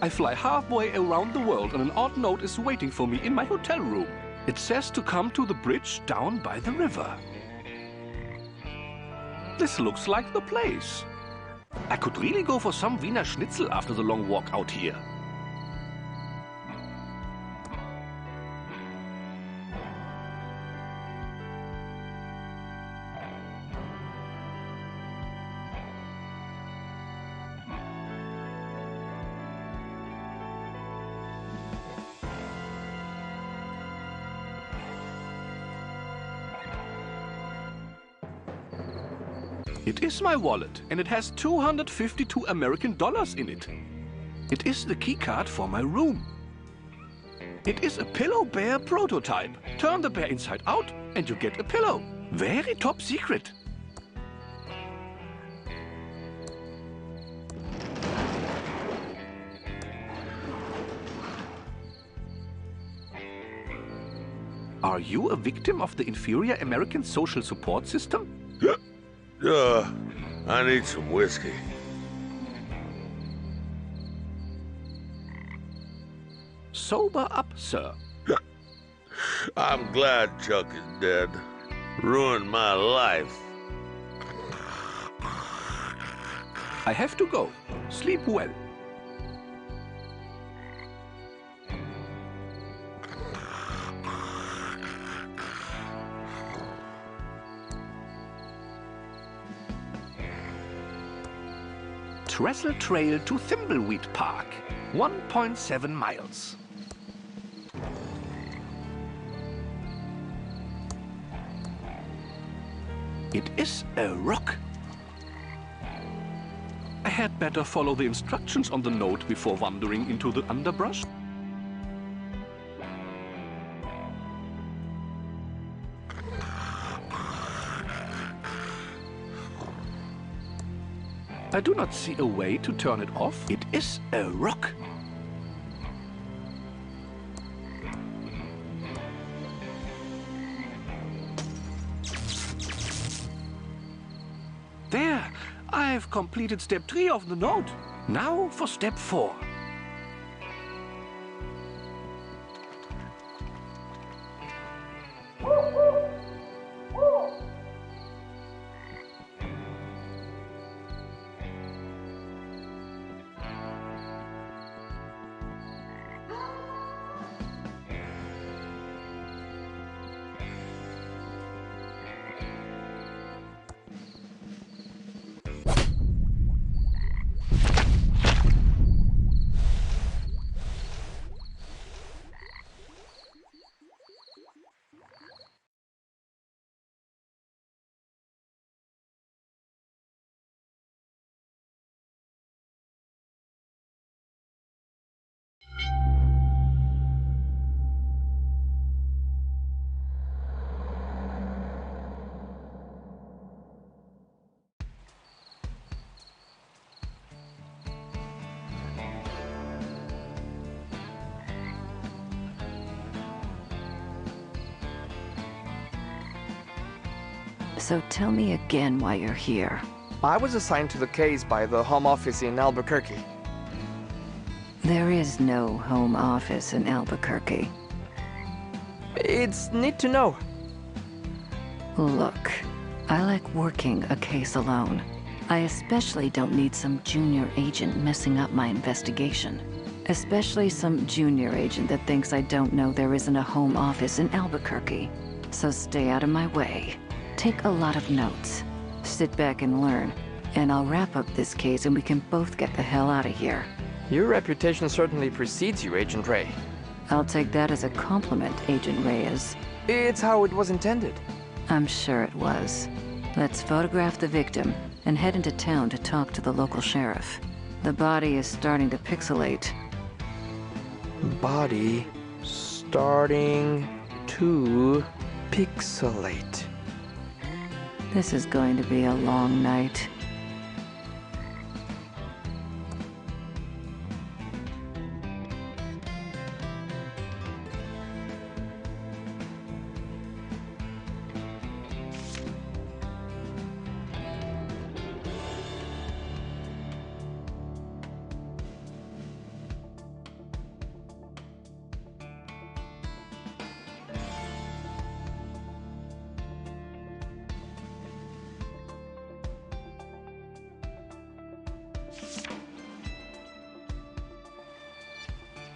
I fly halfway around the world and an odd note is waiting for me in my hotel room. It says to come to the bridge down by the river. This looks like the place. I could really go for some Wiener Schnitzel after the long walk out here. It is my wallet, and it has 252 American dollars in it. It is the keycard for my room. It is a pillow bear prototype. Turn the bear inside out, and you get a pillow. Very top secret. Are you a victim of the inferior American social support system? I need some whiskey. Sober up, sir. I'm glad Chuck is dead. Ruined my life. I have to go. Sleep well. Trestle Trail to Thimbleweed Park, 1.7 miles. It is a rock. I had better follow the instructions on the note before wandering into the underbrush. I do not see a way to turn it off. It is a rock. There! I've completed step 3 of the note. Now for step 4. So tell me again why you're here. I was assigned to the case by the Home Office in Albuquerque. There is no home office in Albuquerque. It's neat to know. Look, I like working a case alone. I especially don't need some junior agent messing up my investigation. Especially some junior agent that thinks I don't know there isn't a home office in Albuquerque. So stay out of my way. Take a lot of notes. Sit back and learn. And I'll wrap up this case and we can both get the hell out of here. Your reputation certainly precedes you, Agent Ray. I'll take that as a compliment, Agent Reyes. It's how it was intended. I'm sure it was. Let's photograph the victim and head into town to talk to the local sheriff. The body is starting to pixelate. Body starting to pixelate. This is going to be a long night.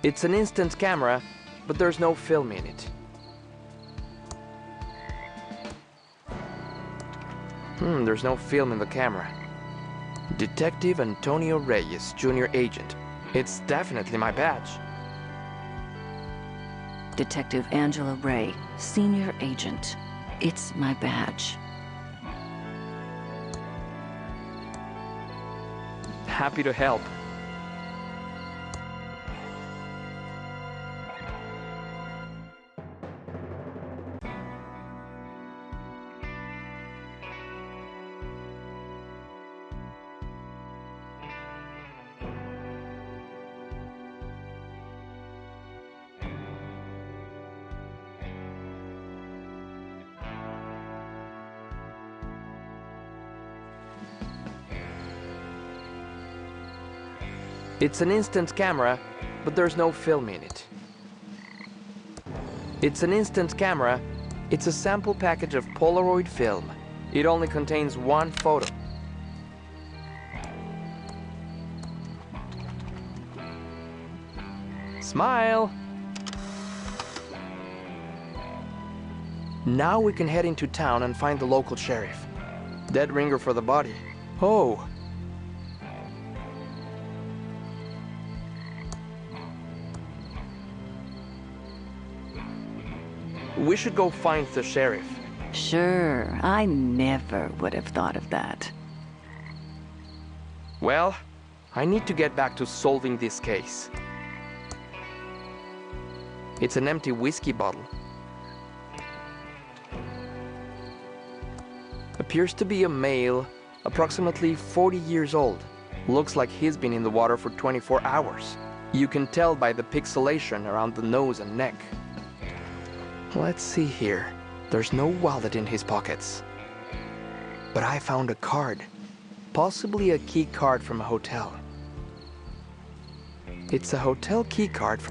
It's an instant camera, but there's no film in it. There's no film in the camera. Detective Antonio Reyes, Junior Agent. It's definitely my badge. Detective Angela Ray, Senior Agent. It's my badge. Happy to help. It's an instant camera, but there's no film in it. It's an instant camera. It's a sample package of Polaroid film. It only contains one photo. Smile! Now we can head into town and find the local sheriff. Dead ringer for the body. Oh! We should go find the sheriff. Sure, I never would have thought of that. Well, I need to get back to solving this case. It's an empty whiskey bottle. Appears to be a male, approximately 40 years old. Looks like he's been in the water for 24 hours. You can tell by the pixelation around the nose and neck. Let's see here. There's no wallet in his pockets. But I found a card. Possibly a key card from a hotel. It's a hotel key card.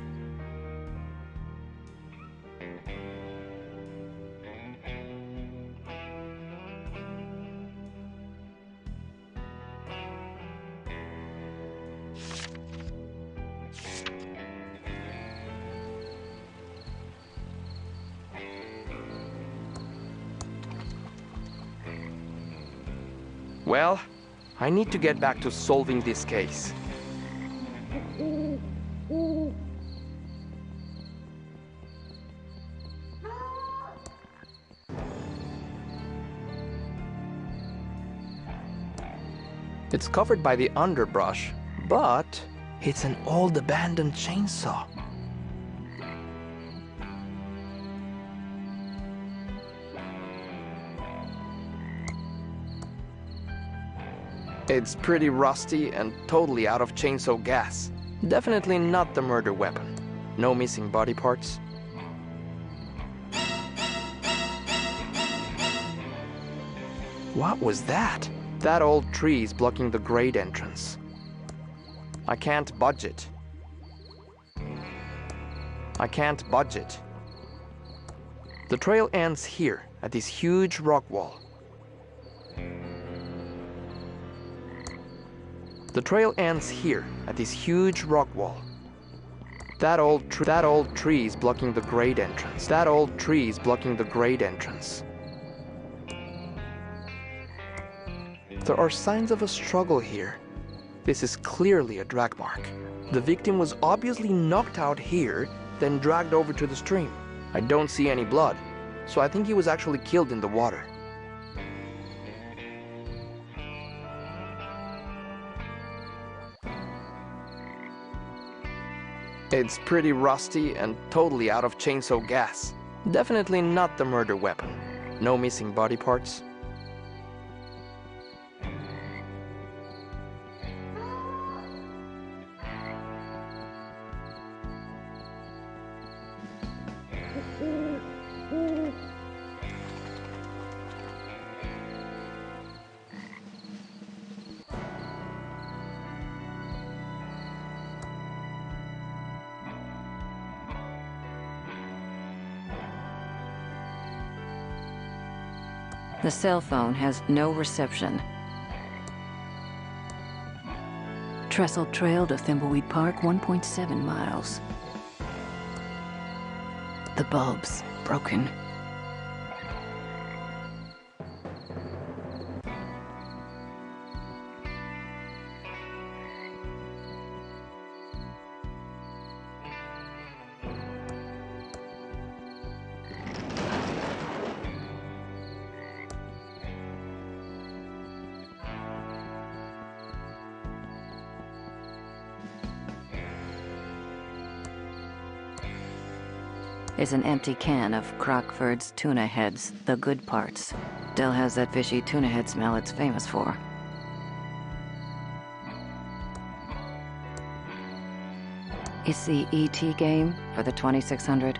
Well, I need to get back to solving this case. It's covered by the underbrush, but it's an old abandoned chainsaw. It's pretty rusty and totally out of chainsaw gas. Definitely not the murder weapon. No missing body parts. What was that? That old tree is blocking the grade entrance. I can't budge it. I can't budge it. The trail ends here at this huge rock wall. The trail ends here at this huge rock wall. That old tree is blocking the grade entrance. That old tree is blocking the grade entrance. There are signs of a struggle here. This is clearly a drag mark. The victim was obviously knocked out here, then dragged over to the stream. I don't see any blood, so I think he was actually killed in the water. It's pretty rusty and totally out of chainsaw gas. Definitely not the murder weapon. No missing body parts. The cell phone has no reception. Trestle Trail to Thimbleweed Park, 1.7 miles. The bulb's broken. Is an empty can of Crockford's tuna heads, the good parts. Still has that fishy tuna head smell it's famous for. It's the E.T. game for the 2600.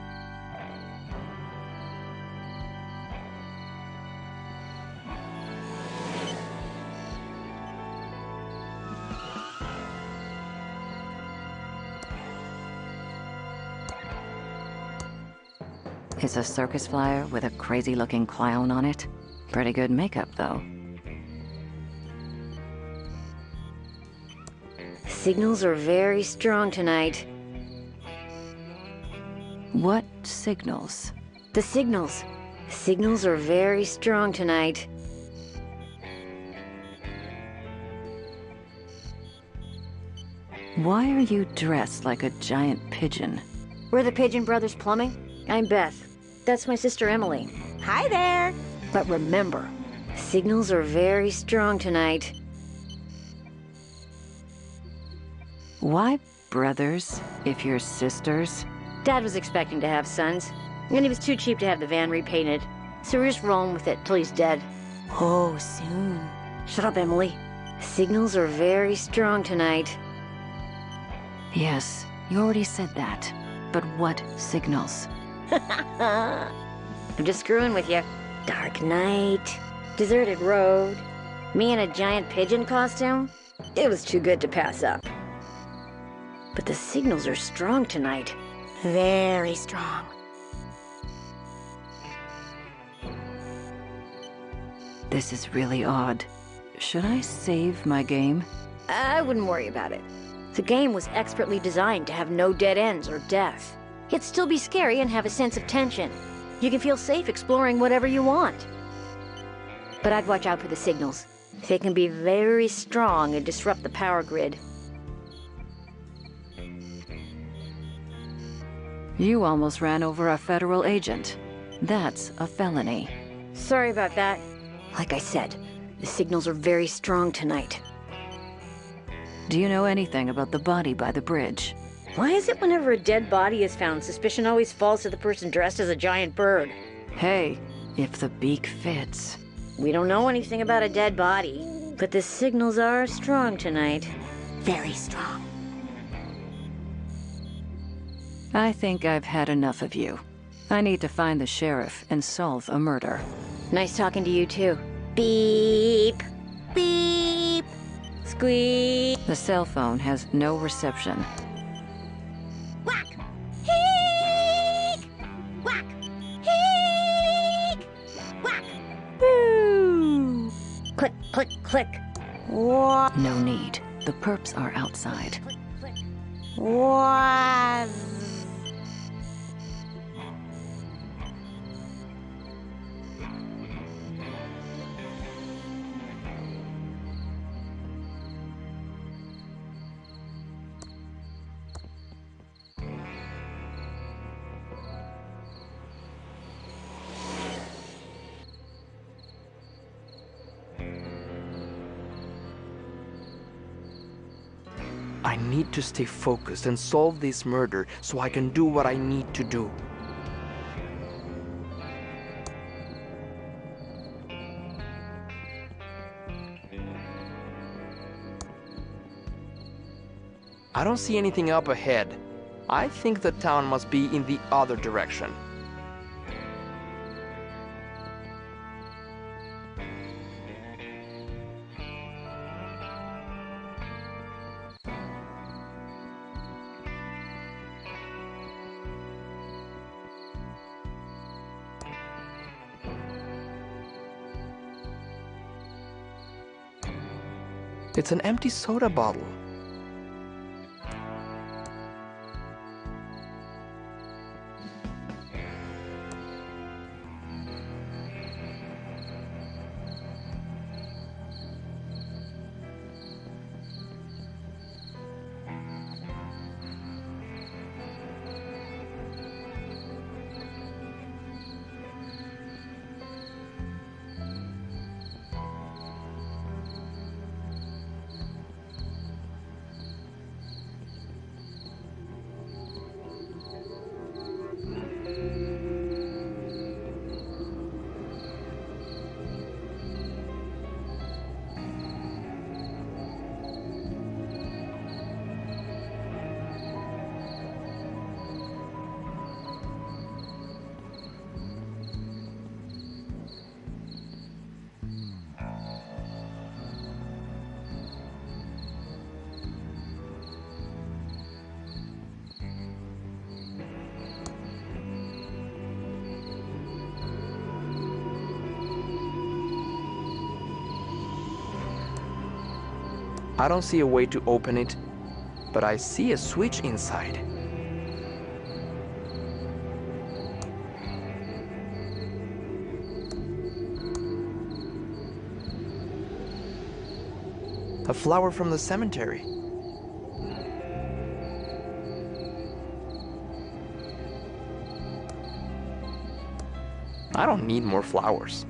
It's a circus flyer with a crazy-looking clown on it. Pretty good makeup, though. Signals are very strong tonight. What signals? The signals. Signals are very strong tonight. Why are you dressed like a giant pigeon? We're the Pigeon Brothers Plumbing. I'm Beth. That's my sister Emily. Hi there. But remember, signals are very strong tonight. Why brothers, if you're sisters? Dad was expecting to have sons, and he was too cheap to have the van repainted. So we're just rolling with it till he's dead. Oh, soon. Shut up, Emily. Signals are very strong tonight. Yes, you already said that. But what signals? I'm just screwing with you. Dark night, deserted road, me in a giant pigeon costume. It was too good to pass up. But the signals are strong tonight. Very strong. This is really odd. Should I save my game? I wouldn't worry about it. The game was expertly designed to have no dead ends or death. It'd still be scary and have a sense of tension. You can feel safe exploring whatever you want. But I'd watch out for the signals. They can be very strong and disrupt the power grid. You almost ran over a federal agent. That's a felony. Sorry about that. Like I said, the signals are very strong tonight. Do you know anything about the body by the bridge? Why is it whenever a dead body is found, suspicion always falls to the person dressed as a giant bird? Hey, if the beak fits. We don't know anything about a dead body, but the signals are strong tonight. Very strong. I think I've had enough of you. I need to find the sheriff and solve a murder. Nice talking to you, too. Beep. Beep. Squeak. The cell phone has no reception. Whack. Heek. Whack. Heek. Whack. Boo. Click, click, click. What? No need. The perps are outside. Click, click. What? I need to stay focused and solve this murder so I can do what I need to do. I don't see anything up ahead. I think the town must be in the other direction. It's an empty soda bottle. I don't see a way to open it, but I see a switch inside. A flower from the cemetery. I don't need more flowers.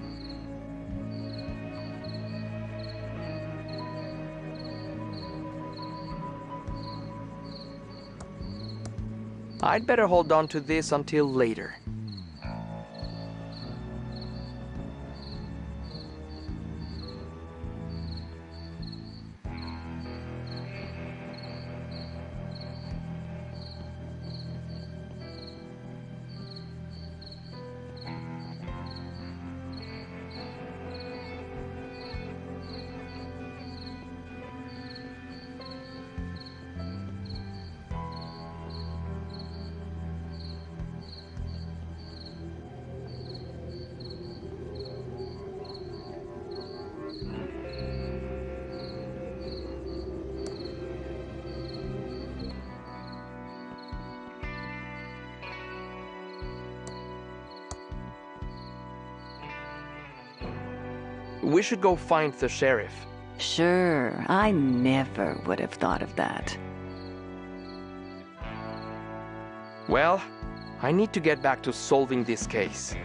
I'd better hold on to this until later. We should go find the sheriff. Sure, I never would have thought of that. Well, I need to get back to solving this case.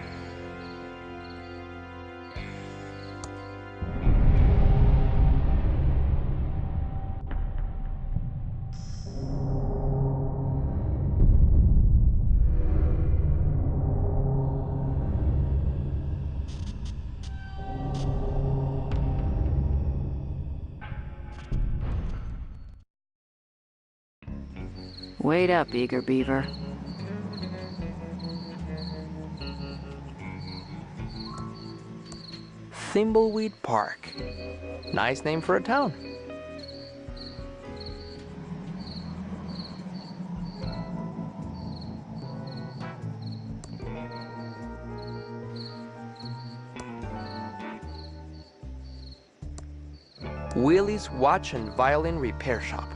Wait up, eager beaver. Thimbleweed Park. Nice name for a town. Willie's Watch and Violin Repair Shop.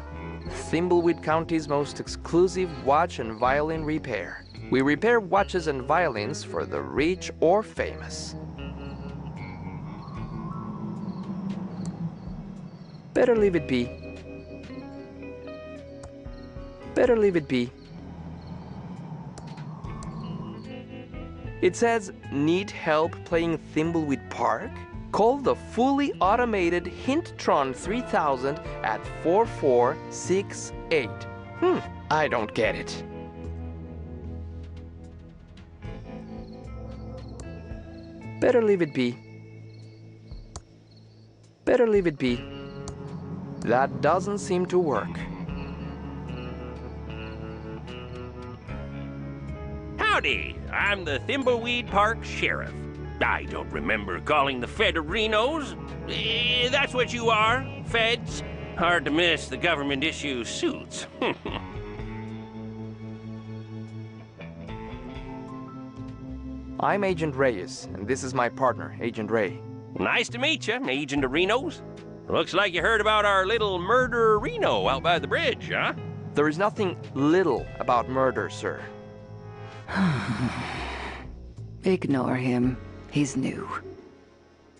Thimbleweed County's most exclusive watch and violin repair. We repair watches and violins for the rich or famous. Better leave it be. Better leave it be. It says, need help playing Thimbleweed Park? Call the fully automated Hinttron 3000 at 4468. I don't get it. Better leave it be. Better leave it be. That doesn't seem to work. Howdy, I'm the Thimbleweed Park Sheriff. I don't remember calling the Federinos. That's what you are, feds. Hard to miss the government-issue suits. I'm Agent Reyes, and this is my partner, Agent Ray. Nice to meet you, Agent Arenos. Looks like you heard about our little murder Reno out by the bridge, huh? There is nothing little about murder, sir. Ignore him. He's new.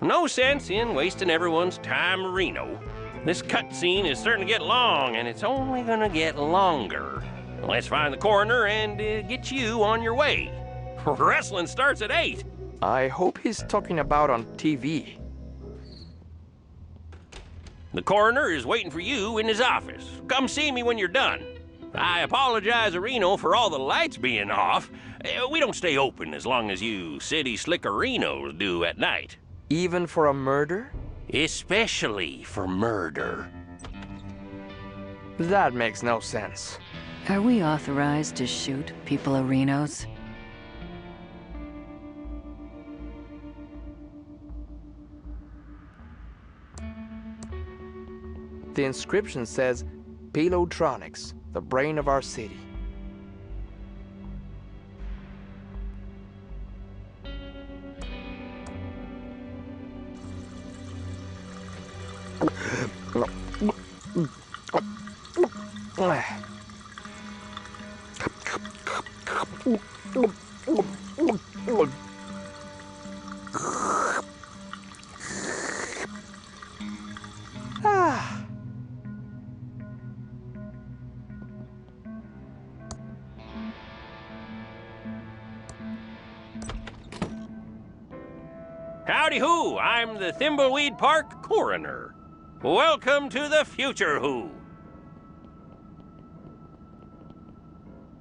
No sense in wasting everyone's time, Reno. This cutscene is starting to get long, and it's only gonna get longer. Let's find the coroner and get you on your way. Wrestling starts at 8. I hope he's talking about on TV. The coroner is waiting for you in his office. Come see me when you're done. I apologize, Reno, for all the lights being off. We don't stay open as long as you city slickerinos do at night. Even for a murder? Especially for murder. That makes no sense. Are we authorized to shoot people arenos? The inscription says, Payloadtronics, the brain of our city. Ah. Howdy who, I'm the Thimbleweed Park coroner. Welcome to the future who.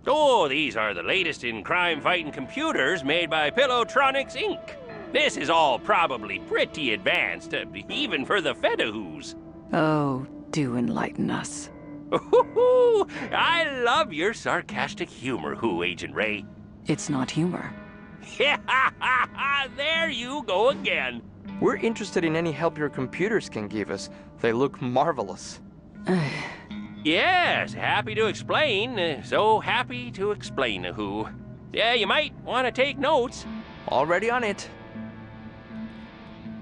Oh, these are the latest in crime-fighting computers made by Pillowtronics, Inc. This is all probably pretty advanced, even for the Fedahoos. Oh, do enlighten us. Ooh, I love your sarcastic humor, Who, Agent Ray. It's not humor. There you go again. We're interested in any help your computers can give us. They look marvelous. Yes, happy to explain. So happy to explain, Who. Yeah, you might want to take notes. Already on it.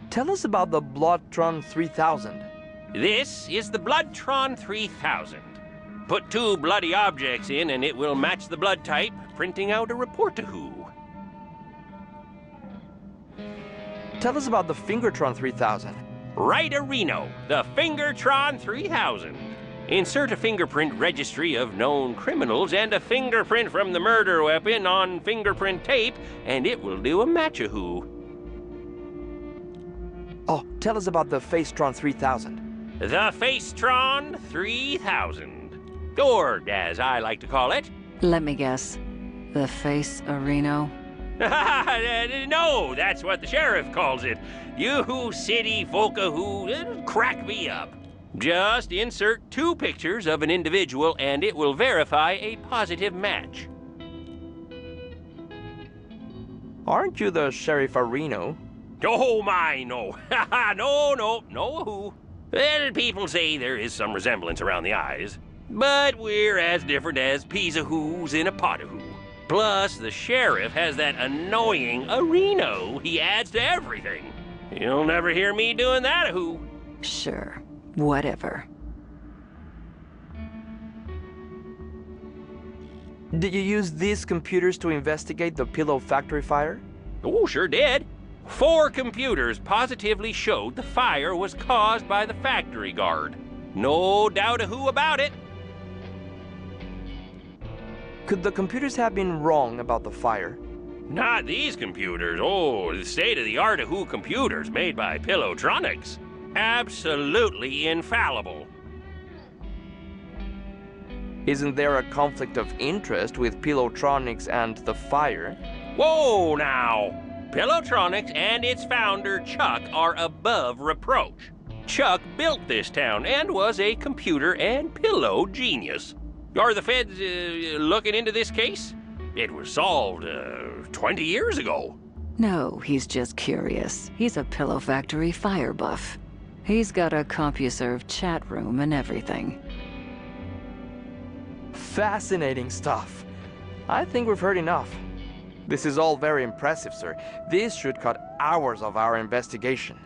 Tell us about the Bloodtron 3000. This is the Bloodtron 3000. Put 2 bloody objects in and it will match the blood type, printing out a report to Who. Tell us about the Fingertron 3000. Right-a-reno, the Fingertron 3000. Insert a fingerprint registry of known criminals and a fingerprint from the murder weapon on fingerprint tape, and it will do a match-a-who. Oh, tell us about the Facetron 3000. The Facetron 3000. Or, as I like to call it... Let me guess. The Face Areno? No, that's what the sheriff calls it. You city folka who crack me up. Just insert 2 pictures of an individual and it will verify a positive match. Aren't you the Sheriff Areno? Oh my, no. no who. Well, people say there is some resemblance around the eyes, but we're as different as peas a who's in a pot a who. Plus, the sheriff has that annoying Areno he adds to everything. You'll never hear me doing that a who. Sure, whatever. Did you use these computers to investigate the Pillow Factory fire? Oh, sure did. 4 computers positively showed the fire was caused by the factory guard. No doubt a who about it. Could the computers have been wrong about the fire? Not these computers. Oh, the state-of-the-art a who computers made by Pillowtronics. Absolutely infallible. Isn't there a conflict of interest with Pillowtronics and the fire? Whoa, now! Pillowtronics and its founder, Chuck, are above reproach. Chuck built this town and was a computer and pillow genius. Are the feds looking into this case? It was solved 20 years ago. No, he's just curious. He's a Pillow Factory fire buff. He's got a CompuServe chat room and everything. Fascinating stuff. I think we've heard enough. This is all very impressive, sir. This should cut hours of our investigation.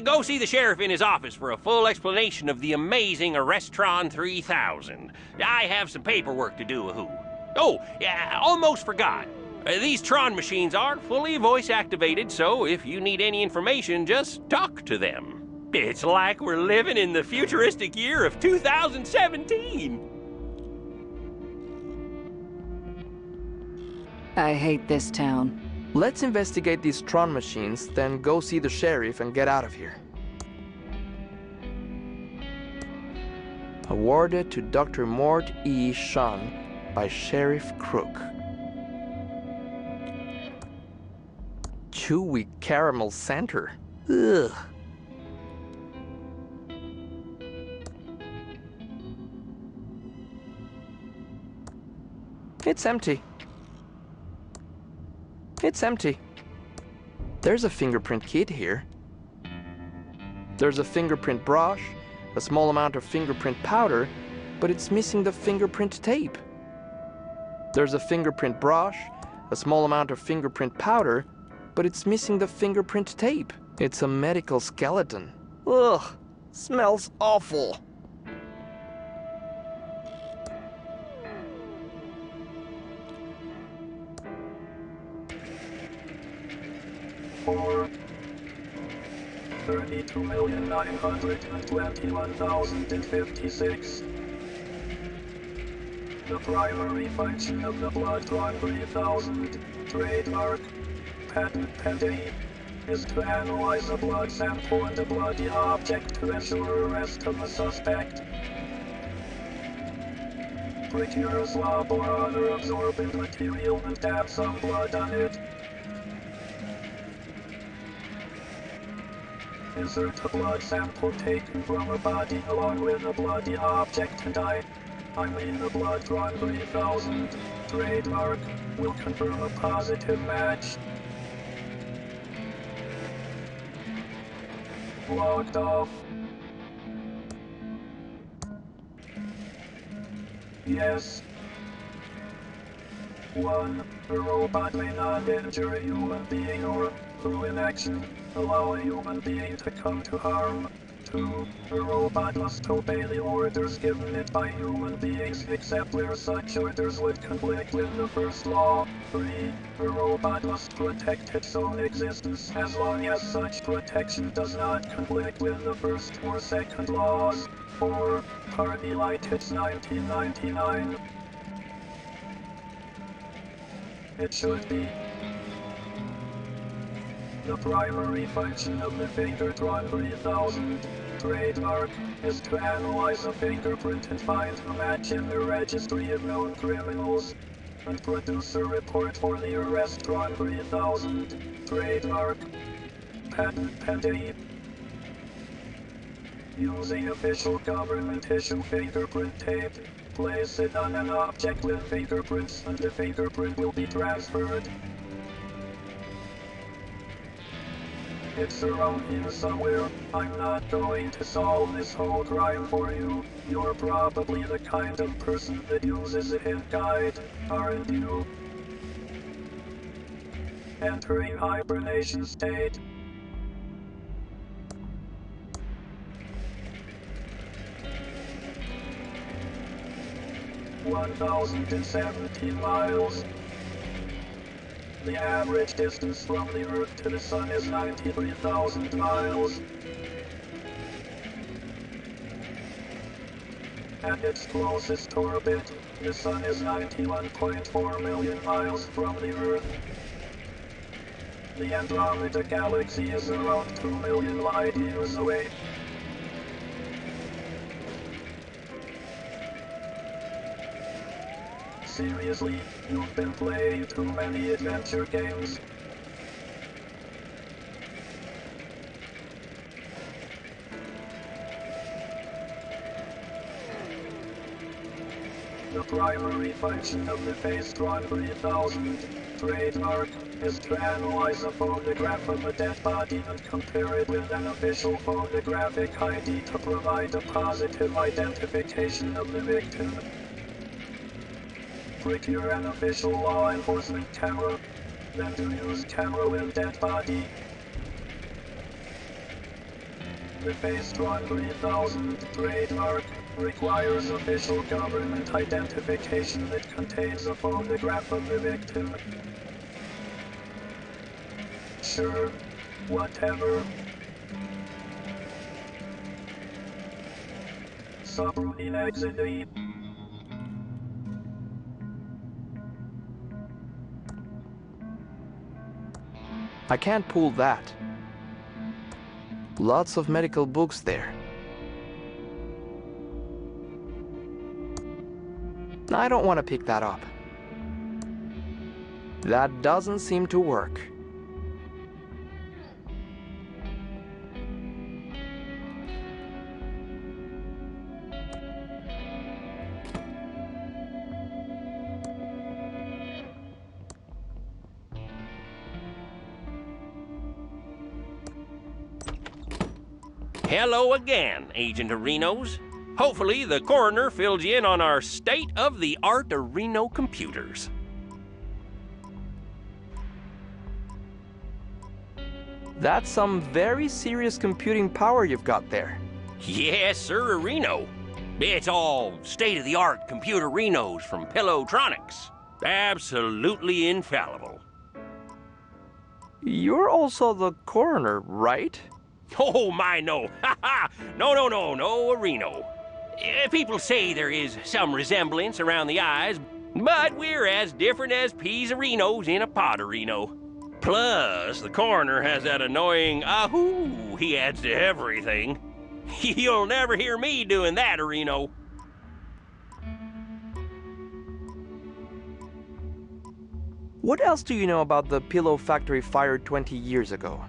Go see the sheriff in his office for a full explanation of the amazing Arrestron 3000. I have some paperwork to do, who. Oh, yeah, almost forgot. These Tron machines are fully voice-activated, so if you need any information, just talk to them. It's like we're living in the futuristic year of 2017. I hate this town. Let's investigate these Tron machines, then go see the sheriff and get out of here. Awarded to Dr. Mort E. Shun by Sheriff Crook. Chewy caramel center. Ugh. It's empty. It's empty. There's a fingerprint kit here. There's a fingerprint brush, a small amount of fingerprint powder, but it's missing the fingerprint tape. There's a fingerprint brush, a small amount of fingerprint powder, but it's missing the fingerprint tape. It's a medical skeleton. Ugh, smells awful. 32,921,056. The primary function of the blood-drawn 3000 trademark patent pending is to analyze a blood sample and a bloody object to ensure arrest of the suspect. Procure a swab or other absorbent material and dab some blood on it. Insert a blood sample taken from a body along with a bloody object and the blood-drawn 3000 trademark will confirm a positive match. Logged off. Yes. 1. A robot may not injure a human being or, through inaction, allow a human being to come to harm. 2. A robot must obey the orders given it by human beings except where such orders would conflict with the first law. 3. A robot must protect its own existence as long as such protection does not conflict with the first or second laws. 4. Party like it's 1999. It should be. The primary function of the finger-drawn 3000 trademark is to analyze a fingerprint and find a match in the registry of known criminals, and produce a report for the arrest drawn 3000 trademark patent pending. Using official government issue fingerprint tape, place it on an object with fingerprints and the fingerprint will be transferred. It's around here somewhere. I'm not going to solve this whole crime for you. You're probably the kind of person that uses a hint guide, aren't you? Entering hibernation state. (1,017 miles). The average distance from the Earth to the Sun is 93,000 miles. At its closest orbit, the Sun is 91.4 million miles from the Earth. The Andromeda Galaxy is around 2 million light years away. Seriously, you've been playing too many adventure games. The primary function of the face-drawn 3000 trademark is to analyze a photograph of a dead body and compare it with an official photographic ID to provide a positive identification of the victim. Procure an official law enforcement camera, then to use camera with dead body. The face-drawn 3000 trademark requires official government identification that contains a photograph of the victim. Sure, whatever. Subroutine exit E. I can't pull that. Lots of medical books there. I don't want to pick that up. That doesn't seem to work. Hello again, Agent Arenos. Hopefully the coroner filled you in on our state-of-the-art Areno computers. That's some very serious computing power you've got there. Yes, sir, Areno. It's all state-of-the-art computer Renos from Pillowtronics. Absolutely infallible. You're also the coroner, right? Oh, my, no. Ha ha! No, Reno. People say there is some resemblance around the eyes, but we're as different as peas of Renos in a pot of Reno. Plus, the coroner has that annoying ahoo he adds to everything. You'll never hear me doing that, Reno. What else do you know about the pillow factory fire 20 years ago?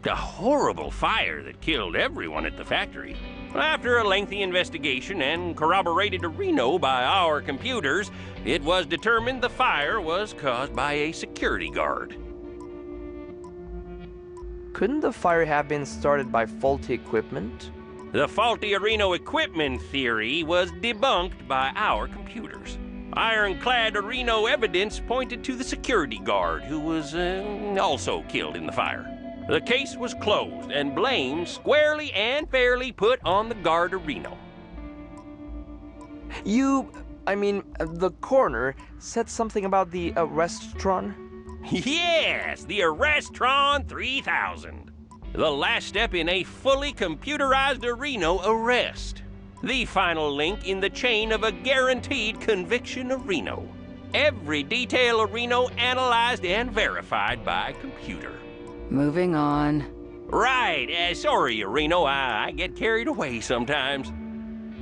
A horrible fire that killed everyone at the factory. After a lengthy investigation and corroborated to Reno by our computers, it was determined the fire was caused by a security guard. Couldn't the fire have been started by faulty equipment? The faulty Reno equipment theory was debunked by our computers. Ironclad Reno evidence pointed to the security guard, who was also killed in the fire. The case was closed and blame squarely and fairly put on the guard of Reno. The coroner said something about the Arrestron? Yes, the Arrestron 3000. The last step in a fully computerized Reno arrest. The final link in the chain of a guaranteed conviction of Reno. Every detail of Reno analyzed and verified by computer. Moving on. Right, sorry, Reno, I get carried away sometimes.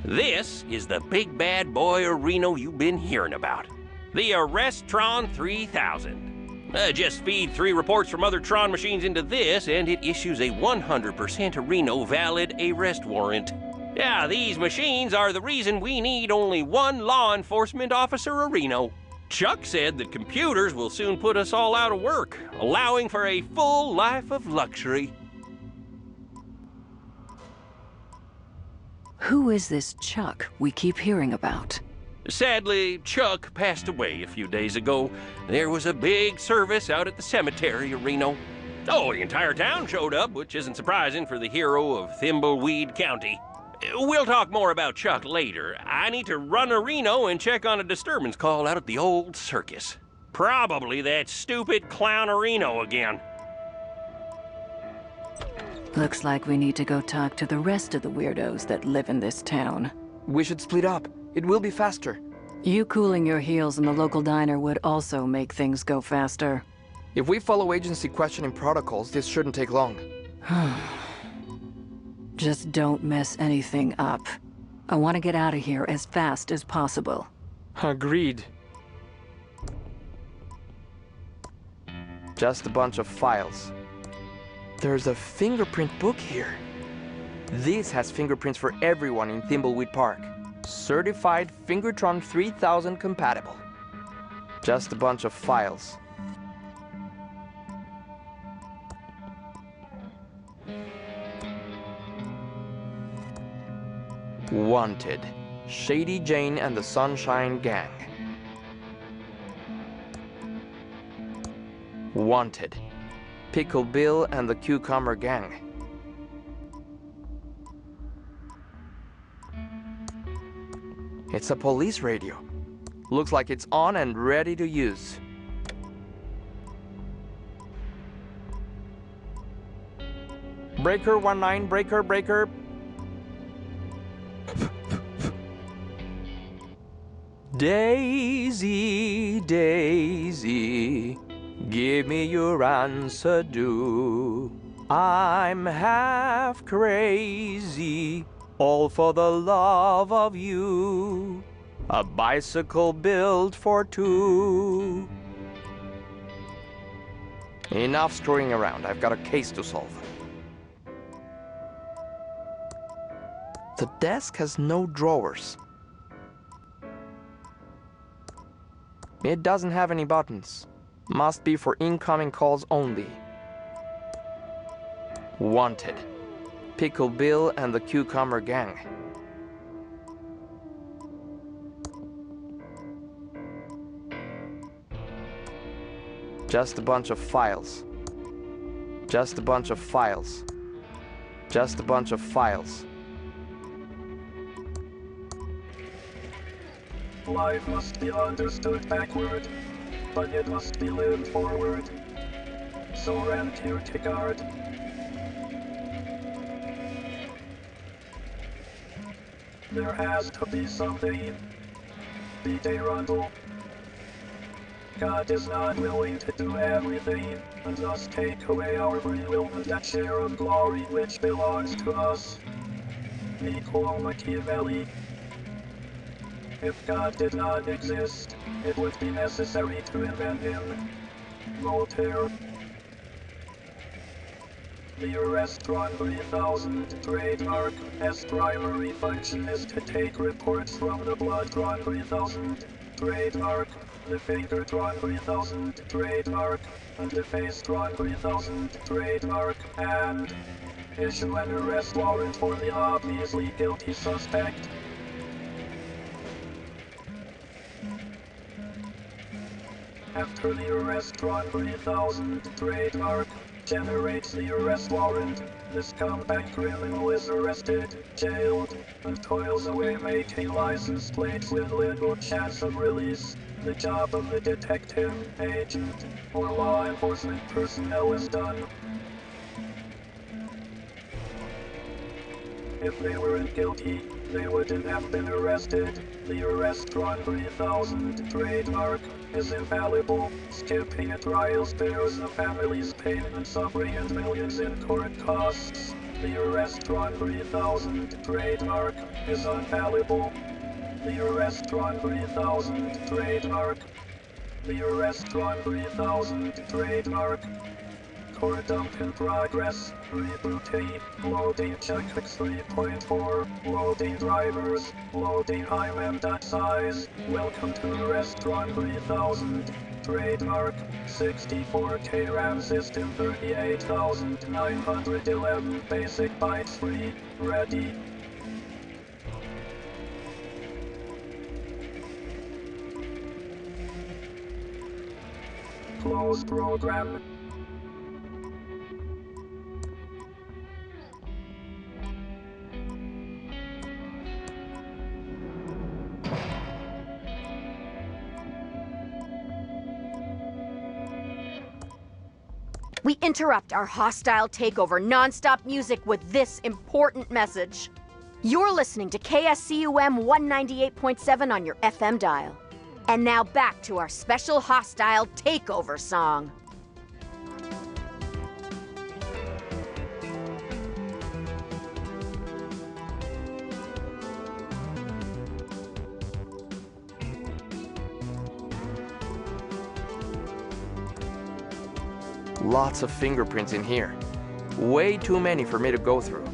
This is the big bad boy of Reno you've been hearing about. The Arrestron 3000. Just feed 3 reports from other Tron machines into this, and it issues a 100% Reno valid arrest warrant. Yeah, these machines are the reason we need only 1 law enforcement officer of Reno. Chuck said that computers will soon put us all out of work, allowing for a full life of luxury. Who is this Chuck we keep hearing about? Sadly, Chuck passed away a few days ago. There was a big service out at the cemetery of Reno. Oh, the entire town showed up, which isn't surprising for the hero of Thimbleweed County. We'll talk more about Chuck later. I need to run to Reno and check on a disturbance call out at the old circus. Probably that stupid clown of Reno again. Looks like we need to go talk to the rest of the weirdos that live in this town. We should split up. It will be faster. You cooling your heels in the local diner would also make things go faster. If we follow agency questioning protocols, this shouldn't take long. Just don't mess anything up. I want to get out of here as fast as possible. Agreed. Just a bunch of files. There's a fingerprint book here. This has fingerprints for everyone in Thimbleweed Park. Certified Fingertron 3000 compatible. Just a bunch of files. Wanted. Shady Jane and the Sunshine Gang. Wanted. Pickle Bill and the Cucumber Gang. It's a police radio. Looks like it's on and ready to use. Breaker 19, breaker. Daisy, Daisy, give me your answer, do. I'm half crazy, all for the love of you. A bicycle built for 2. Enough screwing around, I've got a case to solve. The desk has no drawers. It doesn't have any buttons. Must be for incoming calls only. Wanted. Pickle Bill and the Cucumber Gang. Just a bunch of files. Just a bunch of files. Just a bunch of files. Life must be understood backward, but it must be lived forward. So ran Kierkegaard. There has to be something. B.J. Rundle. God is not willing to do everything, and thus take away our free will and that share of glory which belongs to us. Niccolo Machiavelli. If God did not exist, it would be necessary to invent him. Voltaire. The Restaurant 3000 trademark S primary function is to take reports from the Bloodtron 3000 trademark, the Fingertron 3000 trademark, and the Facetron 3000 trademark, and issue an arrest warrant for the obviously guilty suspect. After the Restaurant 3000 trademark generates the arrest warrant, the scumbag criminal is arrested, jailed, and toils away making license plates with little chance of release. The job of the detective, agent, or law enforcement personnel is done. If they weren't guilty, they wouldn't have been arrested. The Restaurant 3000 trademark is infallible. Skipping a trial spares the family's pain and suffering and millions in court costs. The Restaurant 3000 trademark is infallible. The Restaurant 3000 trademark. The Restaurant 3000 trademark. Core dump in progress. Rebooting. Loading checkbox 3.4. Loading drivers. Loading IMM.size. Welcome to Restaurant 3000. Trademark. 64K RAM system 38,911 basic bytes free. Ready. Close program. We interrupt our hostile takeover non-stop music with this important message. You're listening to KSCUM 198.7 on your FM dial. And now back to our special hostile takeover song. Lots of fingerprints in here. Way too many for me to go through.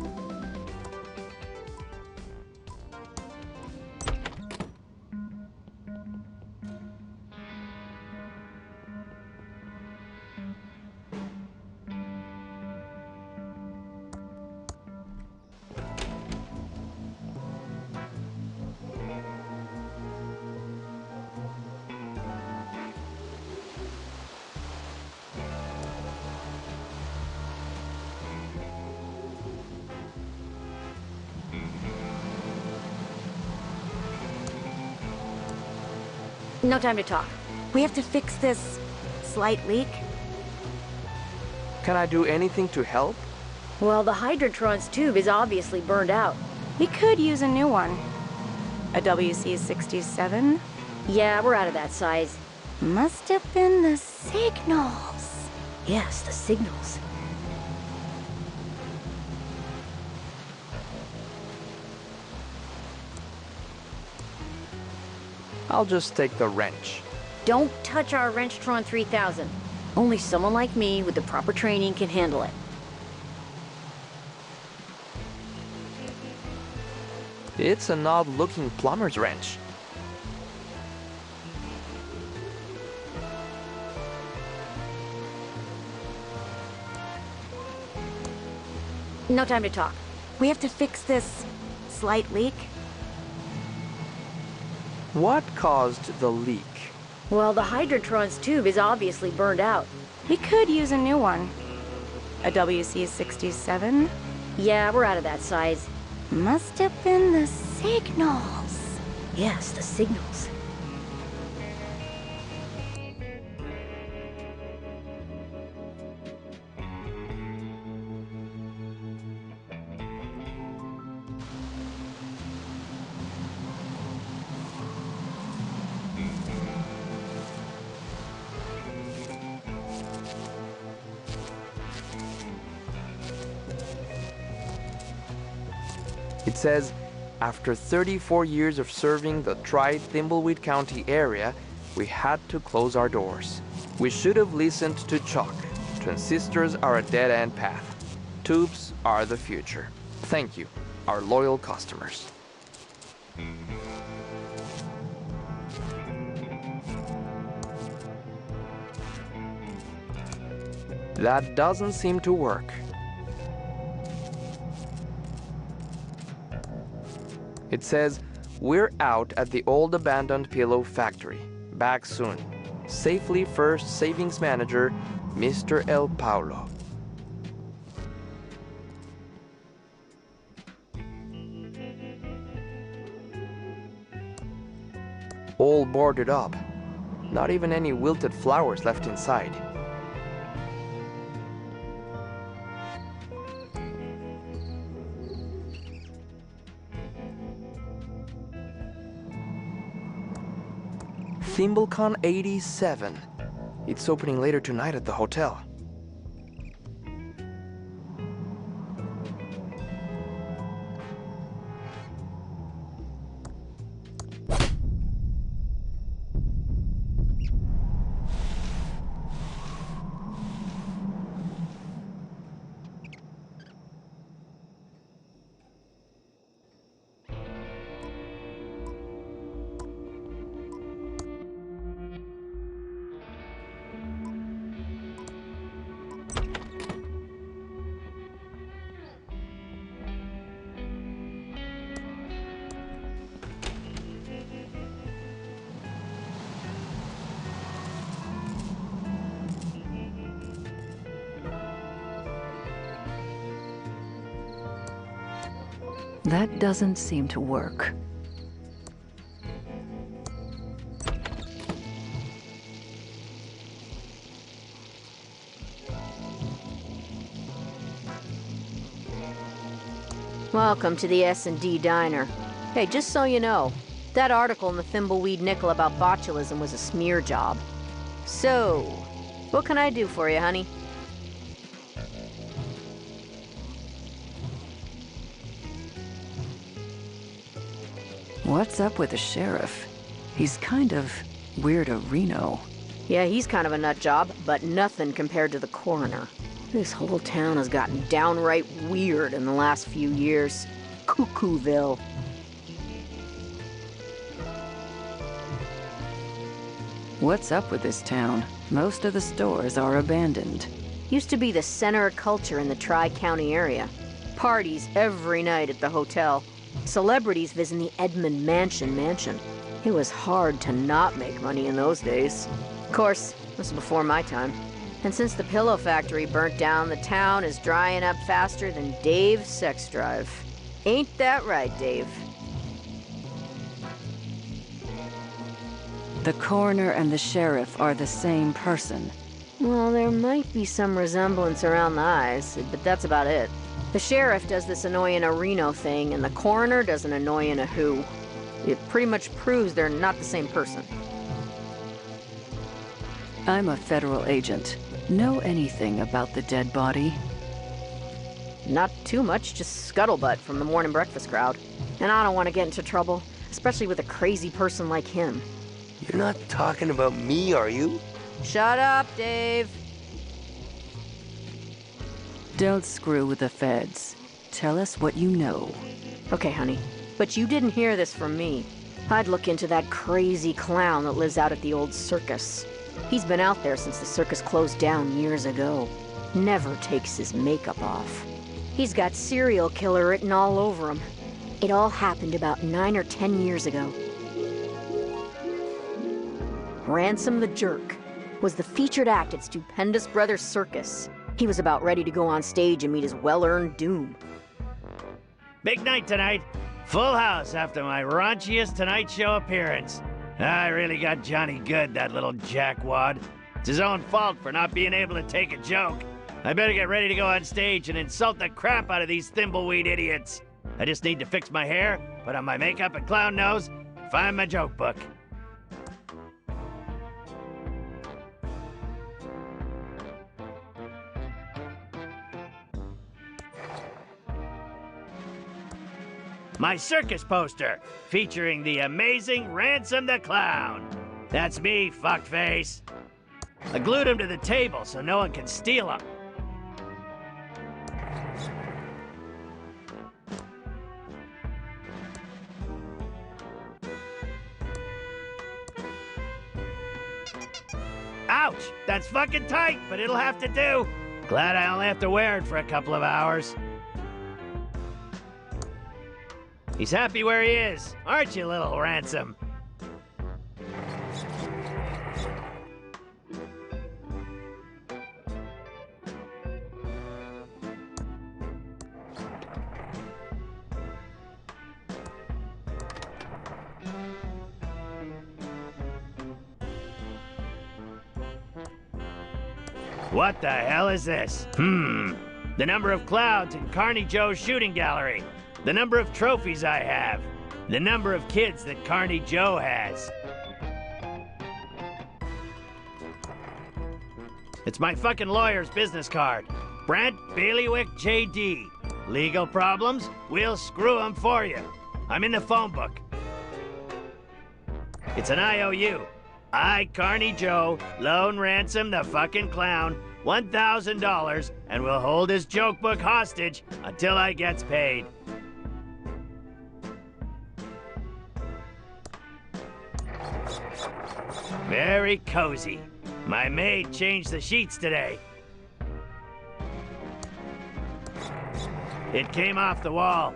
No time to talk. We have to fix this slight leak. Can I do anything to help? Well, the Hydrotron's tube is obviously burned out. We could use a new one. A WC-67? Yeah, we're out of that size. Must have been the signals. Yes, the signals. I'll just take the wrench. Don't touch our Wrenchtron 3000. Only someone like me with the proper training can handle it. It's an odd-looking plumber's wrench. No time to talk. We have to fix this slight leak. What caused the leak? Well, the Hydrotron's tube is obviously burned out. We could use a new one. A WC-67? Yeah, we're out of that size. Must have been the signals. Yes, the signals. It says, after 34 years of serving the Thimbleweed County area, we had to close our doors. We should have listened to Chuck. Transistors are a dead-end path. Tubes are the future. Thank you, our loyal customers. That doesn't seem to work. It says, we're out at the old abandoned pillow factory. Back soon. Safely First Savings Manager, Mr. El Paulo. All boarded up. Not even any wilted flowers left inside. ThimbleCon 87. It's opening later tonight at the hotel. That doesn't seem to work. Welcome to the S&D Diner. Hey, just so you know, that article in the Thimbleweed Nickel about botulism was a smear job. So, what can I do for you, honey? What's up with the sheriff? He's kind of weirdo-reno. Yeah, he's kind of a nut job, but nothing compared to the coroner. This whole town has gotten downright weird in the last few years. Cuckooville. What's up with this town? Most of the stores are abandoned. Used to be the center of culture in the Tri-County area. Parties every night at the hotel. Celebrities visiting the Edmund mansion. It was hard to not make money in those days. Of course, this was before my time. And since the pillow factory burnt down, the town is drying up faster than Dave's sex drive. Ain't that right, Dave? The coroner and the sheriff are the same person. Well, there might be some resemblance around the eyes, but that's about it. The sheriff does this annoying Reno thing, and the coroner does an annoying who. It pretty much proves they're not the same person. I'm a federal agent. Know anything about the dead body? Not too much, just scuttlebutt from the morning breakfast crowd. And I don't want to get into trouble, especially with a crazy person like him. You're not talking about me, are you? Shut up, Dave. Don't screw with the feds. Tell us what you know. Okay, honey. But you didn't hear this from me. I'd look into that crazy clown that lives out at the old circus. He's been out there since the circus closed down years ago. Never takes his makeup off. He's got serial killer written all over him. It all happened about 9 or 10 years ago. Ransom the Jerk was the featured act at Stupendous Brothers Circus. He was about ready to go on stage and meet his well-earned doom. Big night tonight. Full house after my raunchiest Tonight Show appearance. I really got Johnny good, that little jackwad. It's his own fault for not being able to take a joke. I better get ready to go on stage and insult the crap out of these thimbleweed idiots. I just need to fix my hair, put on my makeup and clown nose, and find my joke book. my circus poster, featuring the amazing Ransom the Clown. That's me, fuckface. I glued him to the table so no one can steal him. Ouch! That's fucking tight, but it'll have to do. Glad I only have to wear it for a couple of hours. He's happy where he is, aren't you, little Ransom? What the hell is this? The number of clouds in Carney Joe's shooting gallery. The number of trophies I have. The number of kids that Carney Joe has. It's my fucking lawyer's business card. Brent Bailiwick J.D. Legal problems? We'll screw 'em for you. I'm in the phone book. It's an IOU. I, Carney Joe, loan Ransom the fucking clown $1,000 and will hold his joke book hostage until I gets paid. Very cozy. My maid changed the sheets today. It came off the wall.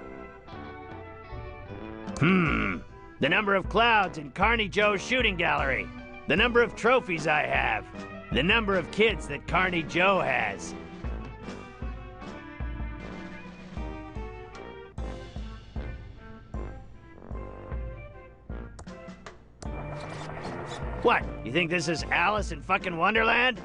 The number of clouds in Carney Joe's shooting gallery. The number of trophies I have. The number of kids that Carney Joe has. What? You think this is Alice in fucking Wonderland?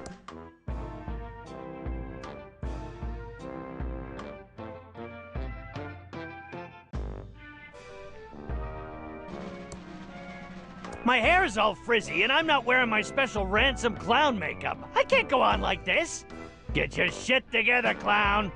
My hair's all frizzy, and I'm not wearing my special Ransom clown makeup. I can't go on like this. Get your shit together, clown.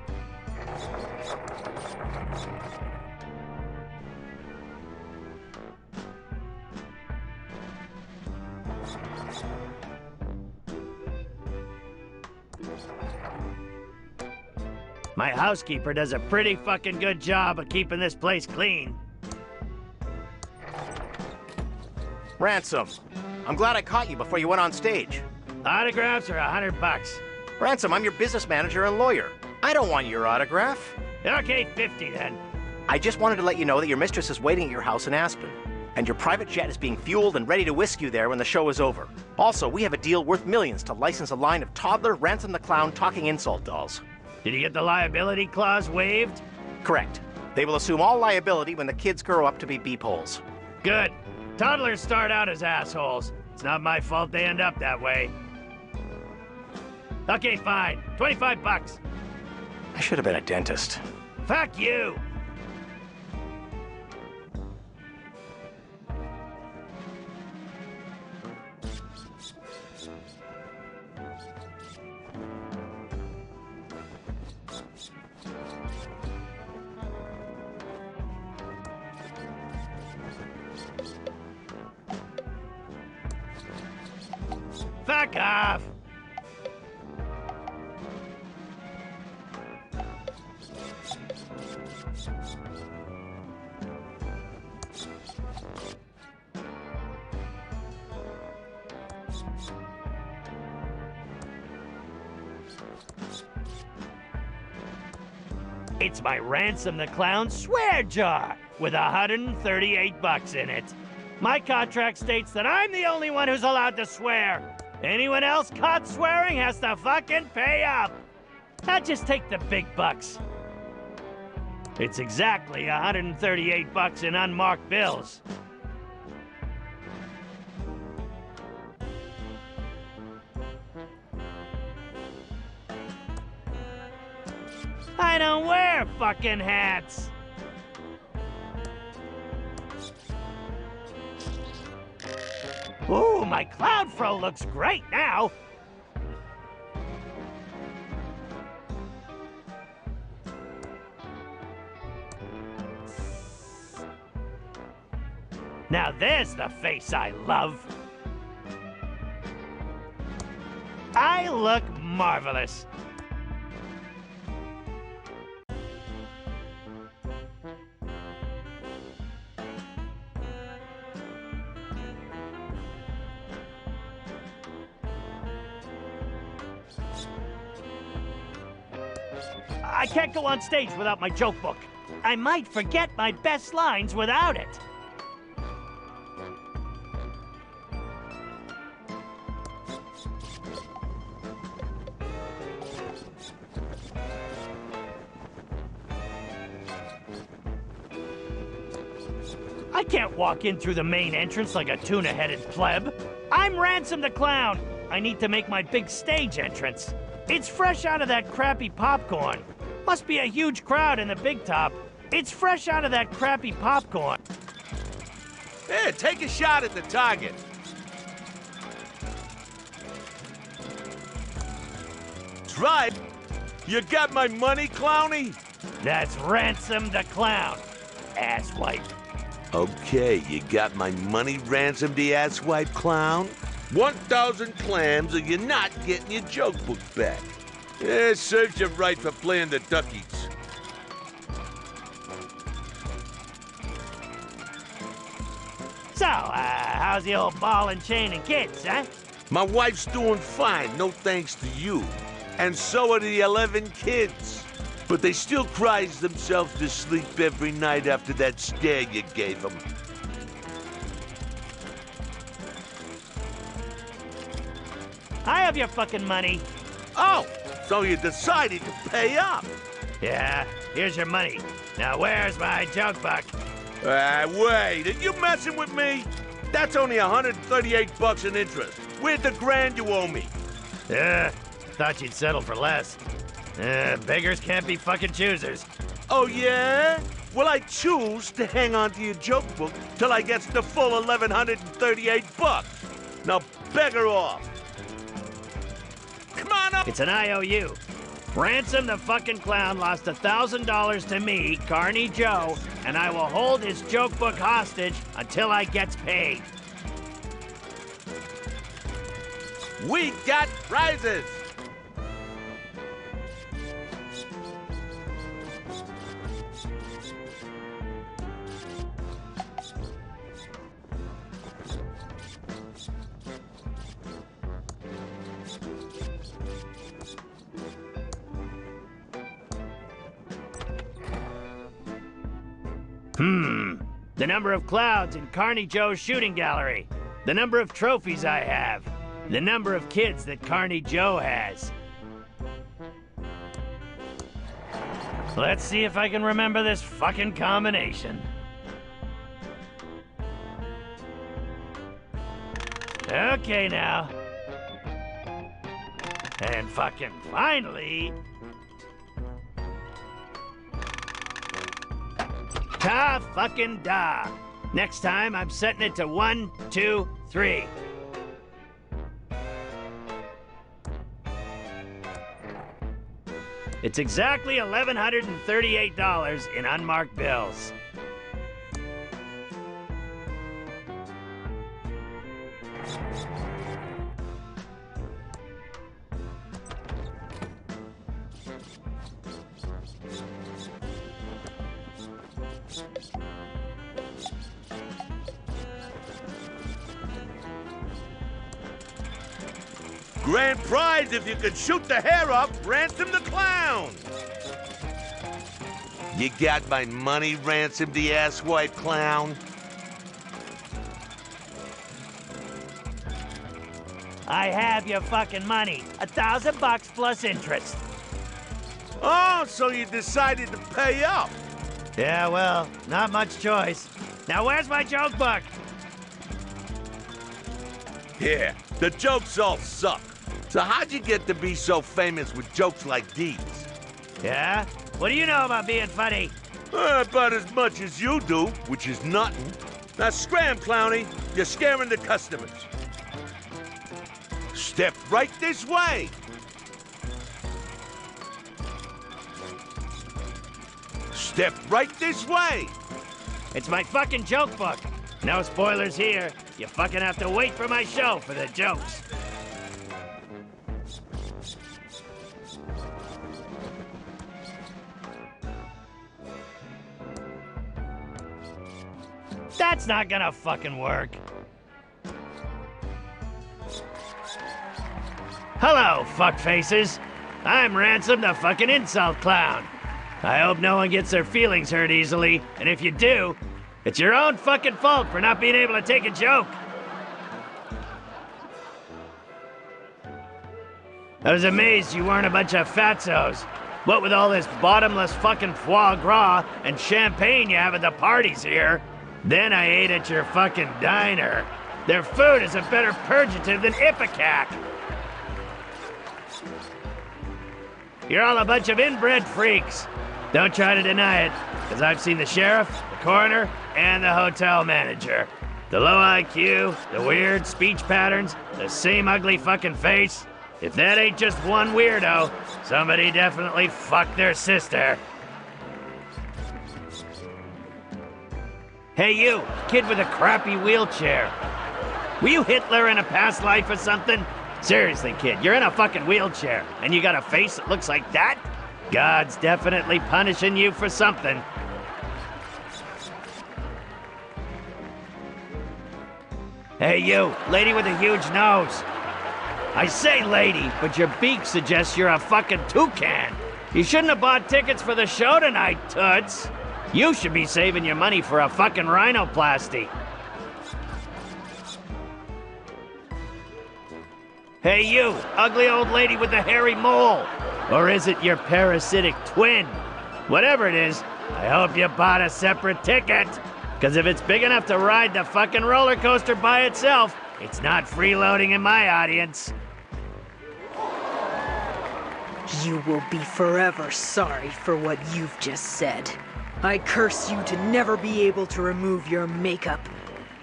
My housekeeper does a pretty fucking good job of keeping this place clean. Ransom, I'm glad I caught you before you went on stage. Autographs are $100. Ransom, I'm your business manager and lawyer. I don't want your autograph. Okay, 50 then. I just wanted to let you know that your mistress is waiting at your house in Aspen, and your private jet is being fueled and ready to whisk you there when the show is over. Also, we have a deal worth millions to license a line of toddler Ransom the Clown talking insult dolls. Did you get the liability clause waived? Correct. They will assume all liability when the kids grow up to be beepholes. Good. Toddlers start out as assholes. It's not my fault they end up that way. Okay, fine. $25. I should have been a dentist. Fuck you! Fuck off! It's my Ransom the Clown swear jar with $138 in it. My contract states that I'm the only one who's allowed to swear. Anyone else caught swearing has to fucking pay up. Now just take the big bucks. It's exactly $138 in unmarked bills. I don't wear fucking hats. Ooh, my cloud fro looks great now. Now there's the face I love. I look marvelous. I can't go on stage without my joke book. I might forget my best lines without it. I can't walk in through the main entrance like a tuna-headed pleb. I'm Ransom the Clown. I need to make my big stage entrance. It's fresh out of that crappy popcorn. Must be a huge crowd in the big top. It's fresh out of that crappy popcorn. Here, take a shot at the target. That's right. You got my money, Clowny? That's Ransom the Clown, asswipe. Okay, you got my money, Ransom the asswipe clown? 1,000 clams or you're not getting your joke book back. Yeah, serves you right for playing the duckies. So, how's the old ball and chain and kids, huh? My wife's doing fine, no thanks to you. And so are the 11 kids. But they still cries themselves to sleep every night after that stare you gave them. I have your fucking money. Oh, so you decided to pay up. Yeah, here's your money. Now where's my joke book? Wait, are you messing with me? That's only 138 bucks in interest. Where's the grand you owe me? Thought you'd settle for less. Beggars can't be fucking choosers. Oh, yeah? Well, I choose to hang on to your joke book till I gets the full 1,138 bucks. Now, beggar off. Come on up. It's an IOU. Ransom the fucking Clown lost $1,000 to me, Carney Joe, and I will hold his joke book hostage until I gets paid. We got prizes. The number of clouds in Carney Joe's shooting gallery. The number of trophies I have. The number of kids that Carney Joe has. Let's see if I can remember this fucking combination. Okay now. And fucking finally... Ta fucking da. Next time, I'm setting it to 1, 2, 3. It's exactly $1,138 in unmarked bills. Grand prize if you could shoot the hair off Ransom the Clown. You got my money, Ransom the asswipe clown? I have your fucking money. $1,000 plus interest. Oh, so you decided to pay up. Yeah, well, not much choice. Now where's my joke book? Yeah, the jokes all suck. So how'd you get to be so famous with jokes like these? Yeah? What do you know about being funny? About as much as you do, which is nothing. Now scram, Clowny. You're scaring the customers. Step right this way. Step right this way. It's my fucking joke book. No spoilers here. You fucking have to wait for my show for the jokes. That's not gonna fucking work. Hello, fuckfaces. I'm Ransom, the fucking insult clown. I hope no one gets their feelings hurt easily, and if you do, it's your own fucking fault for not being able to take a joke. I was amazed you weren't a bunch of fatzos. What with all this bottomless fucking foie gras and champagne you have at the parties here. Then I ate at your fucking diner. Their food is a better purgative than Ipecac. You're all a bunch of inbred freaks. Don't try to deny it, because I've seen the sheriff, the coroner, and the hotel manager. The low IQ, the weird speech patterns, the same ugly fucking face. If that ain't just one weirdo, somebody definitely fucked their sister. Hey you, kid with a crappy wheelchair. Were you Hitler in a past life or something? Seriously, kid, you're in a fucking wheelchair, and you got a face that looks like that? God's definitely punishing you for something. Hey you, lady with a huge nose. I say lady, but your beak suggests you're a fucking toucan. You shouldn't have bought tickets for the show tonight, toots. You should be saving your money for a fucking rhinoplasty. Hey you, ugly old lady with the hairy mole. Or is it your parasitic twin? Whatever it is, I hope you bought a separate ticket. Because if it's big enough to ride the fucking roller coaster by itself, it's not freeloading in my audience. You will be forever sorry for what you've just said. I curse you to never be able to remove your makeup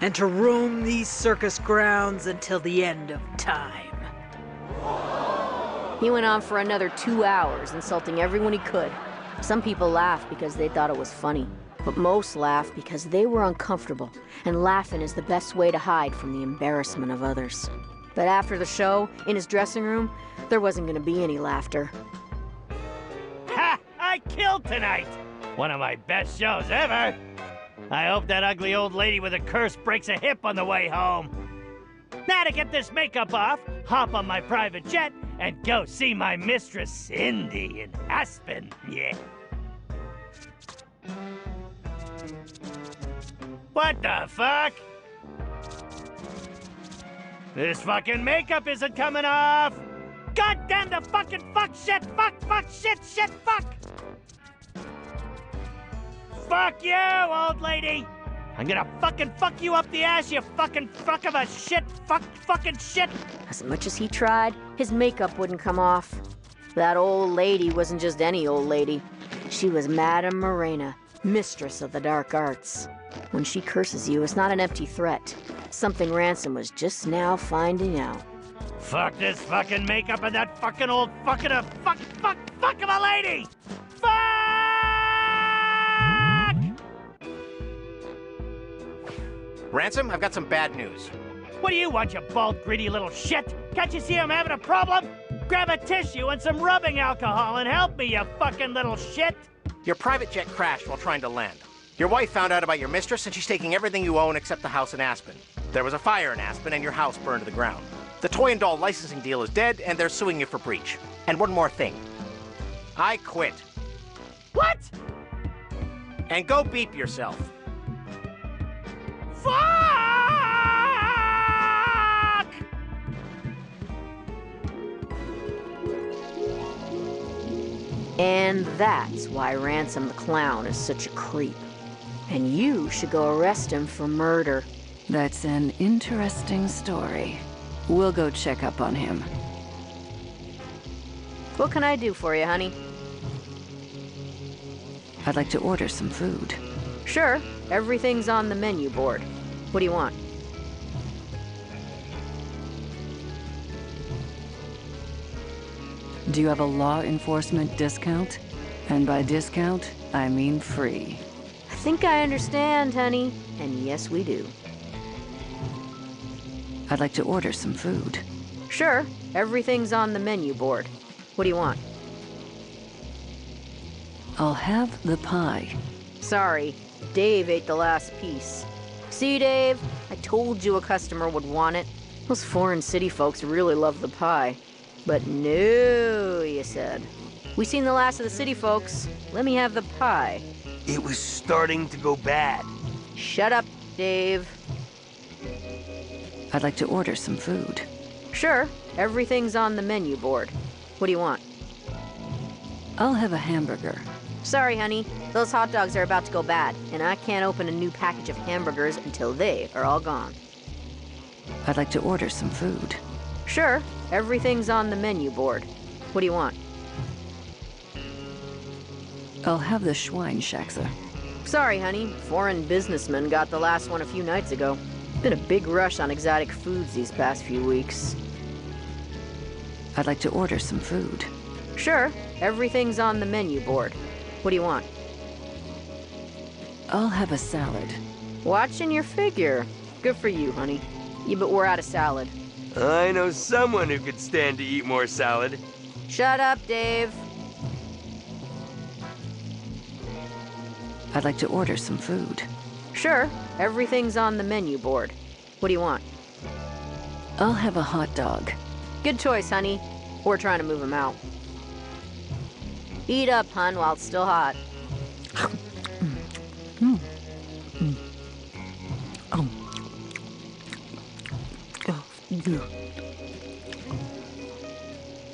and to roam these circus grounds until the end of time. He went on for another 2 hours, insulting everyone he could. Some people laughed because they thought it was funny, but most laughed because they were uncomfortable, and laughing is the best way to hide from the embarrassment of others. But after the show, in his dressing room, there wasn't gonna be any laughter. Ha! I killed tonight! One of my best shows ever! I hope that ugly old lady with a curse breaks a hip on the way home. Now to get this makeup off, hop on my private jet and go see my mistress Cindy in Aspen, yeah. What the fuck? This fucking makeup isn't coming off! God damn the fucking fuck shit, fuck shit, fuck! Fuck you, old lady! I'm gonna fucking fuck you up the ass, you fucking fuck of a shit, fucking shit! As much as he tried, his makeup wouldn't come off. That old lady wasn't just any old lady. She was Madame Morena, mistress of the dark arts. When she curses you, it's not an empty threat. Something Ransom was just now finding out. Fuck this fucking makeup and that fucking old fucking a fuck of a lady! Fuck! Ransom, I've got some bad news. What do you want, you bald, greedy little shit? Can't you see I'm having a problem? Grab a tissue and some rubbing alcohol and help me, you fucking little shit! Your private jet crashed while trying to land. Your wife found out about your mistress and she's taking everything you own except the house in Aspen. There was a fire in Aspen and your house burned to the ground. The toy and doll licensing deal is dead and they're suing you for breach. And one more thing. I quit. What? And go beep yourself. Fuck! And that's why Ransom the Clown is such a creep. And you should go arrest him for murder. That's an interesting story. We'll go check up on him. What can I do for you, honey? I'd like to order some food. Sure, everything's on the menu board. What do you want? Do you have a law enforcement discount? And by discount, I mean free. I think I understand, honey. And yes, we do. I'd like to order some food. Sure, everything's on the menu board. What do you want? I'll have the pie. Sorry, Dave ate the last piece. See, Dave? I told you a customer would want it. Those foreign city folks really love the pie. But no, you said. We seen the last of the city folks. Let me have the pie. It was starting to go bad. Shut up, Dave. I'd like to order some food. Sure, everything's on the menu board. What do you want? I'll have a hamburger. Sorry, honey. Those hot dogs are about to go bad, and I can't open a new package of hamburgers until they are all gone. I'd like to order some food. Sure, everything's on the menu board. What do you want? I'll have the Schweinshaxe. Sorry, honey. Foreign businessmen got the last one a few nights ago. Been a big rush on exotic foods these past few weeks. I'd like to order some food. Sure, everything's on the menu board. What do you want? I'll have a salad. Watching your figure. Good for you, honey. Yeah, but we're out of salad. I know someone who could stand to eat more salad. Shut up, Dave. I'd like to order some food. Sure, everything's on the menu board. What do you want? I'll have a hot dog. Good choice, honey. We're trying to move him out. Eat up, hun, while it's still hot.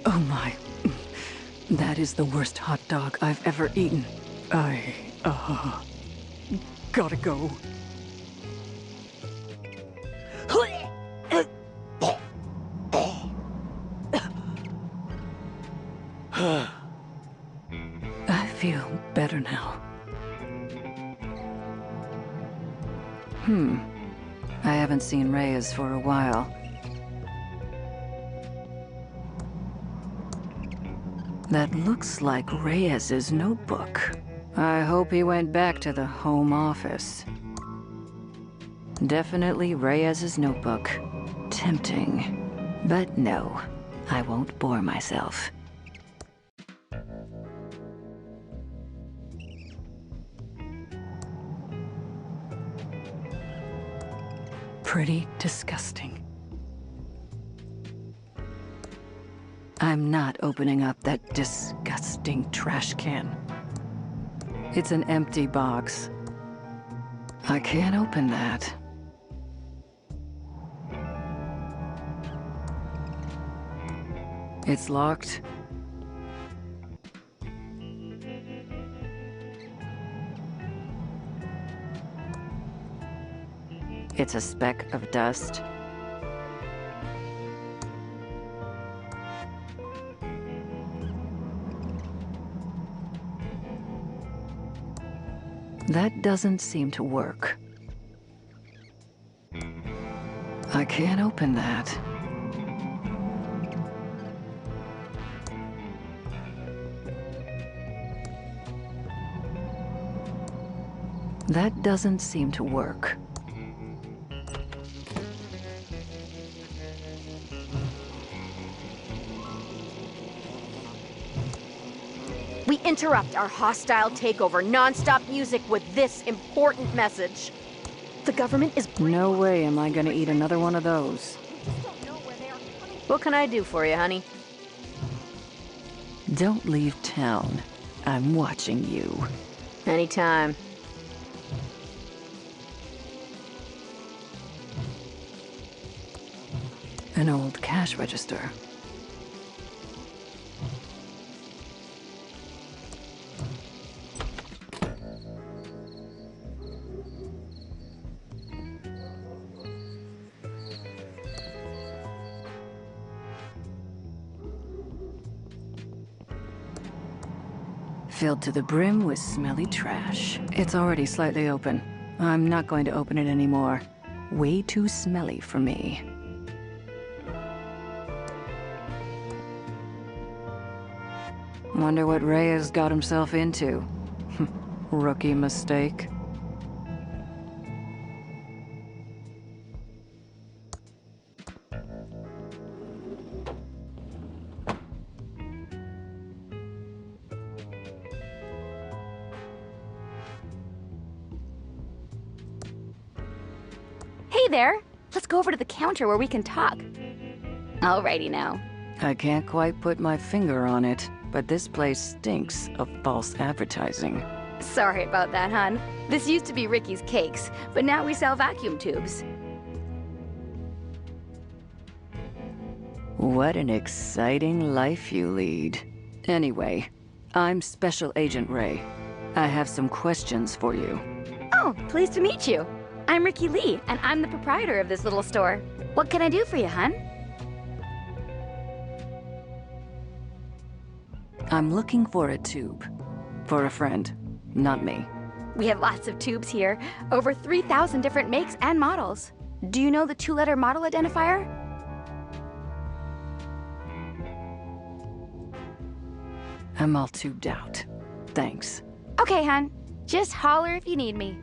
Oh my. That is the worst hot dog I've ever eaten. Gotta go. I feel better now. I haven't seen Reyes for a while. That looks like Reyes's notebook. I hope he went back to the home office. Definitely Reyes's notebook. Tempting. But no, I won't bore myself. Pretty disgusting. I'm not opening up that disgusting trash can. It's an empty box. I can't open that. It's locked. It's a speck of dust. That doesn't seem to work. I can't open that. That doesn't seem to work. We interrupt our hostile takeover non-stop music with this important message. The government is... No way am I gonna eat another one of those. What can I do for you, honey? Don't leave town. I'm watching you. Anytime. An old cash register. Filled to the brim with smelly trash. It's already slightly open. I'm not going to open it anymore. Way too smelly for me. Wonder what Reyes got himself into. Rookie mistake. Hey there! Let's go over to the counter where we can talk. Alrighty now. I can't quite put my finger on it, but this place stinks of false advertising. Sorry about that, hon. This used to be Ricky's Cakes, but now we sell vacuum tubes. What an exciting life you lead. Anyway, I'm Special Agent Ray. I have some questions for you. Oh, pleased to meet you. I'm Ricky Lee, and I'm the proprietor of this little store. What can I do for you, hon? I'm looking for a tube. For a friend, not me. We have lots of tubes here, over 3,000 different makes and models. Do you know the 2-letter model identifier? I'm all tubed out. Thanks. Okay, hon. Just holler if you need me.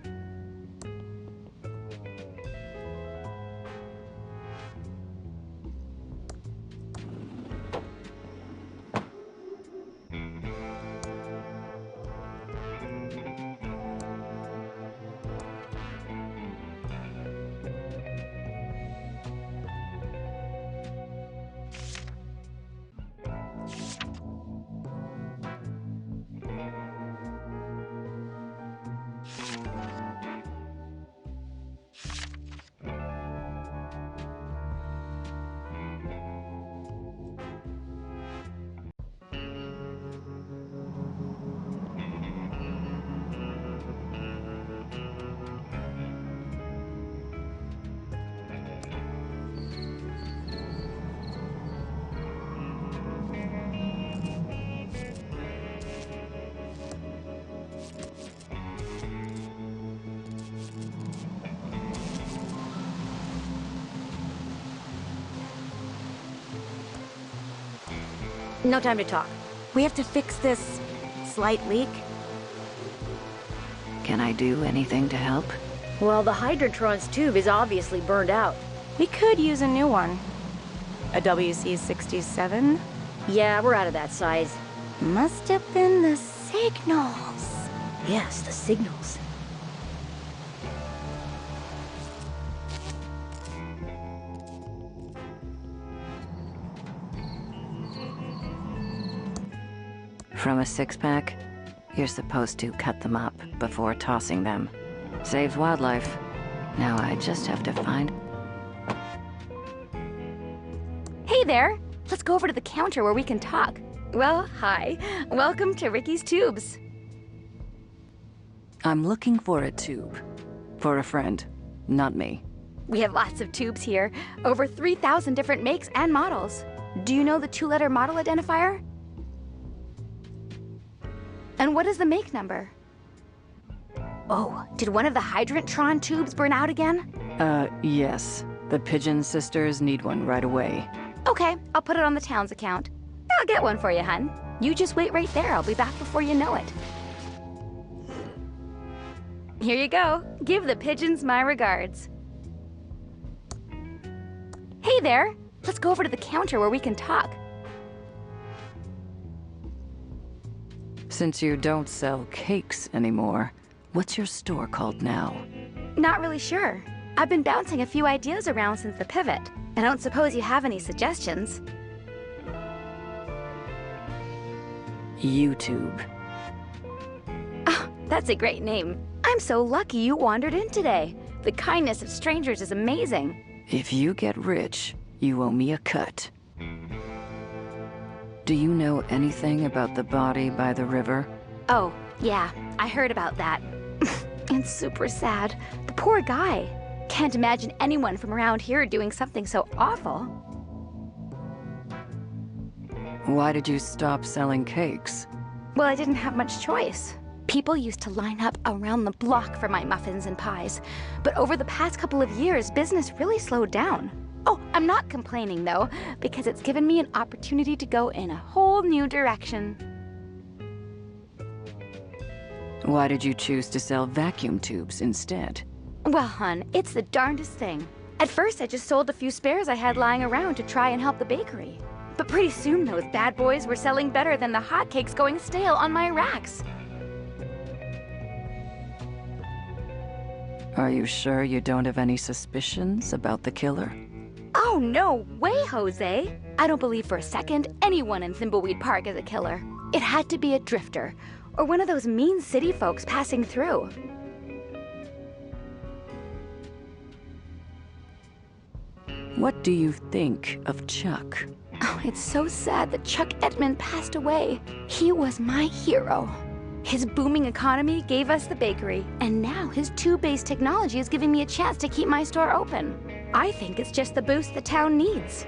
No time to talk. We have to fix this slight leak. Can I do anything to help? Well, the Hydrantron's tube is obviously burned out. We could use a new one. A WC67? Yeah, we're out of that size. Must have been the signals. Yes, the signals. From a six-pack, you're supposed to cut them up before tossing them. Saves wildlife. Now I just have to find... Hey there! Let's go over to the counter where we can talk. Well, hi. Welcome to Ricky's Tubes. I'm looking for a tube. For a friend, not me. We have lots of tubes here, over 3,000 different makes and models. Do you know the 2-letter model identifier? And what is the make number? Oh, did one of the Hydrantron tubes burn out again? Yes. The Pigeon sisters need one right away. Okay, I'll put it on the town's account. I'll get one for you, hun. You just wait right there. I'll be back before you know it. Here you go. Give the pigeons my regards. Hey there. Let's go over to the counter where we can talk. Since you don't sell cakes anymore, what's your store called now? Not really sure. I've been bouncing a few ideas around since the pivot. I don't suppose you have any suggestions. YouTube. Oh, that's a great name. I'm so lucky you wandered in today. The kindness of strangers is amazing. If you get rich, you owe me a cut. Do you know anything about the body by the river? Oh, yeah, I heard about that. It's super sad. The poor guy. Can't imagine anyone from around here doing something so awful. Why did you stop selling cakes? Well, I didn't have much choice. People used to line up around the block for my muffins and pies. But over the past couple of years, business really slowed down. Oh, I'm not complaining though, because it's given me an opportunity to go in a whole new direction. Why did you choose to sell vacuum tubes instead? Well, hun, it's the darndest thing. At first, I just sold a few spares I had lying around to try and help the bakery. But pretty soon, those bad boys were selling better than the hotcakes going stale on my racks. Are you sure you don't have any suspicions about the killer? Oh, no way, Jose. I don't believe for a second anyone in Thimbleweed Park is a killer. It had to be a drifter, or one of those mean city folks passing through. What do you think of Chuck? Oh, it's so sad that Chuck Edmund passed away. He was my hero. His booming economy gave us the bakery, and now his tube-based technology is giving me a chance to keep my store open. I think it's just the boost the town needs.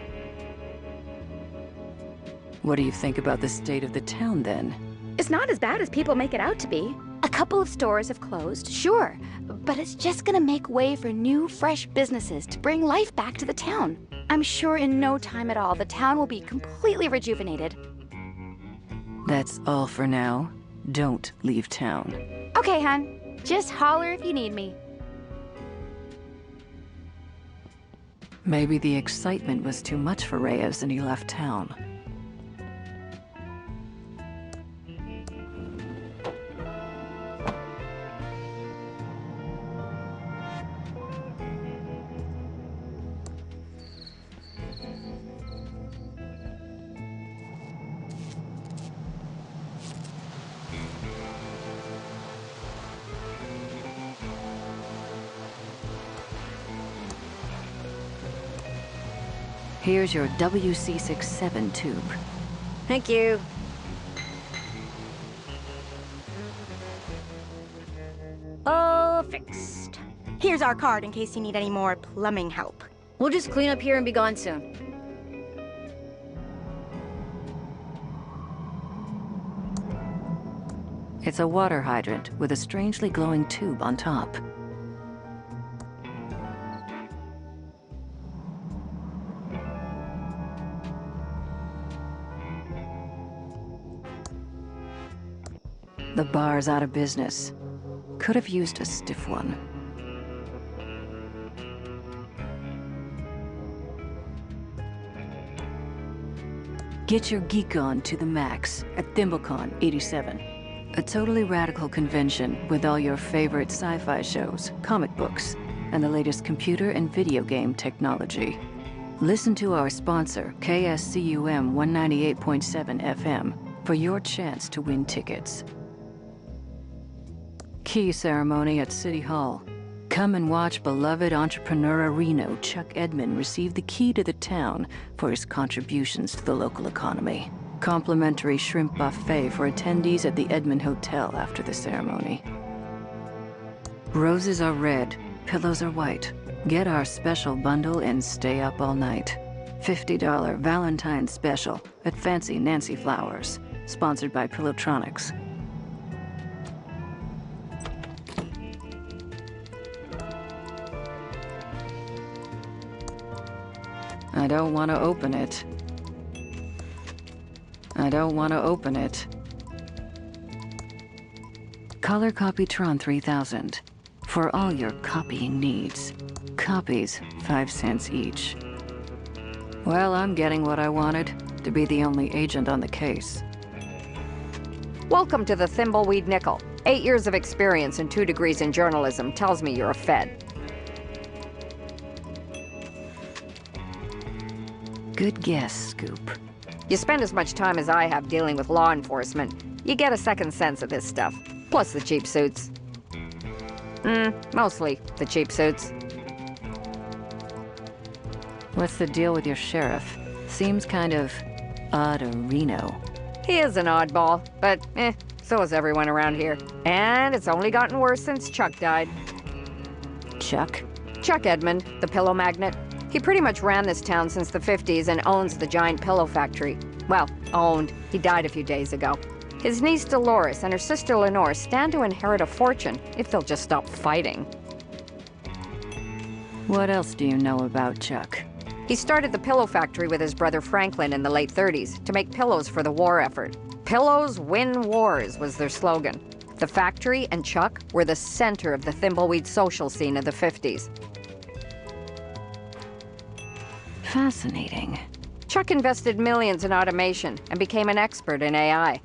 What do you think about the state of the town, then? It's not as bad as people make it out to be. A couple of stores have closed, sure, but it's just gonna make way for new, fresh businesses to bring life back to the town. I'm sure in no time at all, the town will be completely rejuvenated. That's all for now. Don't leave town. Okay, hon. Just holler if you need me. Maybe the excitement was too much for Reyes and he left town. Here's your WC67 tube. Thank you. All fixed. Here's our card in case you need any more plumbing help. We'll just clean up here and be gone soon. It's a water hydrant with a strangely glowing tube on top. The bar's out of business. Could have used a stiff one. Get your geek on to the max at ThimbleCon 87. A totally radical convention with all your favorite sci-fi shows, comic books, and the latest computer and video game technology. Listen to our sponsor, KSCUM 198.7 FM, for your chance to win tickets. Key ceremony at City Hall. Come and watch beloved entrepreneur Reno Chuck Edmund receive the key to the town for his contributions to the local economy. Complimentary shrimp buffet for attendees at the Edmund Hotel after the ceremony. Roses are red, pillows are white. Get our special bundle and stay up all night. $50 Valentine's special at Fancy Nancy Flowers, sponsored by Pillowtronics. I don't want to open it. I don't want to open it. Color Copytron 3000. For all your copying needs. Copies, 5 cents each. Well, I'm getting what I wanted. To be the only agent on the case. Welcome to the Thimbleweed Nickel. 8 years of experience and 2 degrees in journalism tells me you're a Fed. Good guess, Scoop. You spend as much time as I have dealing with law enforcement. You get a second sense of this stuff. Plus the cheap suits. Mostly the cheap suits. What's the deal with your sheriff? Seems kind of odd to Reno. He is an oddball, but so is everyone around here. And it's only gotten worse since Chuck died. Chuck? Chuck Edmund, the pillow magnate. He pretty much ran this town since the 50s and owns the giant pillow factory. Well, owned. He died a few days ago. His niece Dolores and her sister Lenore stand to inherit a fortune if they'll just stop fighting. What else do you know about Chuck? He started the pillow factory with his brother Franklin in the late 30s to make pillows for the war effort. Pillows win wars was their slogan. The factory and Chuck were the center of the Thimbleweed social scene of the 50s. Fascinating. Chuck invested millions in automation and became an expert in AI.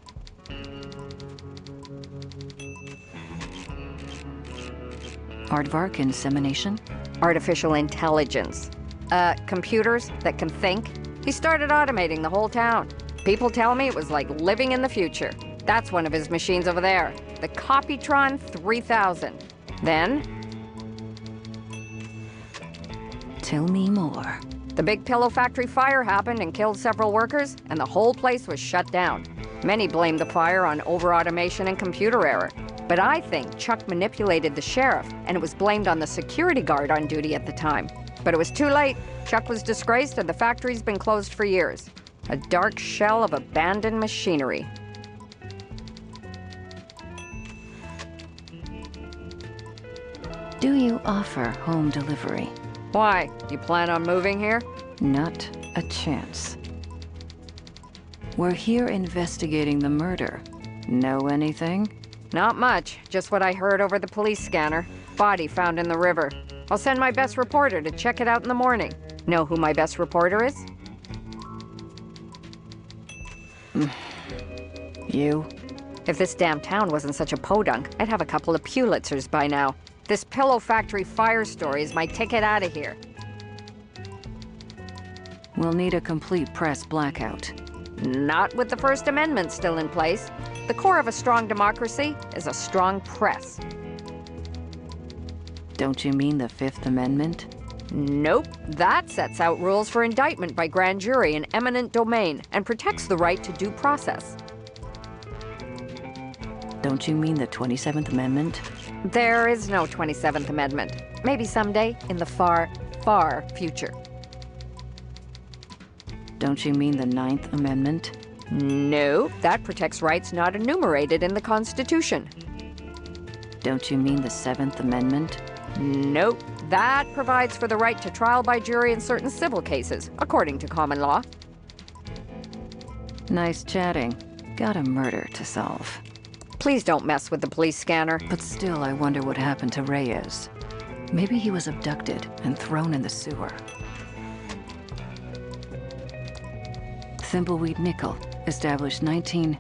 Aardvark insemination? Artificial intelligence. Computers that can think. He started automating the whole town. People tell me it was like living in the future. That's one of his machines over there, the Copytron 3000. Then... Tell me more. The big pillow factory fire happened and killed several workers, and the whole place was shut down. Many blame the fire on over-automation and computer error. But I think Chuck manipulated the sheriff, and it was blamed on the security guard on duty at the time. But it was too late. Chuck was disgraced, and the factory's been closed for years. A dark shell of abandoned machinery. Do you offer home delivery? Why? You plan on moving here? Not a chance. We're here investigating the murder. Know anything? Not much. Just what I heard over the police scanner. Body found in the river. I'll send my best reporter to check it out in the morning. Know who my best reporter is? You? If this damn town wasn't such a podunk, I'd have a couple of Pulitzers by now. This pillow factory fire story is my ticket out of here. We'll need a complete press blackout. Not with the First Amendment still in place. The core of a strong democracy is a strong press. Don't you mean the Fifth Amendment? Nope. That sets out rules for indictment by grand jury in eminent domain and protects the right to due process. Don't you mean the 27th Amendment? There is no 27th Amendment. Maybe someday in the far, far future. Don't you mean the 9th Amendment? No, that protects rights not enumerated in the Constitution. Don't you mean the 7th Amendment? Nope, that provides for the right to trial by jury in certain civil cases, according to common law. Nice chatting. Got a murder to solve. Please don't mess with the police scanner. But still, I wonder what happened to Reyes. Maybe he was abducted and thrown in the sewer. Thimbleweed Nickel, established 19...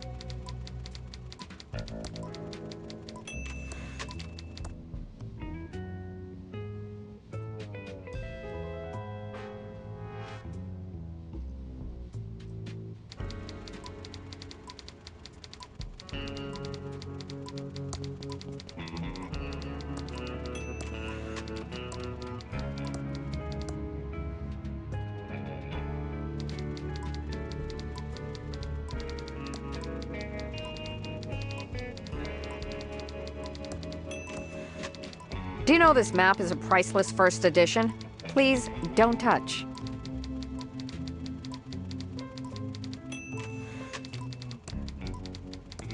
Do you know this map is a priceless first edition? Please, don't touch.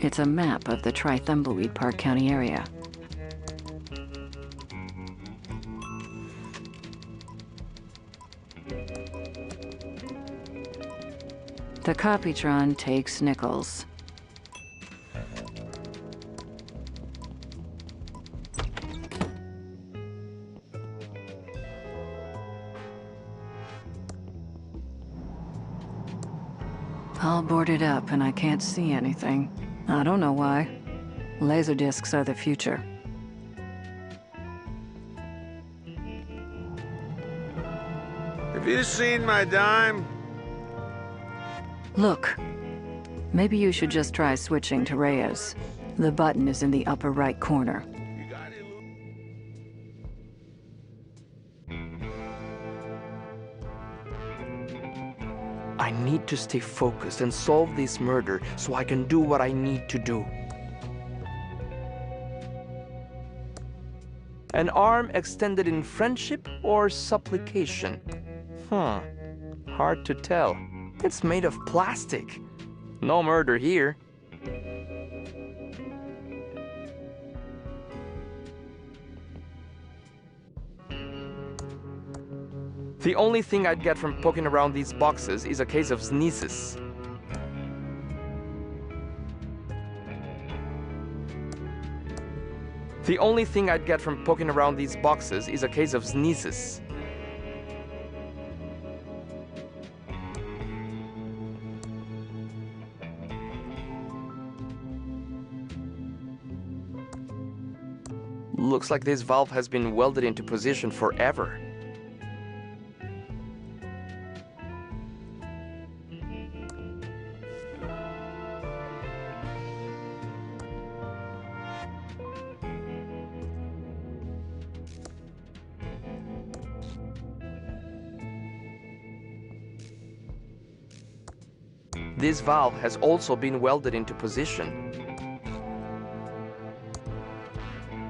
It's a map of the Thimbleweed Park County area. The Copytron takes nickels. All boarded up and I can't see anything. I don't know why. Laser discs are the future. Have you seen my dime? Look. Maybe you should just try switching to Reyes. The button is in the upper right corner. I need to stay focused and solve this murder so I can do what I need to do. An arm extended in friendship or supplication? Hard to tell. It's made of plastic. No murder here. The only thing I'd get from poking around these boxes is a case of sneezes. The only thing I'd get from poking around these boxes is a case of sneezes. Looks like this valve has been welded into position forever. This valve has also been welded into position.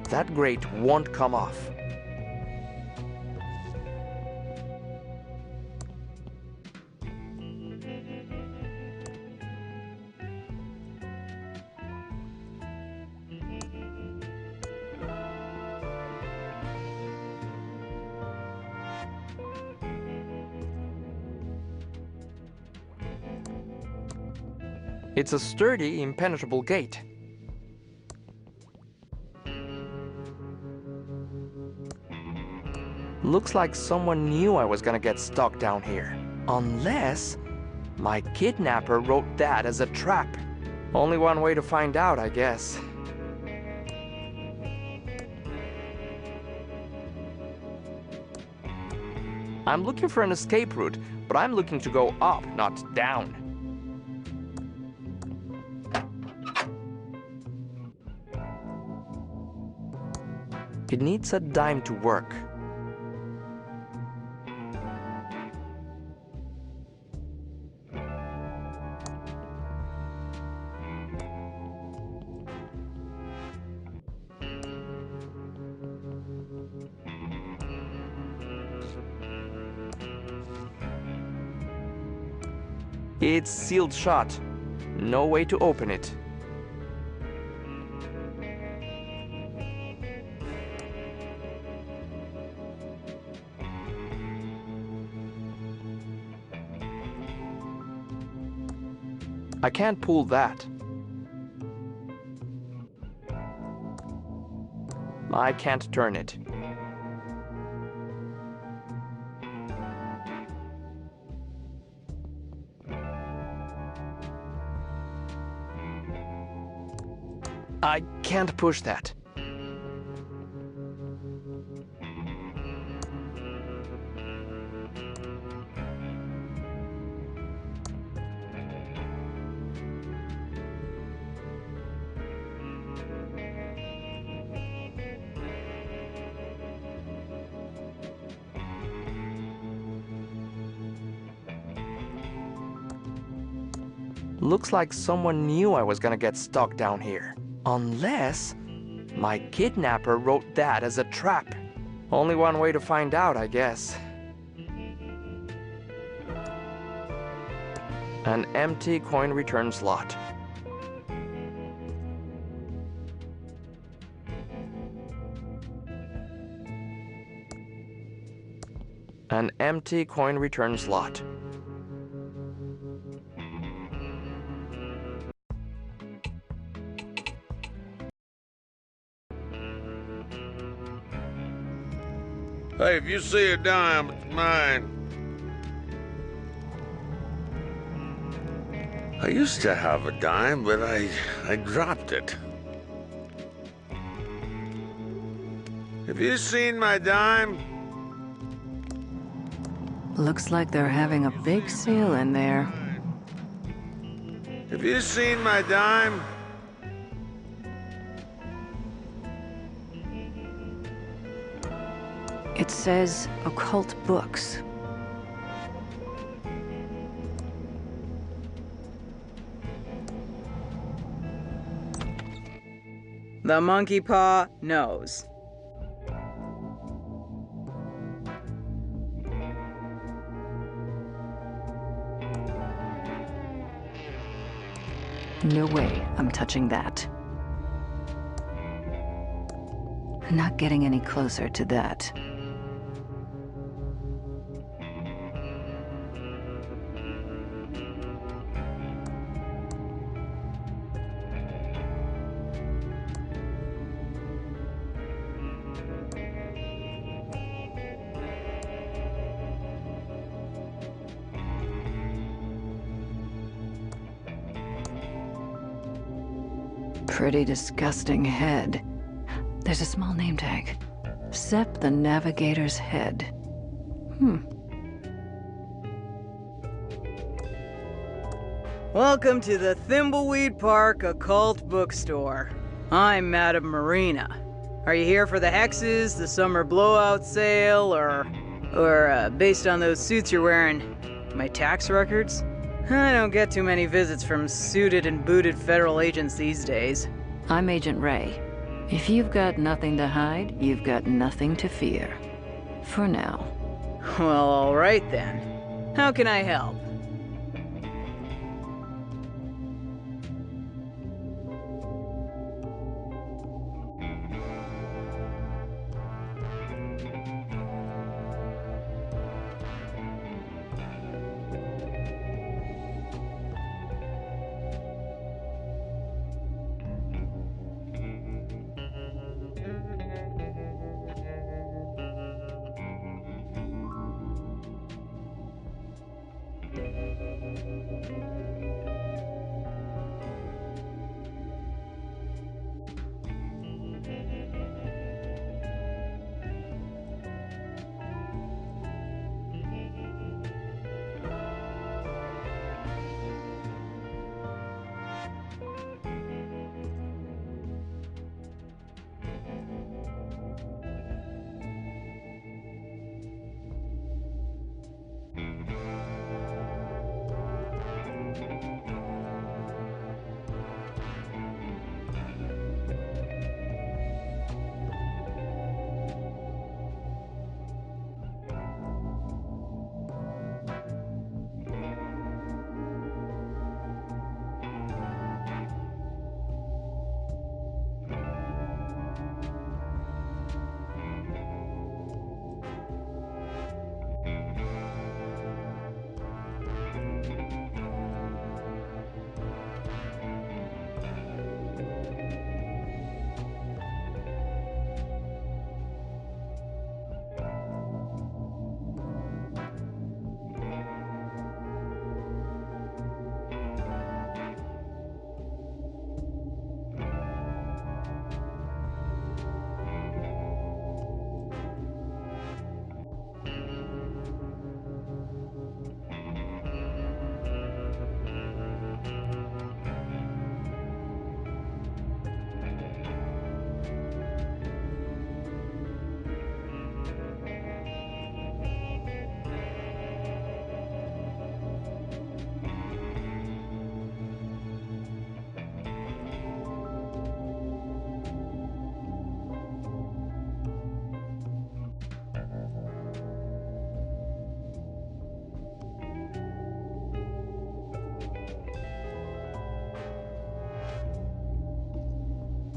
That grate won't come off. It's a sturdy, impenetrable gate. Looks like someone knew I was gonna get stuck down here. Unless my kidnapper wrote that as a trap. Only one way to find out, I guess. I'm looking for an escape route, but I'm looking to go up, not down. It needs a dime to work. It's sealed shut. No way to open it. I can't pull that. I can't turn it. I can't push that. Looks like someone knew I was gonna get stuck down here. Unless my kidnapper wrote that as a trap. Only one way to find out, I guess. An empty coin return slot. An empty coin return slot. Hey, if you see a dime, it's mine. I used to have a dime, but I dropped it. Have you seen my dime? Looks like they're having a big sale in there. Have you seen my dime? It says occult books. The monkey paw knows. No way I'm touching that. Not getting any closer to that. Pretty disgusting head. There's a small name tag. Sep the Navigator's Head. Welcome to the Thimbleweed Park Occult Bookstore. I'm Madame Marina. Are you here for the hexes, the summer blowout sale, or based on those suits you're wearing, my tax records? I don't get too many visits from suited and booted federal agents these days. I'm Agent Ray. If you've got nothing to hide, you've got nothing to fear. For now. Well, all right then. How can I help?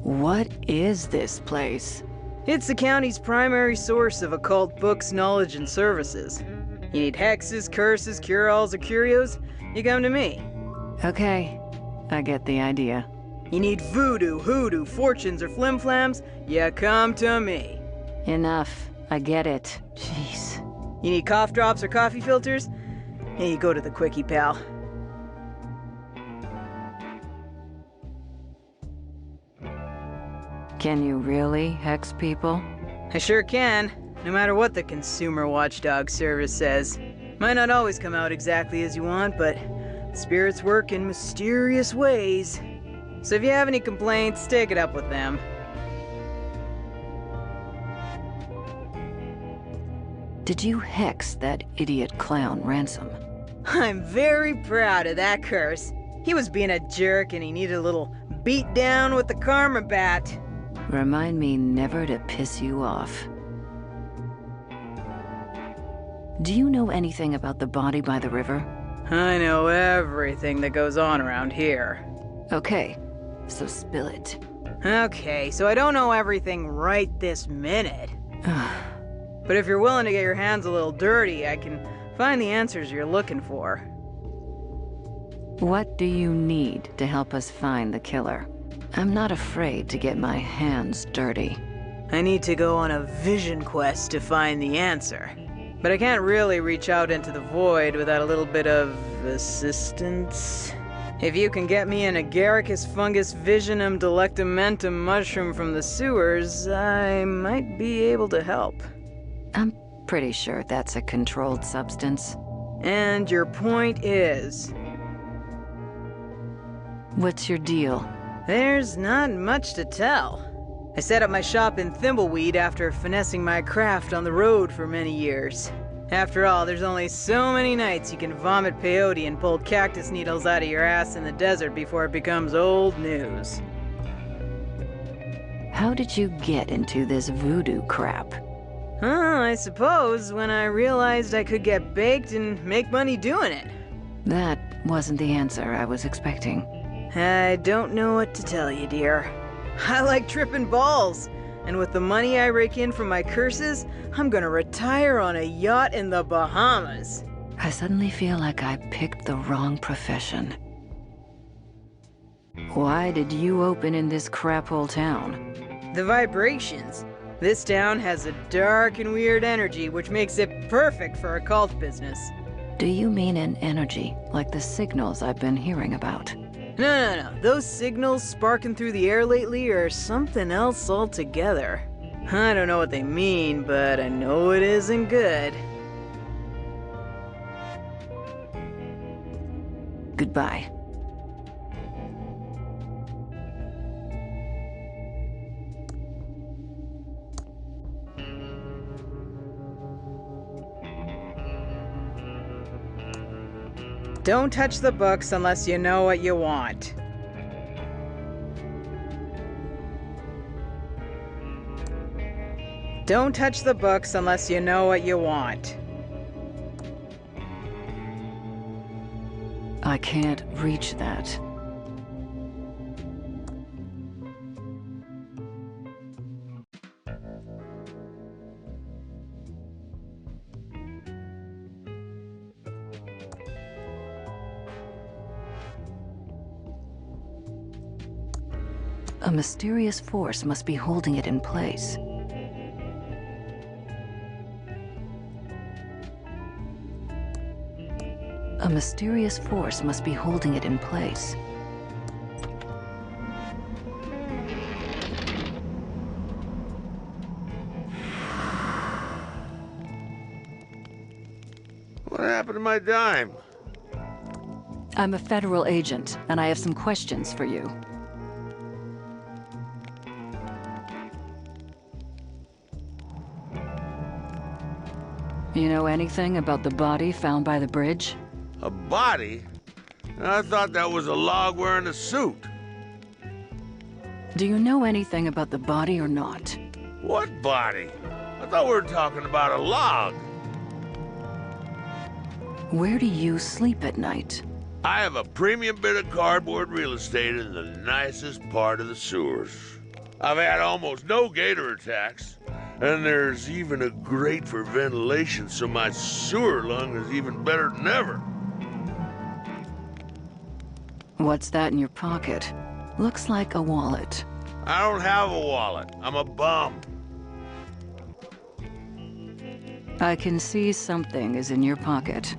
What is this place? It's the county's primary source of occult books, knowledge, and services. You need hexes, curses, cure-alls, or curios? You come to me. Okay, I get the idea. You need voodoo, hoodoo, fortunes, or flim-flams? You come to me. Enough. I get it. Jeez. You need cough drops or coffee filters? Yeah, you go to the quickie, pal. Can you really hex people? I sure can, no matter what the Consumer Watchdog Service says. Might not always come out exactly as you want, but spirits work in mysterious ways. So if you have any complaints, take it up with them. Did you hex that idiot clown Ransom? I'm very proud of that curse. He was being a jerk and he needed a little beat down with the karma bat. Remind me never to piss you off. Do you know anything about the body by the river? I know everything that goes on around here. Okay, so spill it. Okay, so I don't know everything right this minute. But if you're willing to get your hands a little dirty, I can find the answers you're looking for. What do you need to help us find the killer? I'm not afraid to get my hands dirty. I need to go on a vision quest to find the answer. But I can't really reach out into the void without a little bit of assistance. If you can get me an agaricus fungus visionum delectamentum mushroom from the sewers, I might be able to help. I'm pretty sure that's a controlled substance. And your point is? What's your deal? There's not much to tell. I set up my shop in Thimbleweed after finessing my craft on the road for many years. After all, there's only so many nights you can vomit peyote and pull cactus needles out of your ass in the desert before it becomes old news. How did you get into this voodoo crap? I suppose when I realized I could get baked and make money doing it. That wasn't the answer I was expecting. I don't know what to tell you, dear. I like tripping balls, and with the money I rake in from my curses, I'm gonna retire on a yacht in the Bahamas. I suddenly feel like I picked the wrong profession. Why did you open in this crap-hole town? The vibrations. This town has a dark and weird energy, which makes it perfect for a cult business. Do you mean an energy, like the signals I've been hearing about? No. Those signals sparking through the air lately are something else altogether. I don't know what they mean, but I know it isn't good. Goodbye. Don't touch the books unless you know what you want. Don't touch the books unless you know what you want. I can't reach that. A mysterious force must be holding it in place. A mysterious force must be holding it in place. What happened to my dime? I'm a federal agent, and I have some questions for you. You know anything about the body found by the bridge? A body? I thought that was a log wearing a suit. Do you know anything about the body or not? What body? I thought we were talking about a log. Where do you sleep at night? I have a premium bit of cardboard real estate in the nicest part of the sewers. I've had almost no gator attacks, and there's even a grate for ventilation, so my sewer lung is even better than ever. What's that in your pocket? Looks like a wallet. I don't have a wallet. I'm a bum. I can see something is in your pocket.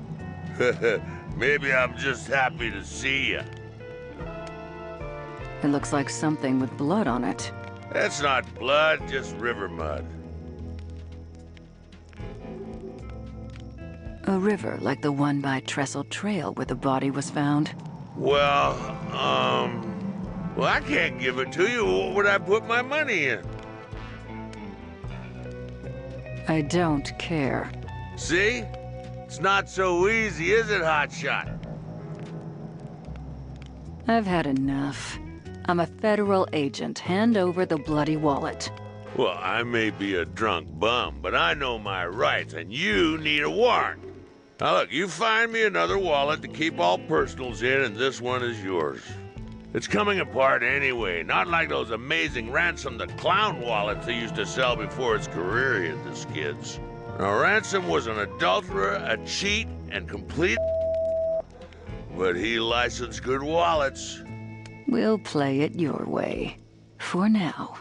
Maybe I'm just happy to see you. It looks like something with blood on it. That's not blood, just river mud. A river like the one by Trestle Trail where the body was found. Well, I can't give it to you. What would I put my money in? I don't care. See? It's not so easy, is it, hotshot? I've had enough. I'm a federal agent. Hand over the bloody wallet. Well, I may be a drunk bum, but I know my rights, and you need a warrant. Now look, you find me another wallet to keep all personals in, and this one is yours. It's coming apart anyway, not like those amazing Ransom the Clown wallets they used to sell before his career hit the skids. Now, Ransom was an adulterer, a cheat, and complete but he licensed good wallets. We'll play it your way. For now.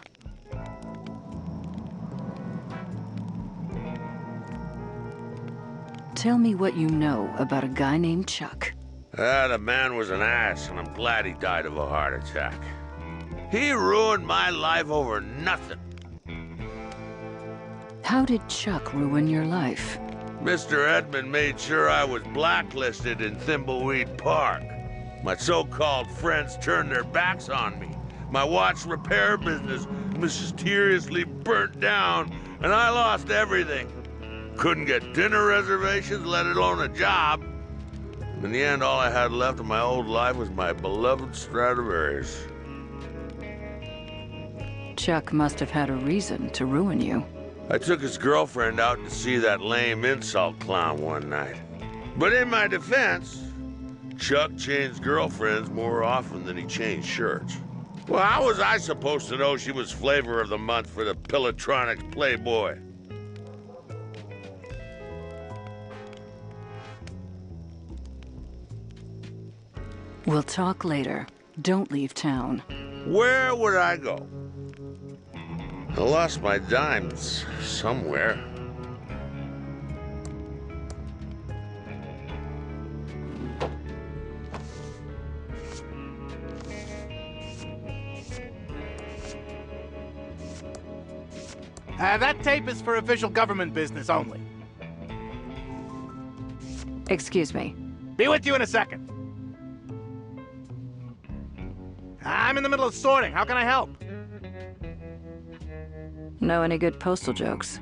Tell me what you know about a guy named Chuck. The man was an ass, and I'm glad he died of a heart attack. He ruined my life over nothing. How did Chuck ruin your life? Mr. Edmund made sure I was blacklisted in Thimbleweed Park. My so-called friends turned their backs on me. My watch repair business mysteriously burnt down, and I lost everything. Couldn't get dinner reservations, let alone a job. In the end, all I had left of my old life was my beloved Stradivarius. Chuck must have had a reason to ruin you. I took his girlfriend out to see that lame insult clown one night. But in my defense, Chuck changed girlfriends more often than he changed shirts. Well, how was I supposed to know she was flavor of the month for the Pillatronics Playboy? We'll talk later. Don't leave town. Where would I go? I lost my dimes somewhere. That tape is for official government business only. Excuse me. Be with you in a second. I'm in the middle of sorting. How can I help? Know any good postal jokes?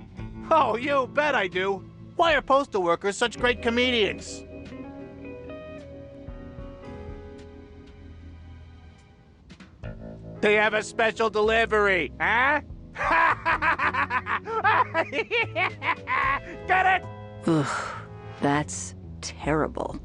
Oh, you bet I do. Why are postal workers such great comedians? They have a special delivery, huh? Get it? Ugh, that's terrible.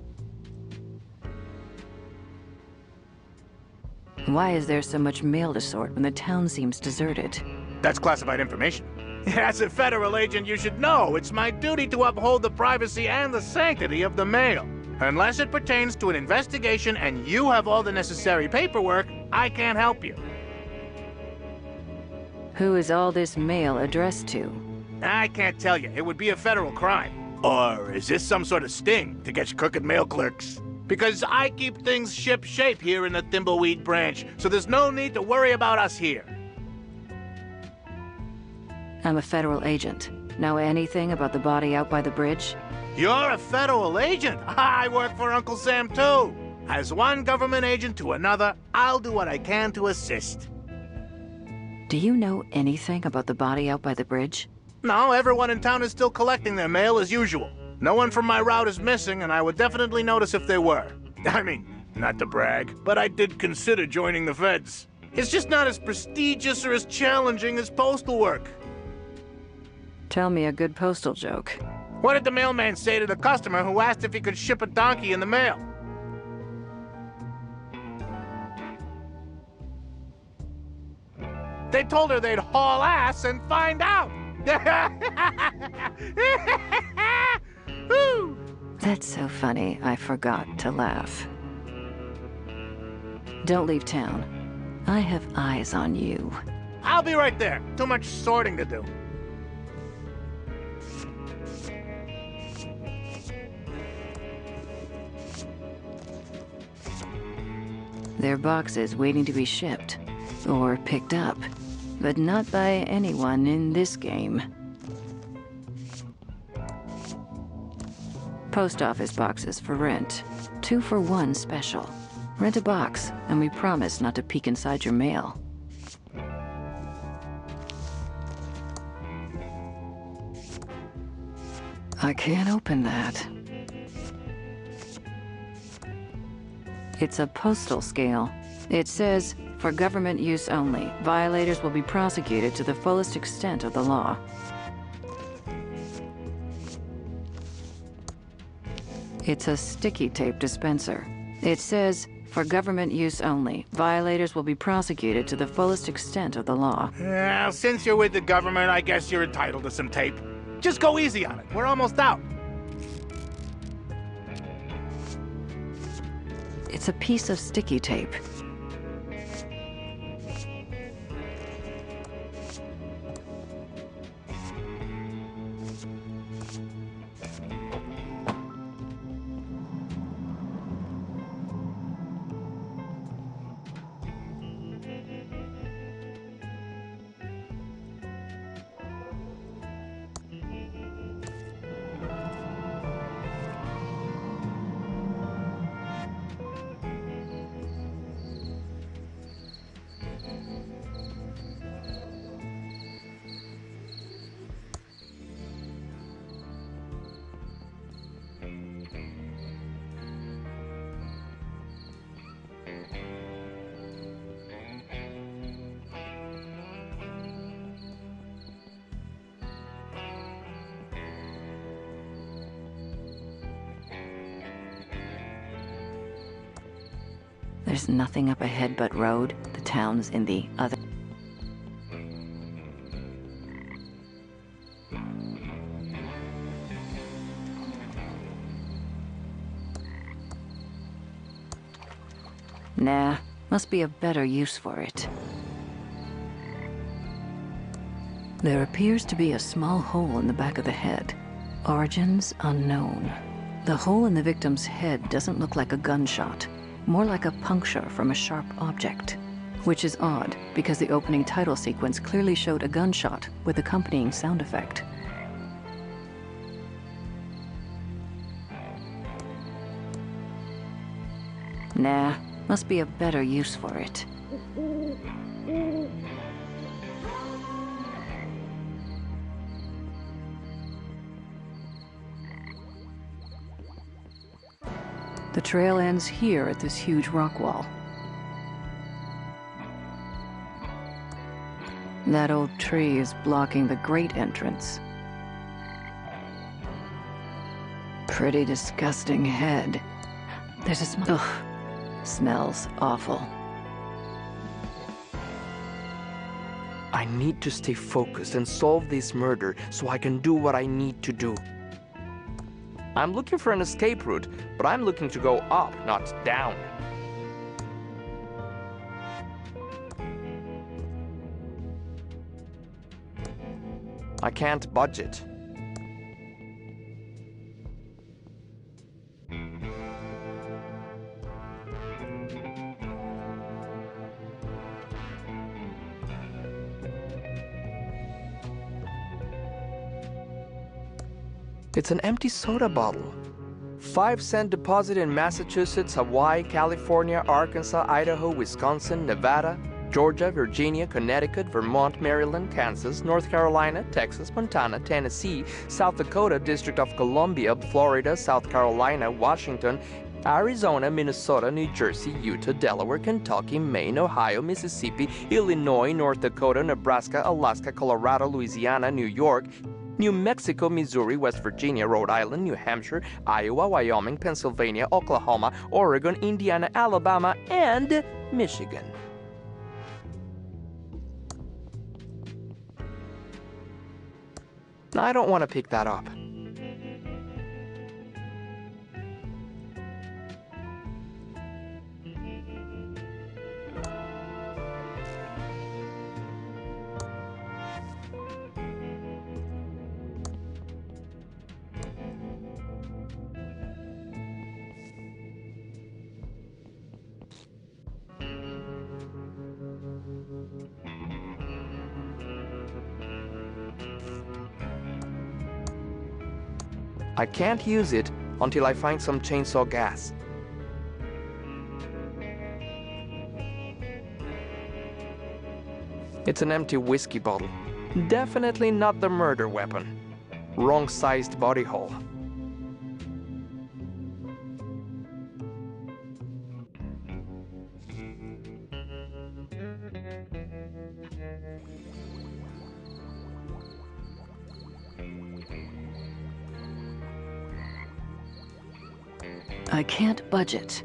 Why is there so much mail to sort when the town seems deserted? That's classified information. As a federal agent, you should know it's my duty to uphold the privacy and the sanctity of the mail. Unless it pertains to an investigation and you have all the necessary paperwork, I can't help you. Who is all this mail addressed to? I can't tell you. It would be a federal crime. Or is this some sort of sting to get crooked mail clerks? Because I keep things ship-shape here in the Thimbleweed branch, so there's no need to worry about us here. I'm a federal agent. Know anything about the body out by the bridge? You're a federal agent? I work for Uncle Sam, too. As one government agent to another, I'll do what I can to assist. Do you know anything about the body out by the bridge? No, everyone in town is still collecting their mail as usual. No one from my route is missing, and I would definitely notice if they were. I mean, not to brag, but I did consider joining the feds. It's just not as prestigious or as challenging as postal work. Tell me a good postal joke. What did the mailman say to the customer who asked if he could ship a donkey in the mail? They told her they'd haul ass and find out. That's so funny, I forgot to laugh. Don't leave town. I have eyes on you. I'll be right there. Too much sorting to do. There are boxes waiting to be shipped. Or picked up. But not by anyone in this game. Post office boxes for rent. 2 for 1 special. Rent a box, and we promise not to peek inside your mail. I can't open that. It's a postal scale. It says, for government use only, violators will be prosecuted to the fullest extent of the law. It's a sticky tape dispenser. It says, for government use only, violators will be prosecuted to the fullest extent of the law. Well, since you're with the government, I guess you're entitled to some tape. Just go easy on it. We're almost out. It's a piece of sticky tape. There's nothing up ahead but road. The town's in the other. Nah, must be a better use for it. There appears to be a small hole in the back of the head. Origins unknown. The hole in the victim's head doesn't look like a gunshot, more like a puncture from a sharp object. Which is odd, because the opening title sequence clearly showed a gunshot with accompanying sound effect. Nah, must be a better use for it. The trail ends here at this huge rock wall. That old tree is blocking the great entrance. Pretty disgusting head. There's a smell. Ugh. Smells awful. I need to stay focused and solve this murder so I can do what I need to do. I'm looking for an escape route, but I'm looking to go up, not down. I can't budget. It's an empty soda bottle. 5-cent deposit in Massachusetts, Hawaii, California, Arkansas, Idaho, Wisconsin, Nevada, Georgia, Virginia, Connecticut, Vermont, Maryland, Kansas, North Carolina, Texas, Montana, Tennessee, South Dakota, District of Columbia, Florida, South Carolina, Washington, Arizona, Minnesota, New Jersey, Utah, Delaware, Kentucky, Maine, Ohio, Mississippi, Illinois, North Dakota, Nebraska, Alaska, Colorado, Louisiana, New York, New Mexico, Missouri, West Virginia, Rhode Island, New Hampshire, Iowa, Wyoming, Pennsylvania, Oklahoma, Oregon, Indiana, Alabama, and Michigan. I don't want to pick that up. I can't use it until I find some chainsaw gas. It's an empty whiskey bottle. Definitely not the murder weapon. Wrong-sized body hole. I can't budget.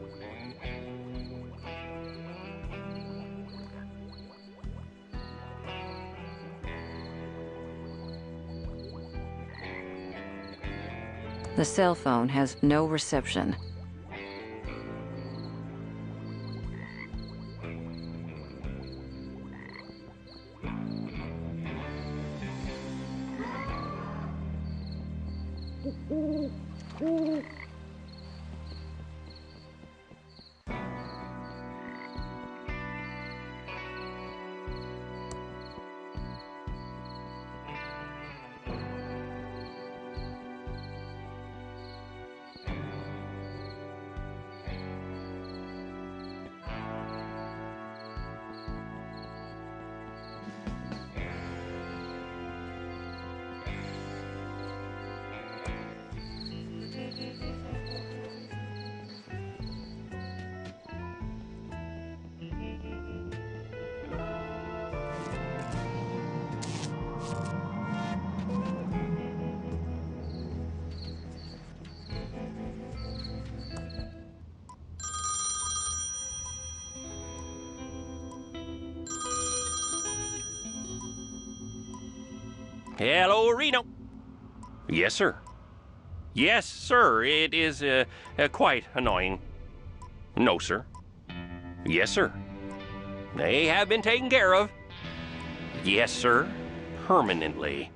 The cell phone has no reception. Hello, Reno. Yes, sir. Yes, sir. It is quite annoying. No, sir. Yes, sir. They have been taken care of. Yes, sir. Permanently.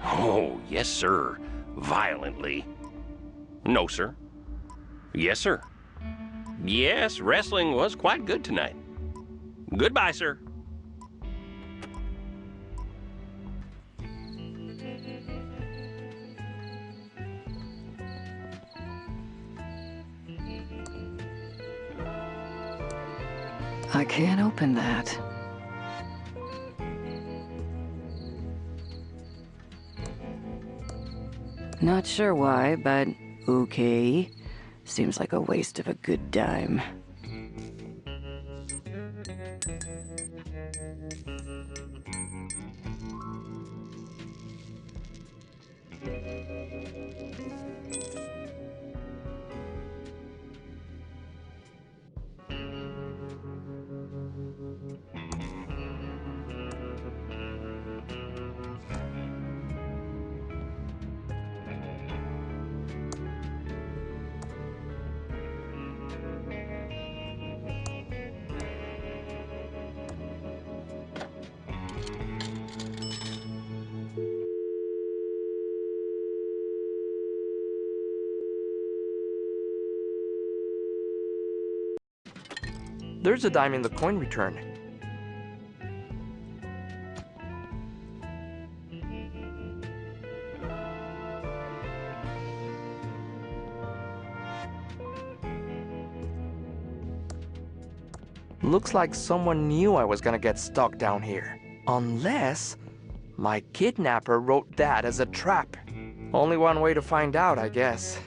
Oh, yes, sir. Violently. No, sir. Yes, sir. Yes, wrestling was quite good tonight. Goodbye, sir. I can't open that. Not sure why, but okay. Seems like a waste of a good dime. There's a dime in the coin return. Looks like someone knew I was gonna get stuck down here. Unless my kidnapper wrote that as a trap. Only one way to find out, I guess.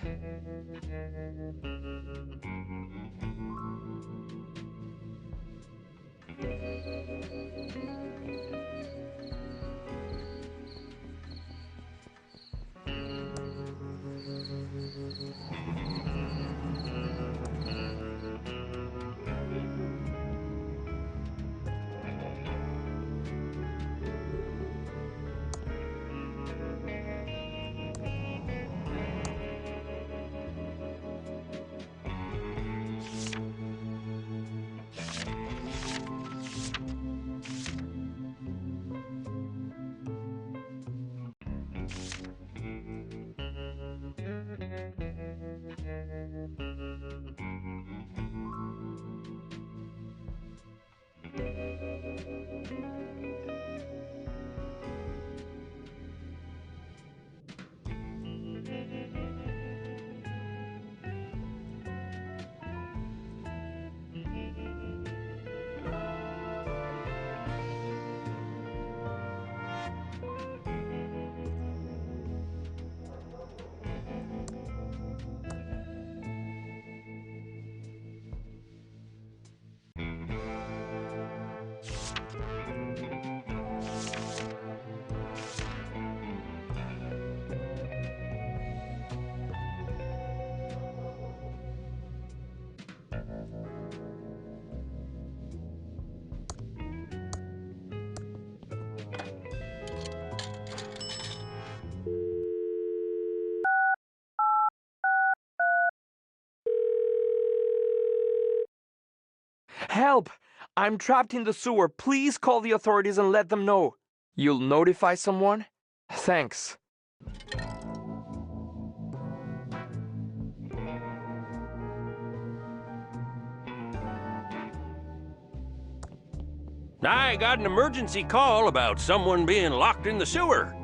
Help! I'm trapped in the sewer. Please call the authorities and let them know. You'll notify someone? Thanks. I got an emergency call about someone being locked in the sewer.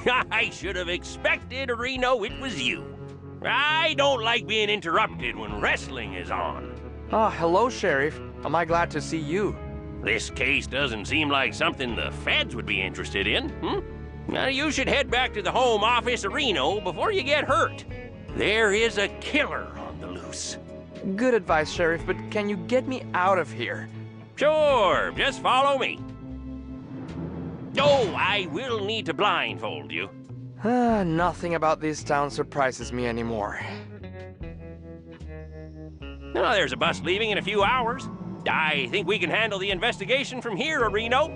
I should have expected, Reno, it was you. I don't like being interrupted when wrestling is on. Ah, hello, Sheriff. Am I glad to see you? This case doesn't seem like something the feds would be interested in, Now, you should head back to the home office of Reno before you get hurt. There is a killer on the loose. Good advice, Sheriff, but can you get me out of here? Sure, just follow me. Oh, I will need to blindfold you. Nothing about this town surprises me anymore. Oh, there's a bus leaving in a few hours. I think we can handle the investigation from here, Reno.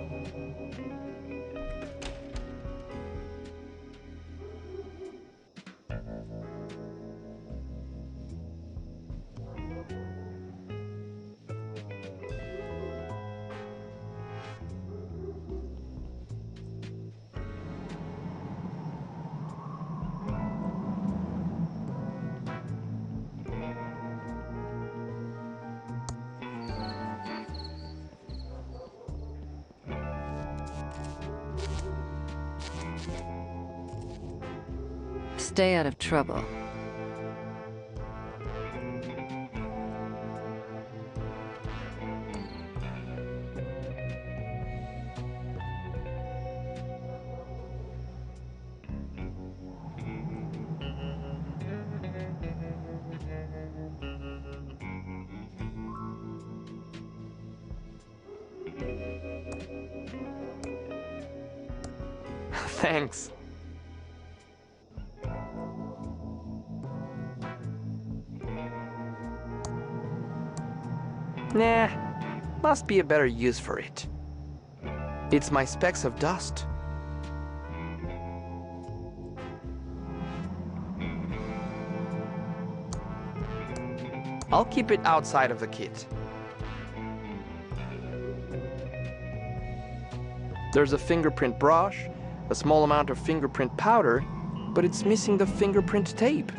Stay out of trouble. Thanks. Nah, must be a better use for it. It's my specks of dust. I'll keep it outside of the kit. There's a fingerprint brush, a small amount of fingerprint powder, but it's missing the fingerprint tape.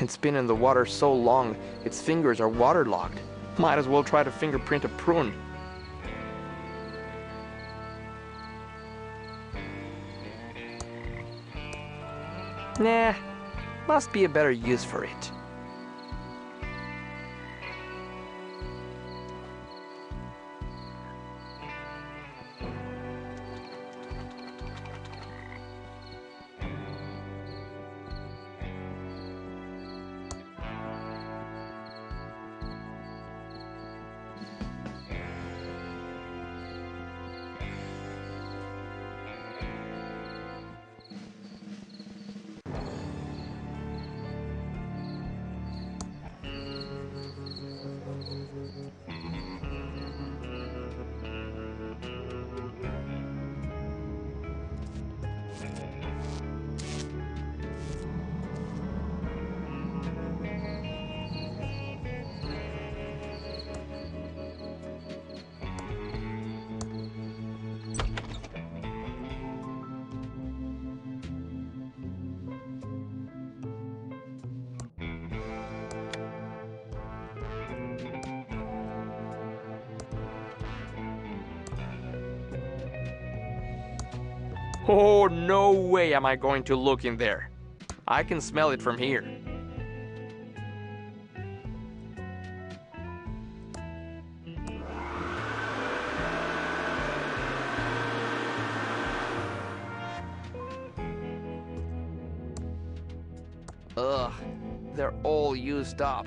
It's been in the water so long, its fingers are waterlogged. Might as well try to fingerprint a prune. Nah, must be a better use for it. Oh, no way am I going to look in there. I can smell it from here. Ugh, they're all used up.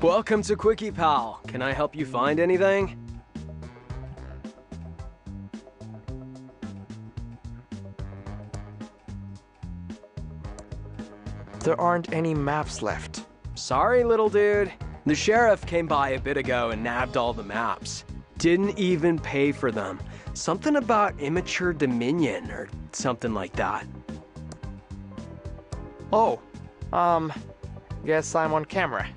Welcome to Quickie Pal. Can I help you find anything? There aren't any maps left. Sorry, little dude. The sheriff came by a bit ago and nabbed all the maps. Didn't even pay for them. Something about immature dominion or something like that. Oh, guess I'm on camera.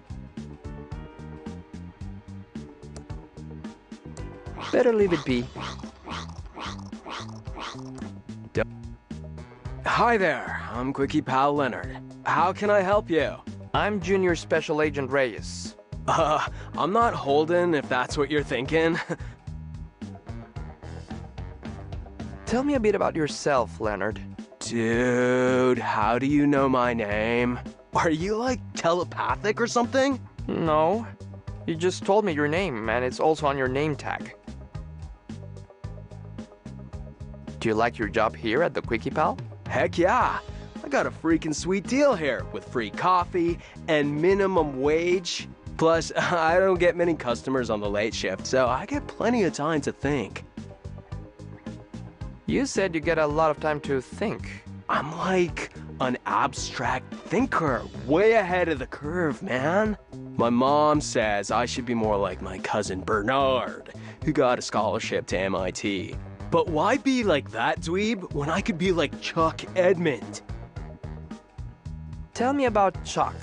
Better leave it be. Hi there, I'm Quickie Pal Leonard. How can I help you? I'm Junior Special Agent Reyes. I'm not Holden, if that's what you're thinking. Tell me a bit about yourself, Leonard. Dude, how do you know my name? Are you like telepathic or something? No. You just told me your name, and it's also on your name tag. Do you like your job here at the Quickie Pal? Heck yeah! I got a freaking sweet deal here with free coffee and minimum wage. Plus, I don't get many customers on the late shift, so I get plenty of time to think. You said you get a lot of time to think. I'm like an abstract thinker, way ahead of the curve, man. My mom says I should be more like my cousin Bernard, who got a scholarship to MIT. But why be like that dweeb when I could be like Chuck Edmund? Tell me about Chuck.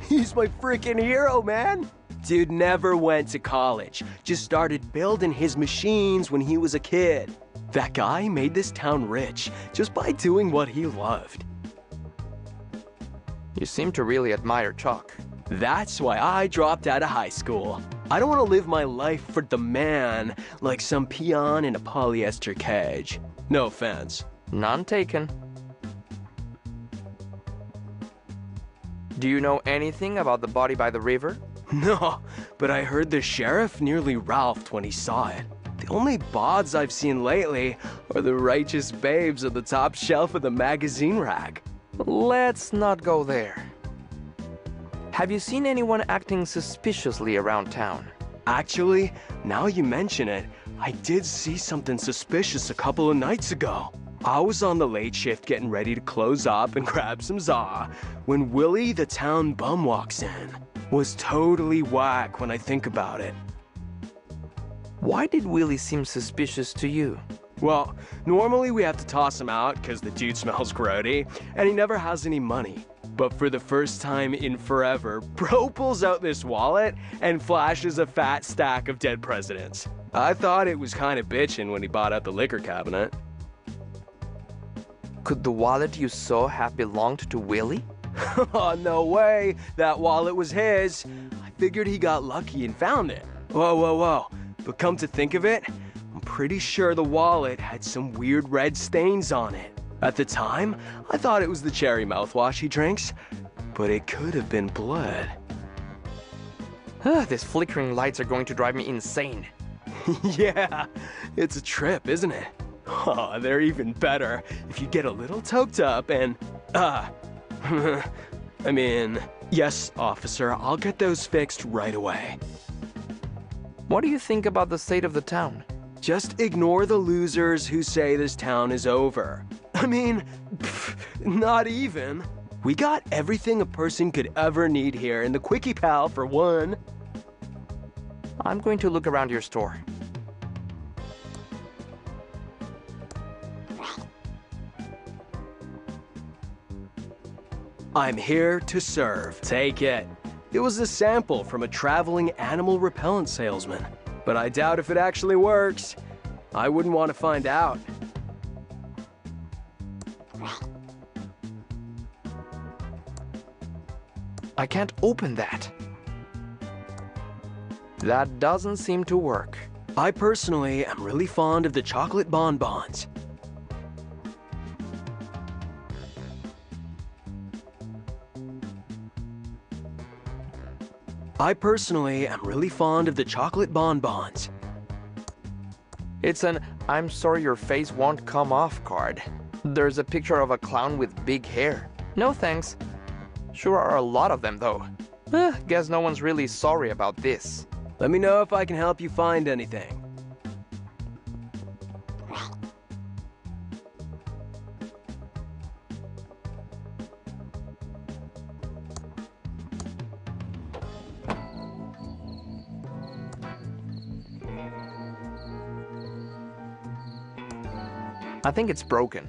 He's my freaking hero, man. Dude never went to college, just started building his machines when he was a kid. That guy made this town rich just by doing what he loved. You seem to really admire Chuck. That's why I dropped out of high school. I don't want to live my life for the man like some peon in a polyester cage. No offense. None taken. Do you know anything about the body by the river? No, but I heard the sheriff nearly ralphed when he saw it. The only bods I've seen lately are the righteous babes on the top shelf of the magazine rack. Let's not go there. Have you seen anyone acting suspiciously around town? Actually, now you mention it, I did see something suspicious a couple of nights ago. I was on the late shift getting ready to close up and grab some za when Willie the town bum walks in. Was totally whack when I think about it. Why did Willie seem suspicious to you? Well, normally we have to toss him out because the dude smells grody, and he never has any money. But for the first time in forever, bro pulls out this wallet and flashes a fat stack of dead presidents. I thought it was kind of bitchin' when he bought out the liquor cabinet. Could the wallet you saw have belonged to Willie? Oh, no way. That wallet was his. I figured he got lucky and found it. Whoa, whoa, whoa. But come to think of it, I'm pretty sure the wallet had some weird red stains on it. At the time, I thought it was the cherry mouthwash he drinks, but it could have been blood. These flickering lights are going to drive me insane. Yeah, it's a trip, isn't it? Oh, they're even better if you get a little toked up and, I mean, yes, officer, I'll get those fixed right away. What do you think about the state of the town? Just ignore the losers who say this town is over. I mean, not even. We got everything a person could ever need here in the Quickie Pal for one. I'm going to look around your store. I'm here to serve. Take it. It was a sample from a traveling animal repellent salesman, but I doubt if it actually works. I wouldn't want to find out. I can't open that. That doesn't seem to work. I personally am really fond of the chocolate bonbons. It's an "I'm sorry your face won't come off" card. There's a picture of a clown with big hair. No thanks. Sure are a lot of them though. Guess no one's really sorry about this. Let me know if I can help you find anything. I think it's broken.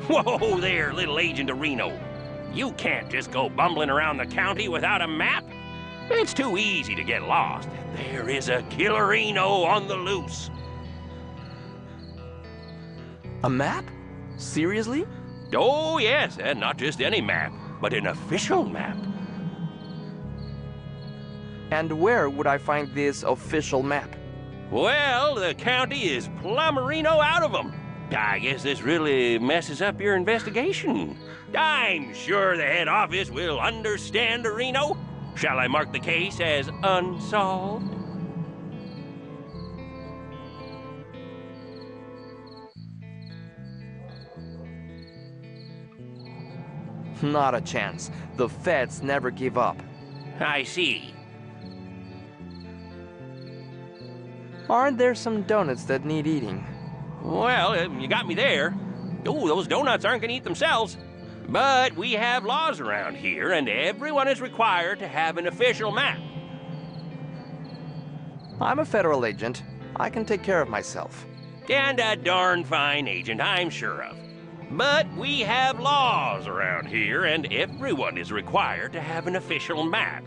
Whoa there, little Agent of Reno. You can't just go bumbling around the county without a map. It's too easy to get lost. There is a killerino on the loose. A map? Seriously? Oh, yes, and not just any map, but an official map. And where would I find this official map? Well, the county is plumb Reno out of them. I guess this really messes up your investigation. I'm sure the head office will understand, Reno. Shall I mark the case as unsolved? Not a chance. The feds never give up. I see. Aren't there some donuts that need eating? Well, you got me there. Oh, those donuts aren't gonna eat themselves. But we have laws around here, and everyone is required to have an official map. I'm a federal agent. I can take care of myself. And a darn fine agent, I'm sure of. But we have laws around here, and everyone is required to have an official map.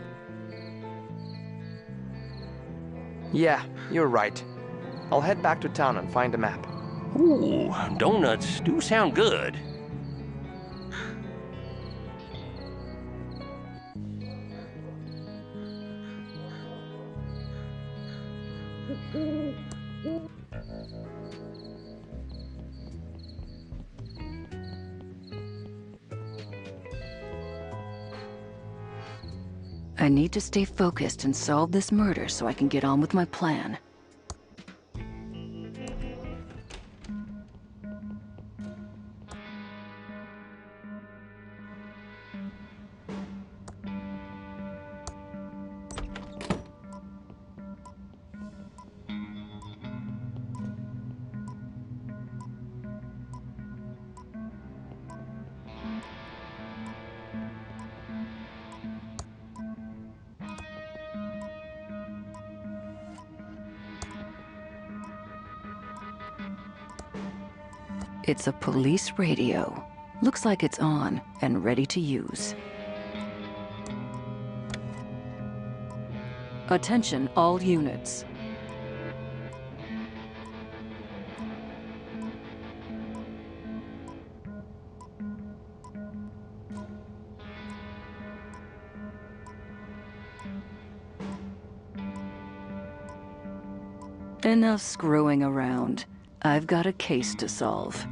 Yeah, you're right. I'll head back to town and find a map. Ooh, donuts do sound good. I need to stay focused and solve this murder so I can get on with my plan. It's a police radio. Looks like it's on and ready to use. Attention, all units. Enough screwing around. I've got a case to solve.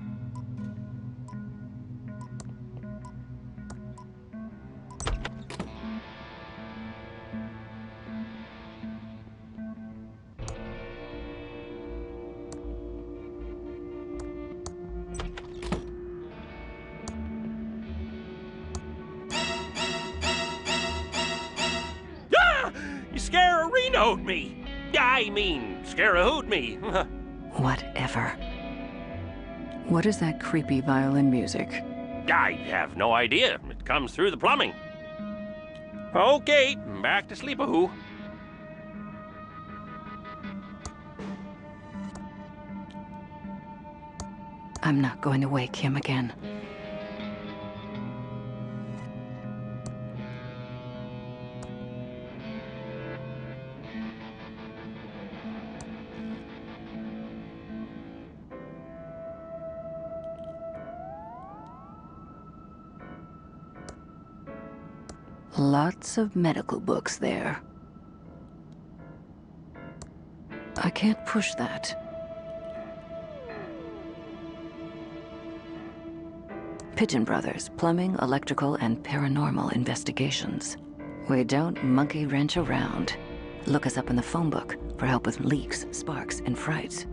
Ah! You scare-a-renoed me! I mean, scare-a-hooed me. Whatever. What is that creepy violin music? I have no idea. It comes through the plumbing. Okay, back to sleep-a-hoo. I'm not going to wake him again. Lots of medical books there. I can't push that. Pigeon Brothers, Plumbing, Electrical, and Paranormal Investigations. We don't monkey wrench around. Look us up in the phone book for help with leaks, sparks, and frights.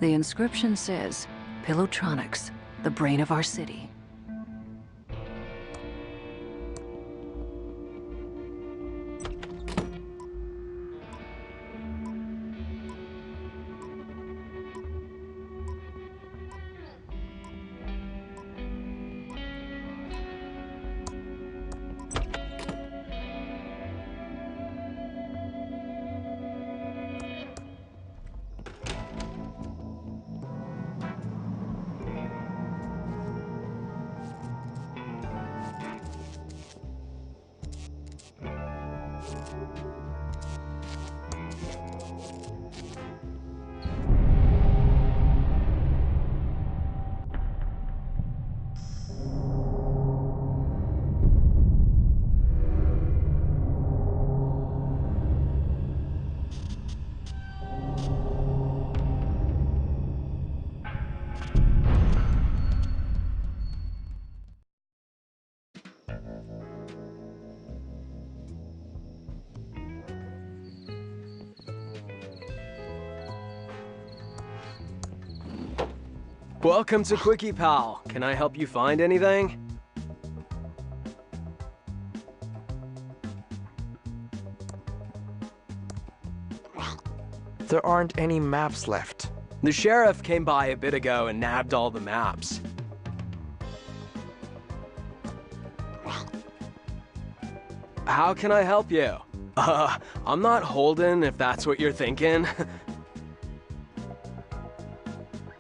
The inscription says, Pillowtronics, the brain of our city. Welcome to Quickie Pal. Can I help you find anything? There aren't any maps left. The sheriff came by a bit ago and nabbed all the maps. How can I help you? I'm not Holden, if that's what you're thinking.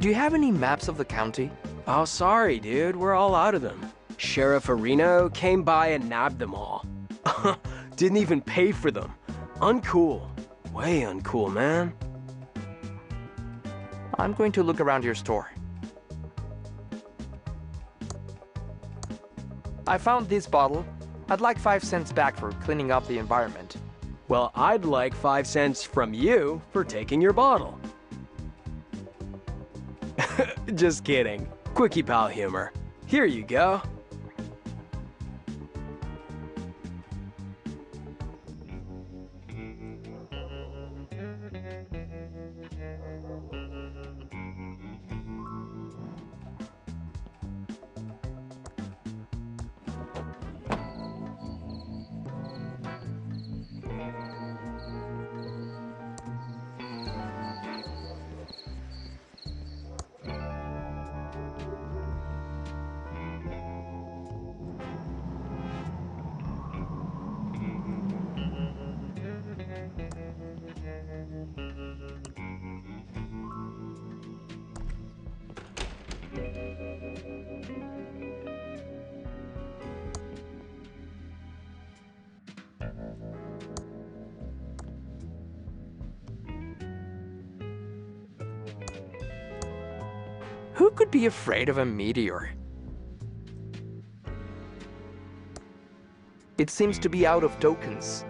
Do you have any maps of the county? Oh, sorry, dude. We're all out of them. Sheriff Areno came by and nabbed them all. Didn't even pay for them. Uncool. Way uncool, man. I'm going to look around your store. I found this bottle. I'd like 5 cents back for cleaning up the environment. Well, I'd like 5 cents from you for taking your bottle. Just kidding. Quickie Pal humor. Here you go. Who could be afraid of a meteor? It seems to be out of tokens.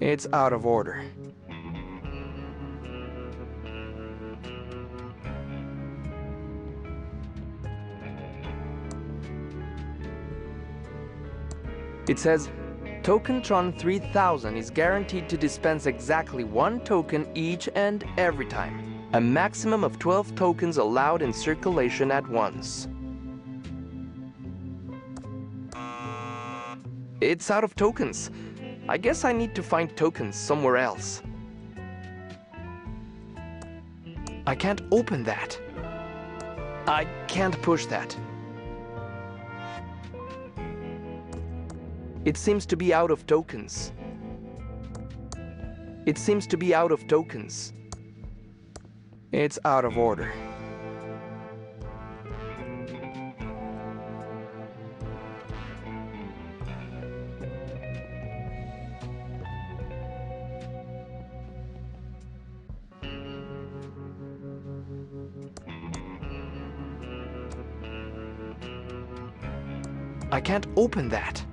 It's out of order. It says, Tokentron 3000 is guaranteed to dispense exactly 1 token each and every time. A maximum of 12 tokens allowed in circulation at once. It's out of tokens. I guess I need to find tokens somewhere else. I can't open that. I can't push that. It seems to be out of tokens. It seems to be out of tokens. It's out of order. I can't open that.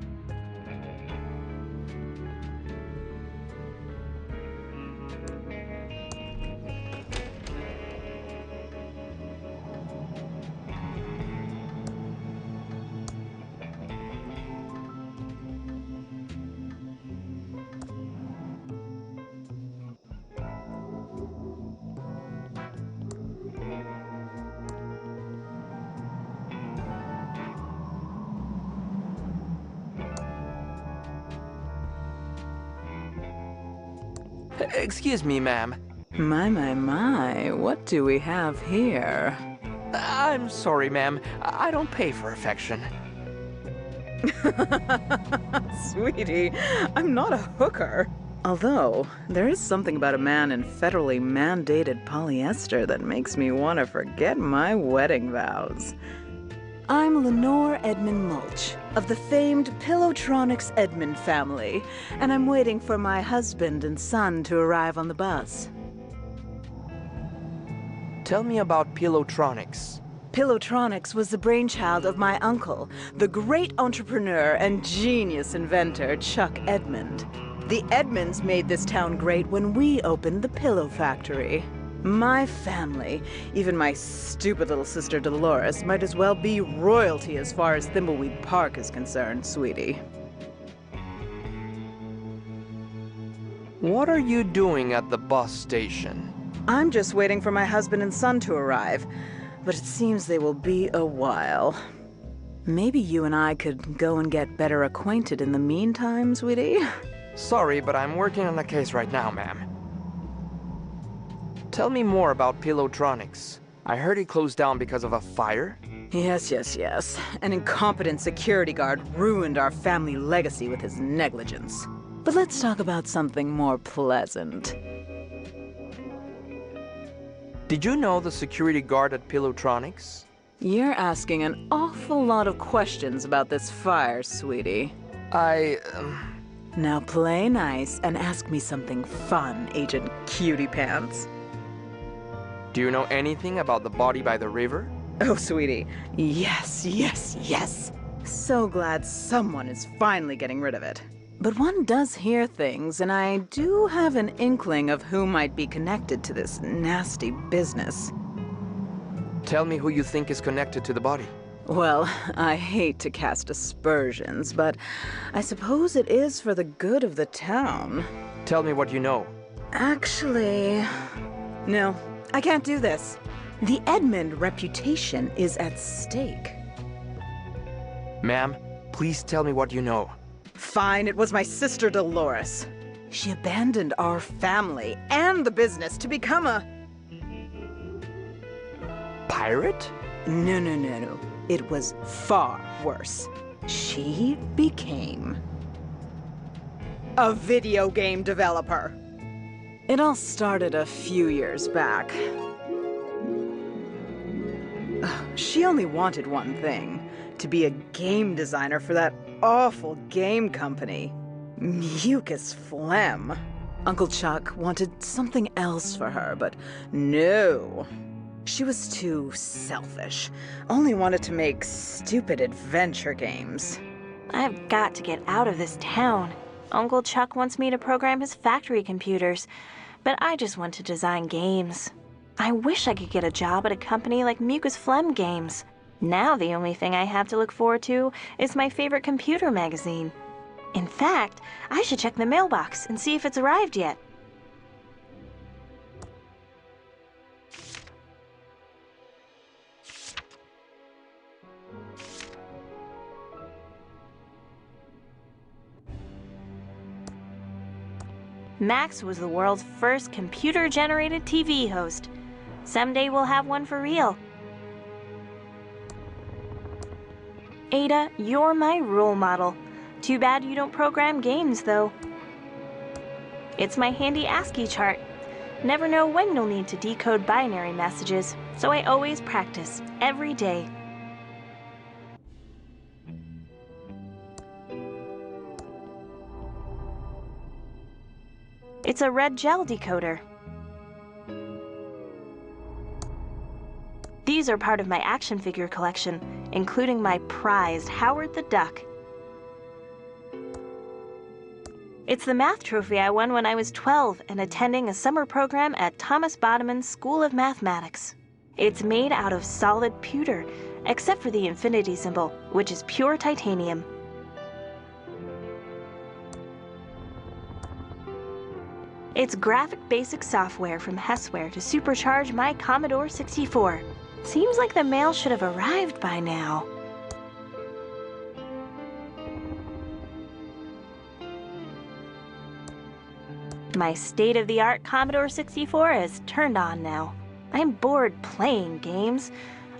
Excuse me, ma'am. My, what do we have here? I'm sorry, ma'am. I don't pay for affection. Sweetie, I'm not a hooker. Although, there is something about a man in federally mandated polyester that makes me want to forget my wedding vows. I'm Lenore Edmund Mulch, of the famed Pillowtronics Edmund family, and I'm waiting for my husband and son to arrive on the bus. Tell me about Pillowtronics. Pillowtronics was the brainchild of my uncle, the great entrepreneur and genius inventor Chuck Edmund. The Edmonds made this town great when we opened the Pillow Factory. My family, even my stupid little sister Dolores, might as well be royalty as far as Thimbleweed Park is concerned, sweetie. What are you doing at the bus station? I'm just waiting for my husband and son to arrive, but it seems they will be a while. Maybe you and I could go and get better acquainted in the meantime, sweetie? Sorry, but I'm working on a case right now, ma'am. Tell me more about Pillowtronics. I heard it closed down because of a fire? Yes. An incompetent security guard ruined our family legacy with his negligence. But let's talk about something more pleasant. Did you know the security guard at Pillowtronics? You're asking an awful lot of questions about this fire, sweetie. Now play nice and ask me something fun, Agent Cutie Pants. Do you know anything about the body by the river? Oh, sweetie. Yes. So glad someone is finally getting rid of it. But one does hear things, and I do have an inkling of who might be connected to this nasty business. Tell me who you think is connected to the body. Well, I hate to cast aspersions, but I suppose it is for the good of the town. Tell me what you know. Actually, no. I can't do this. The Edmund reputation is at stake. Ma'am, please tell me what you know. Fine, it was my sister Dolores. She abandoned our family and the business to become a... Pirate? No. It was far worse. She became a video game developer. It all started a few years back. She only wanted one thing, to be a game designer for that awful game company. Mucus Phlegm. Uncle Chuck wanted something else for her, but no. She was too selfish. Only wanted to make stupid adventure games. I've got to get out of this town. Uncle Chuck wants me to program his factory computers, but I just want to design games. I wish I could get a job at a company like Mucus Phlegm Games. Now the only thing I have to look forward to is my favorite computer magazine. In fact, I should check the mailbox and see if it's arrived yet. Max was the world's first computer-generated TV host. Someday we'll have one for real. Ada, you're my role model. Too bad you don't program games, though. It's my handy ASCII chart. Never know when you'll need to decode binary messages, so I always practice, every day. It's a red gel decoder. These are part of my action figure collection, including my prized Howard the Duck. It's the math trophy I won when I was 12 and attending a summer program at Thomas Bodeman's School of Mathematics. It's made out of solid pewter, except for the infinity symbol, which is pure titanium. It's graphic basic software from Hessware to supercharge my Commodore 64. Seems like the mail should have arrived by now. My state-of-the-art Commodore 64 is turned on now. I'm bored playing games.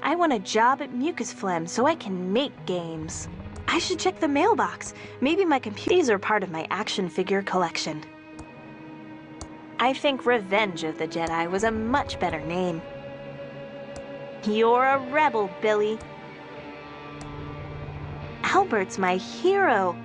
I want a job at Mucus Phlegm so I can make games. I should check the mailbox. Maybe my computers are part of my action figure collection. I think Revenge of the Jedi was a much better name. You're a rebel, Billy. Albert's my hero.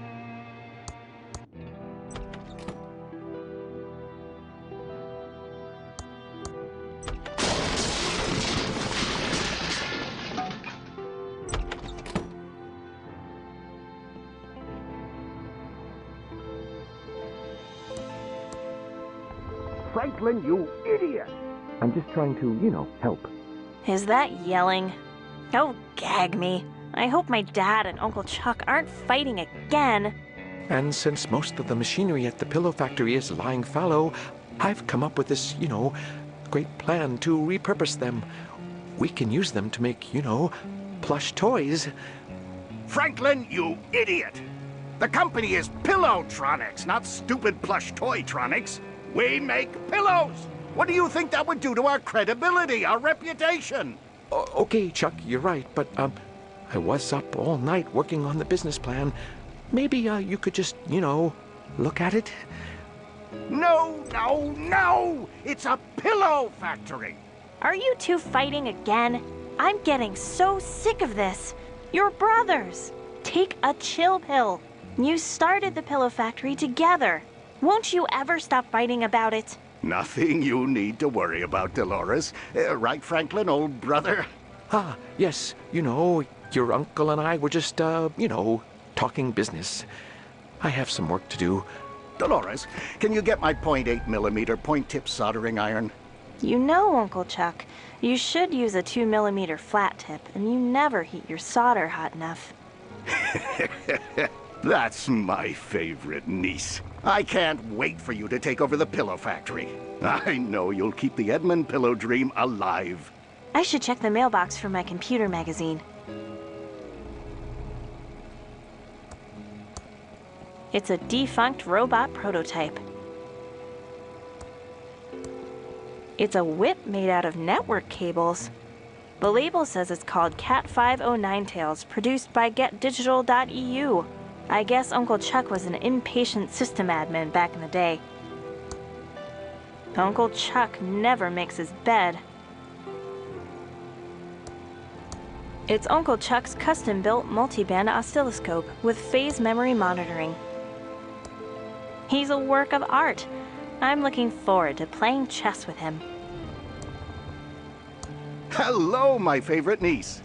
Franklin, you idiot! I'm just trying to, help. Is that yelling? Oh, gag me. I hope my dad and Uncle Chuck aren't fighting again. And since most of the machinery at the pillow factory is lying fallow, I've come up with this, great plan to repurpose them. We can use them to make, plush toys. Franklin, you idiot! The company is Pillowtronics, not stupid plush toytronics. We make pillows! What do you think that would do to our credibility, our reputation? Okay, Chuck, you're right, but, I was up all night working on the business plan. Maybe, you could just, look at it? No! It's a pillow factory! Are you two fighting again? I'm getting so sick of this. You're brothers. Take a chill pill. You started the pillow factory together. Won't you ever stop fighting about it? Nothing you need to worry about, Dolores. Right, Franklin, old brother? Ah, yes, your uncle and I were just, talking business. I have some work to do. Dolores, can you get my .8mm point-tip soldering iron? You know, Uncle Chuck, you should use a 2mm flat tip, and you never heat your solder hot enough. That's my favorite niece. I can't wait for you to take over the pillow factory. I know you'll keep the Edmund pillow dream alive. I should check the mailbox for my computer magazine. It's a defunct robot prototype. It's a whip made out of network cables. The label says it's called Cat 509 Tails, produced by GetDigital.eu. I guess Uncle Chuck was an impatient system admin back in the day. Uncle Chuck never makes his bed. It's Uncle Chuck's custom-built multi-band oscilloscope with phase memory monitoring. He's a work of art. I'm looking forward to playing chess with him. Hello, my favorite niece.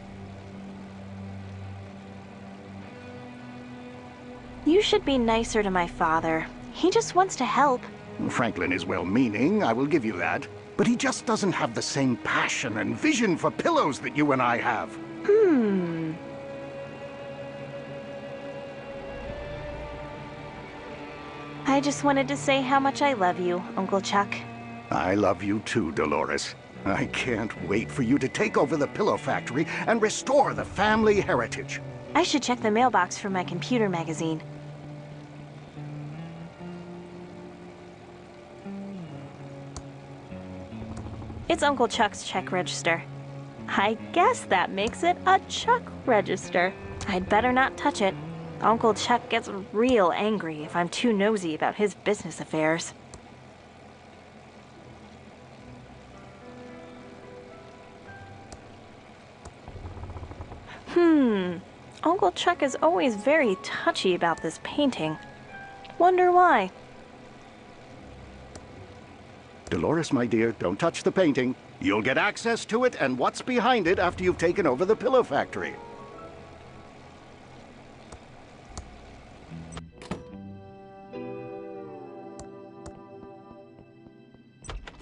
You should be nicer to my father. He just wants to help. Franklin is well-meaning, I will give you that. But he just doesn't have the same passion and vision for pillows that you and I have. I just wanted to say how much I love you, Uncle Chuck. I love you too, Dolores. I can't wait for you to take over the pillow factory and restore the family heritage. I should check the mailbox for my computer magazine. It's Uncle Chuck's check register. I guess that makes it a Chuck register. I'd better not touch it. Uncle Chuck gets real angry if I'm too nosy about his business affairs. Uncle Chuck is always very touchy about this painting. Wonder why? Dolores, my dear, don't touch the painting. You'll get access to it and what's behind it after you've taken over the pillow factory.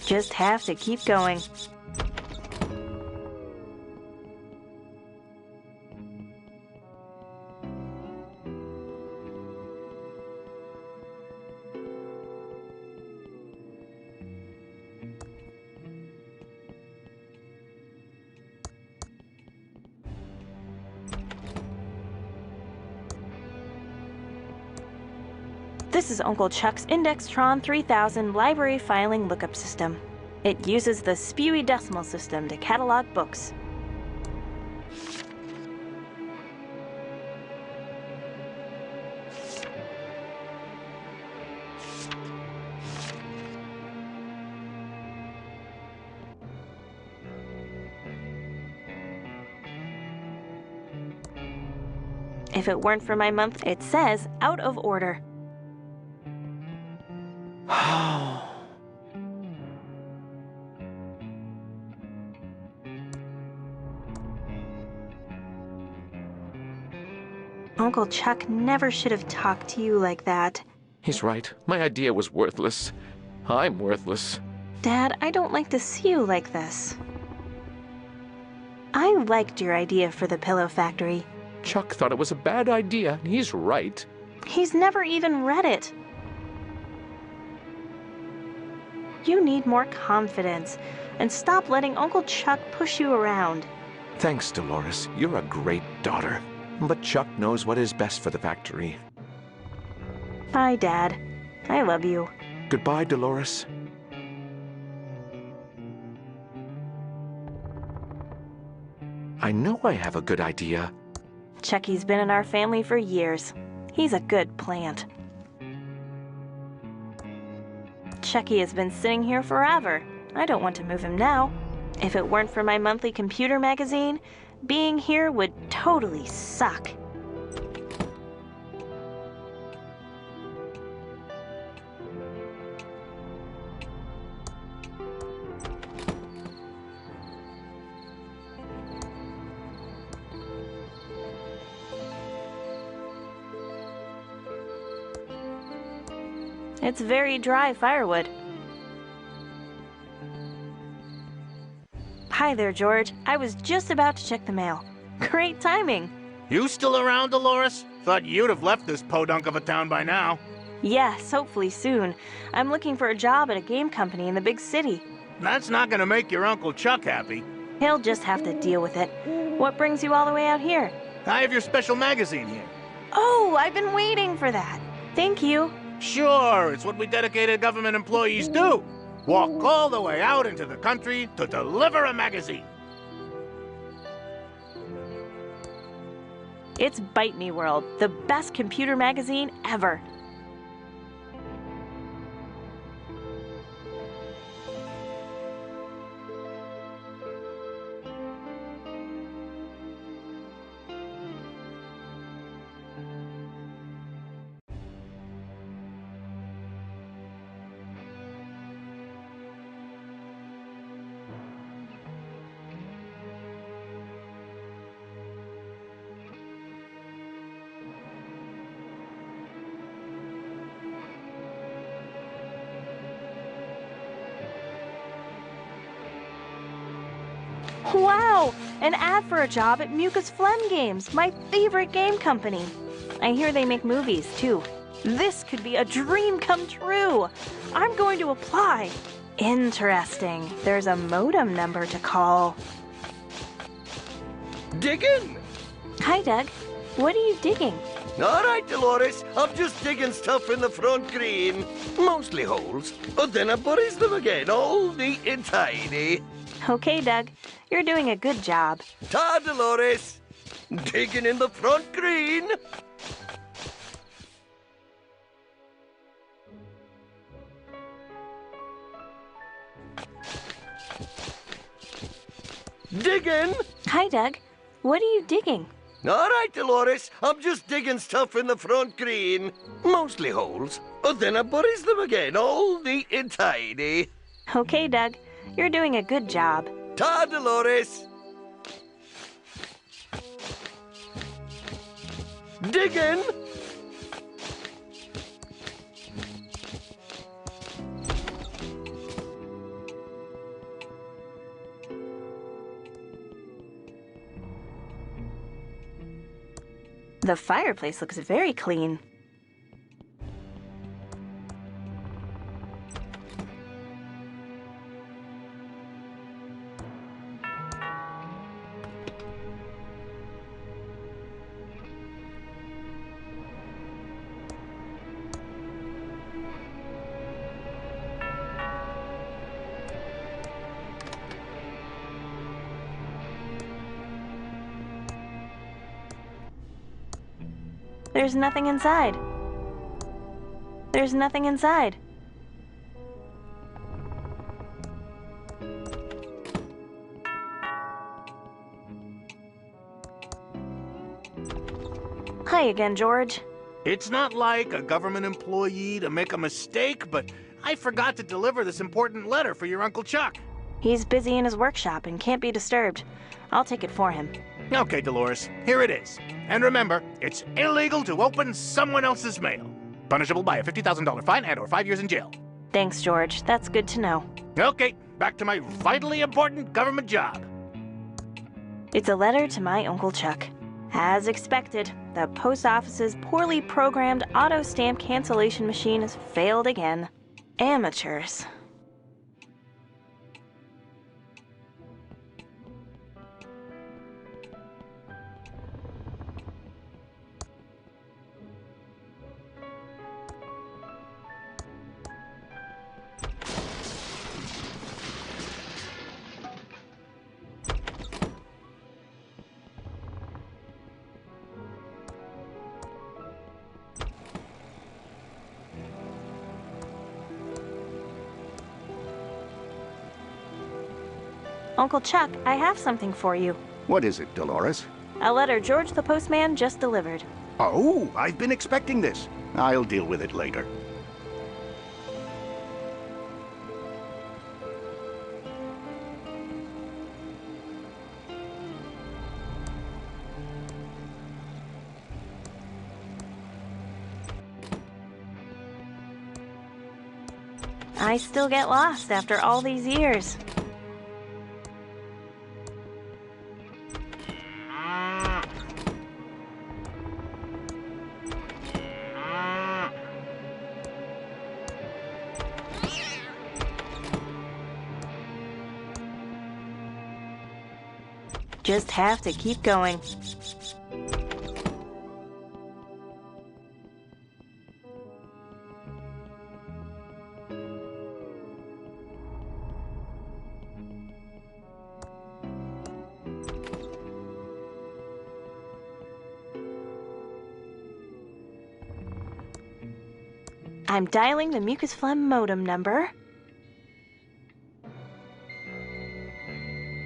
Just have to keep going. This is Uncle Chuck's Indextron 3000 library filing lookup system. It uses the Spewy decimal system to catalog books. If it weren't for my month, it says out of order. Uncle Chuck never should have talked to you like that. He's right. My idea was worthless. I'm worthless. Dad, I don't like to see you like this. I liked your idea for the pillow factory. Chuck thought it was a bad idea, and he's right. He's never even read it. You need more confidence, and stop letting Uncle Chuck push you around. Thanks, Dolores. You're a great daughter. But Chuck knows what is best for the factory. Bye, Dad. I love you. Goodbye, Dolores. I know I have a good idea. Chucky's been in our family for years. He's a good plant. Chucky has been sitting here forever. I don't want to move him now. If it weren't for my monthly computer magazine, being here would totally suck. It's very dry firewood. Hi there, George. I was just about to check the mail. Great timing. You still around, Dolores? Thought you'd have left this podunk of a town by now. Yes, hopefully soon. I'm looking for a job at a game company in the big city. That's not gonna make your Uncle Chuck happy. He'll just have to deal with it. What brings you all the way out here? I have your special magazine here. Oh, I've been waiting for that. Thank you. Sure, it's what we dedicated government employees do. walk all the way out into the country to deliver a magazine. It's Bite Me World, the best computer magazine ever. Wow! An ad for a job at Mucus Phlegm Games, my favorite game company. I hear they make movies, too. This could be a dream come true. I'm going to apply. Interesting. There's a modem number to call. Digging? Hi, Doug. What are you digging? All right, Dolores. I'm just digging stuff in the front green. Mostly holes. But then I buries them again, all neat and tidy. Okay, Doug. You're doing a good job. Ta, Dolores. Digging in the front green. Digging? Hi, Doug. What are you digging? All right, Dolores. I'm just digging stuff in the front green. Mostly holes. But then I buries them again, all neat and tidy. Okay, Doug. You're doing a good job. Ta, Dolores. Digging. The fireplace looks very clean. There's nothing inside. There's nothing inside. Hi again, George. It's not like a government employee to make a mistake, but I forgot to deliver this important letter for your Uncle Chuck. He's busy in his workshop and can't be disturbed. I'll take it for him. Okay, Dolores, here it is. And remember, it's illegal to open someone else's mail. Punishable by a $50,000 fine and/or 5 years in jail. Thanks, George. That's good to know. Okay, back to my vitally important government job. It's a letter to my Uncle Chuck. As expected, the post office's poorly programmed auto stamp cancellation machine has failed again. Amateurs. Uncle Chuck, I have something for you. What is it, Dolores? A letter George the postman just delivered. Oh, I've been expecting this. I'll deal with it later. I still get lost after all these years. Just have to keep going. I'm dialing the mucus phlegm modem number.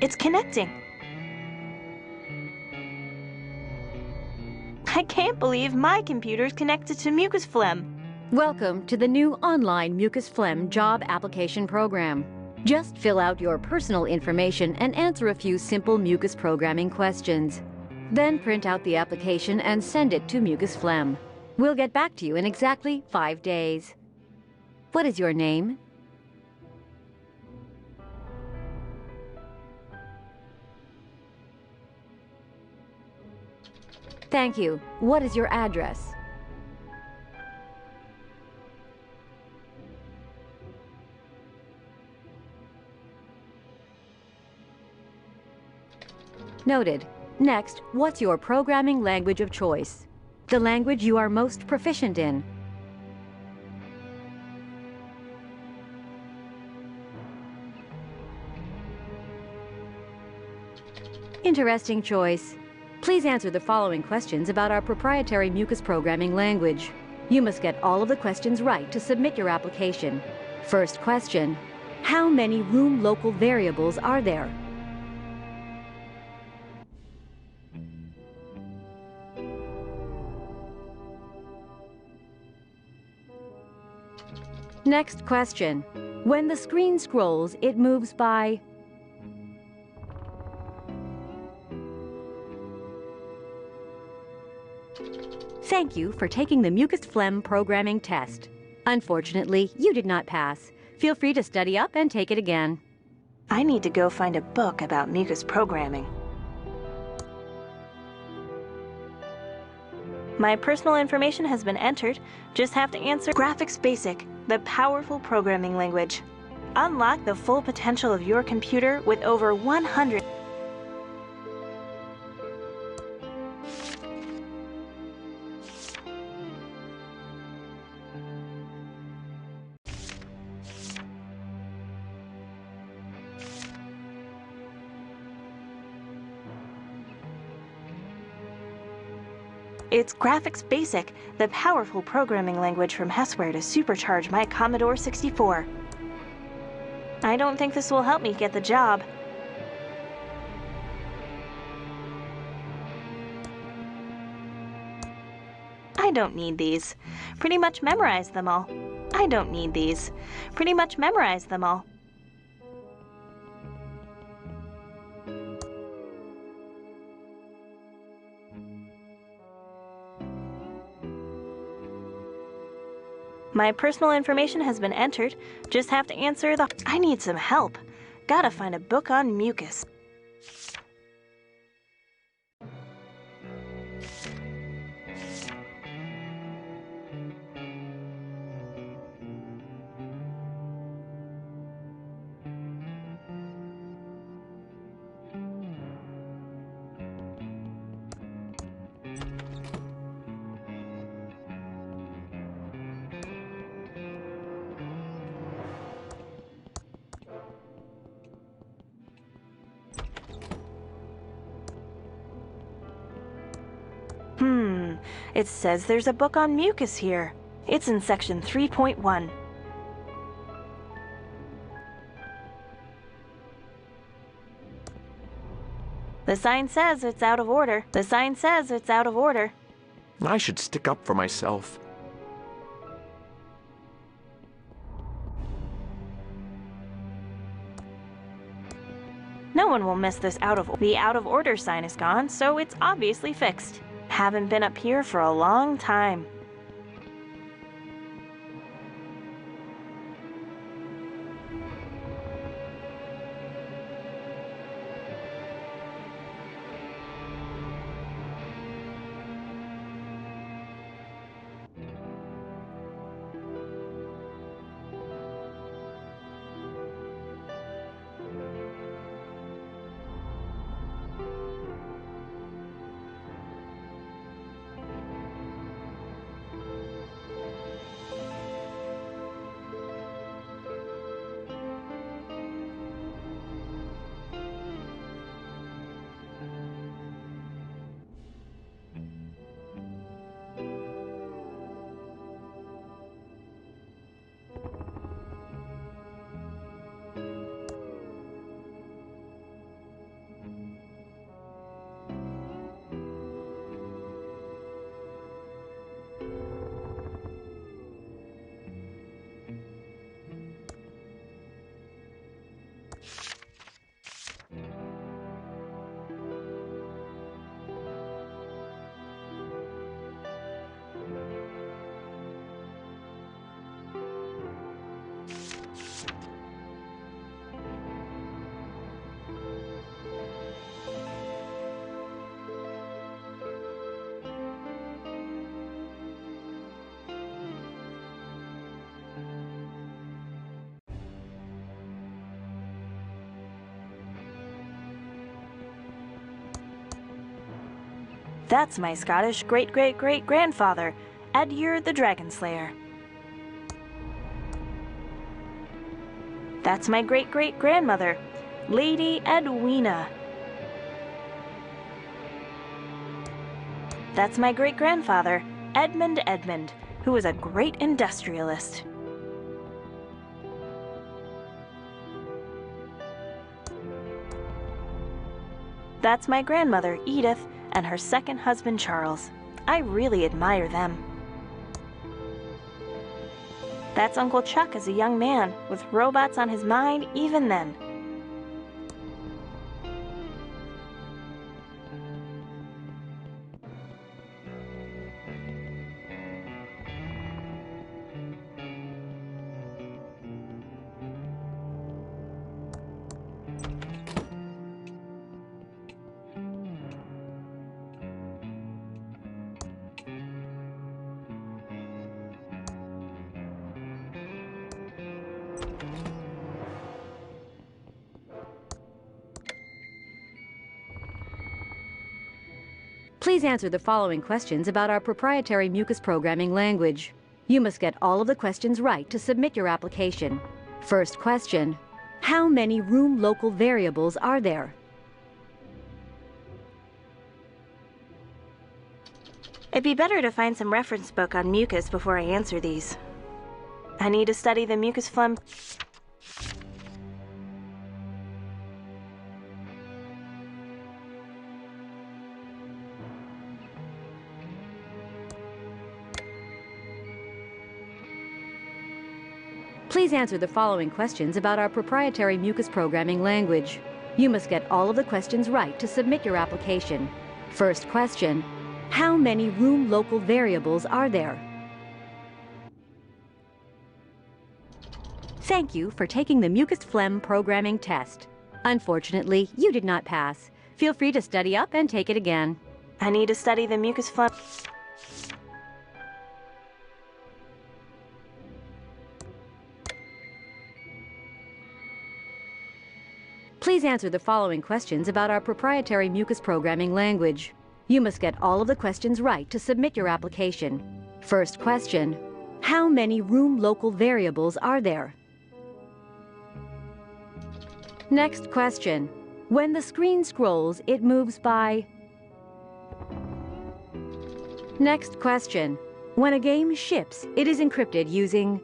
It's connecting. I can't believe my computer's connected to mucus phlegm. Welcome to the new online mucus phlegm job application program. Just fill out your personal information and answer a few simple mucus programming questions. Then print out the application and send it to mucus phlegm. We'll get back to you in exactly 5 days. What is your name? Thank you. What is your address? Noted. Next, what's your programming language of choice? The language you are most proficient in. Interesting choice. Please answer the following questions about our proprietary mucus programming language. You must get all of the questions right to submit your application. First question: how many room local variables are there? Next question: when the screen scrolls, it moves by... Thank you for taking the mucus phlegm programming test. Unfortunately, you did not pass. Feel free to study up and take it again. I need to go find a book about mucus programming. My personal information has been entered. Just have to answer Graphics Basic, the powerful programming language. Unlock the full potential of your computer with over 100... It's Graphics Basic, the powerful programming language from Hessware to supercharge my Commodore 64. I don't think this will help me get the job. I don't need these. Pretty much memorized them all. I don't need these. Pretty much memorized them all. My personal information has been entered. Just have to answer the... I need some help. Gotta find a book on mucus. It says there's a book on mucus here. It's in section 3.1. The sign says it's out of order. The sign says it's out of order. I should stick up for myself. No one will miss this The out of order sign is gone, so it's obviously fixed. Haven't been up here for a long time. That's my Scottish great-great-great-grandfather, Edgar the Dragon Slayer. That's my great-great-grandmother, Lady Edwina. That's my great-grandfather, Edmund, who was a great industrialist. That's my grandmother, Edith, and her second husband, Charles. I really admire them. That's Uncle Chuck as a young man, with robots on his mind even then. Please answer the following questions about our proprietary mucus programming language. You must get all of the questions right to submit your application. First question, how many room local variables are there? It'd be better to find some reference book on mucus before I answer these. I need to study the mucus phlegm. Please answer the following questions about our proprietary mucus programming language. You must get all of the questions right to submit your application. First question, how many room local variables are there? Thank you for taking the mucus phlegm programming test. Unfortunately, you did not pass. Feel free to study up and take it again. I need to study the mucus phlegm. Please answer the following questions about our proprietary mucus programming language. You must get all of the questions right to submit your application. First question, how many room local variables are there? Next question, when the screen scrolls, it moves by... Next question, when a game ships, it is encrypted using...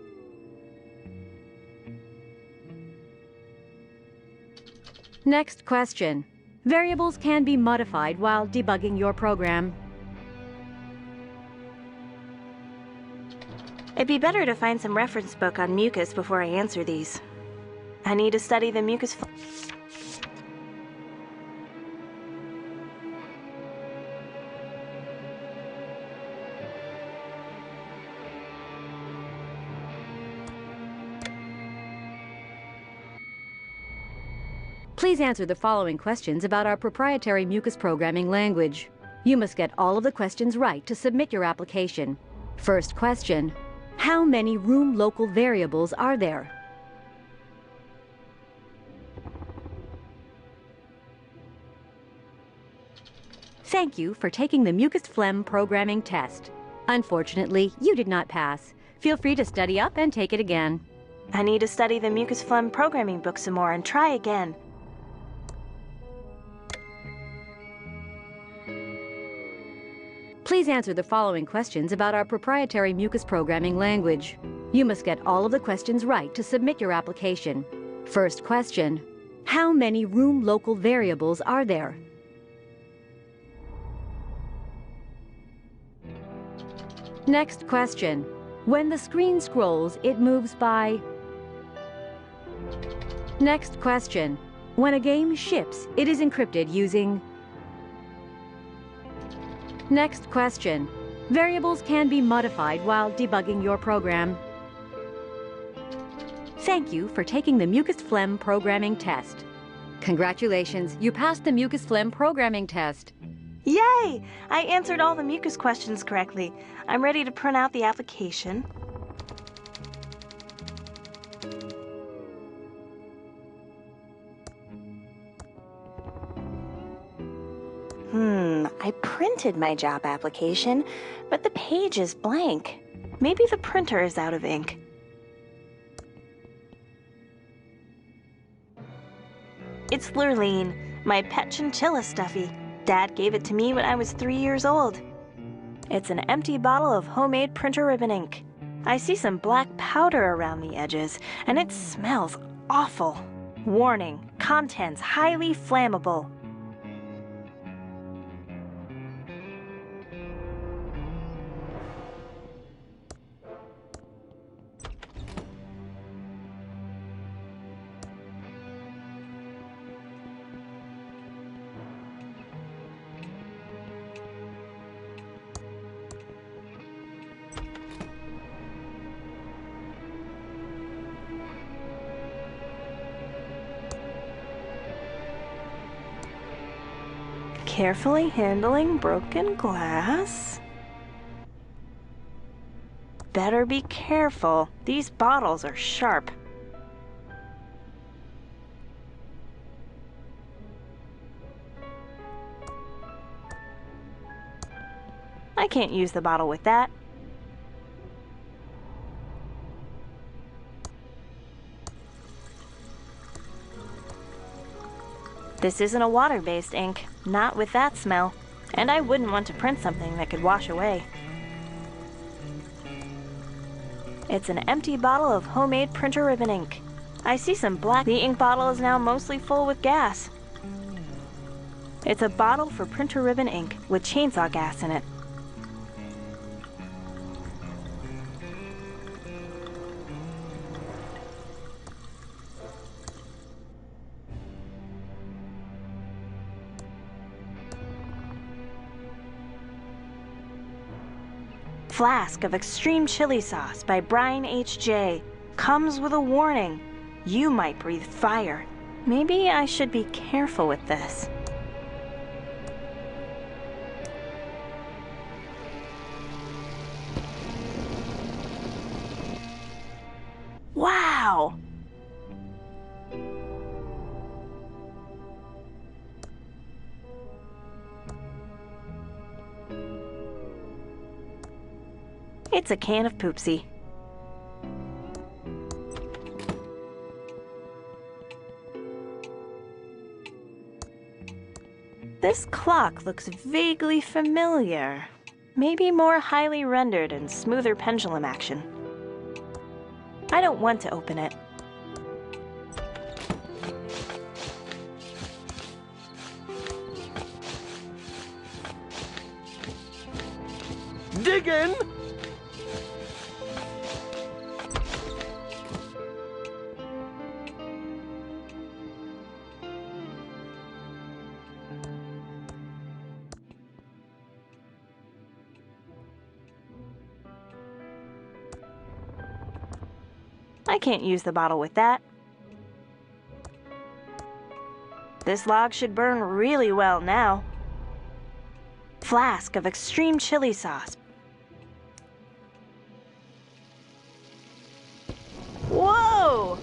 Next question. Variables can be modified while debugging your program. It'd be better to find some reference book on mucus before I answer these. I need to study the mucus phlegm. Please answer the following questions about our proprietary mucus programming language. You must get all of the questions right to submit your application. First question, how many room local variables are there? Thank you for taking the mucus phlegm programming test. Unfortunately, you did not pass. Feel free to study up and take it again. I need to study the mucus phlegm programming book some more and try again. Please answer the following questions about our proprietary mucus programming language. You must get all of the questions right to submit your application. First question, how many room local variables are there? Next question, when the screen scrolls, it moves by... Next question, when a game ships, it is encrypted using... Next question. Variables can be modified while debugging your program. Thank you for taking the mucus phlegm programming test. Congratulations, you passed the mucus phlegm programming test. Yay! I answered all the mucus questions correctly. I'm ready to print out the application. I printed my job application, but the page is blank. Maybe the printer is out of ink. It's Lurleen, my pet chinchilla stuffy. Dad gave it to me when I was 3 years old. It's an empty bottle of homemade printer ribbon ink. I see some black powder around the edges, and it smells awful. Warning, contents highly flammable. Carefully handling broken glass. Better be careful. These bottles are sharp. I can't use the bottle with that. This isn't a water-based ink, not with that smell, and I wouldn't want to print something that could wash away. It's an empty bottle of homemade printer ribbon ink. I see some black. The ink bottle is now mostly full with gas. It's a bottle for printer ribbon ink with chainsaw gas in it. Flask of Extreme Chili Sauce by Brian H.J. Comes with a warning. You might breathe fire. Maybe I should be careful with this. Wow! It's a can of Poopsie. This clock looks vaguely familiar. Maybe more highly rendered and smoother pendulum action. I don't want to open it. Dig in! I can't use the bottle with that. This log should burn really well now. Flask of Extreme Chili Sauce. Whoa!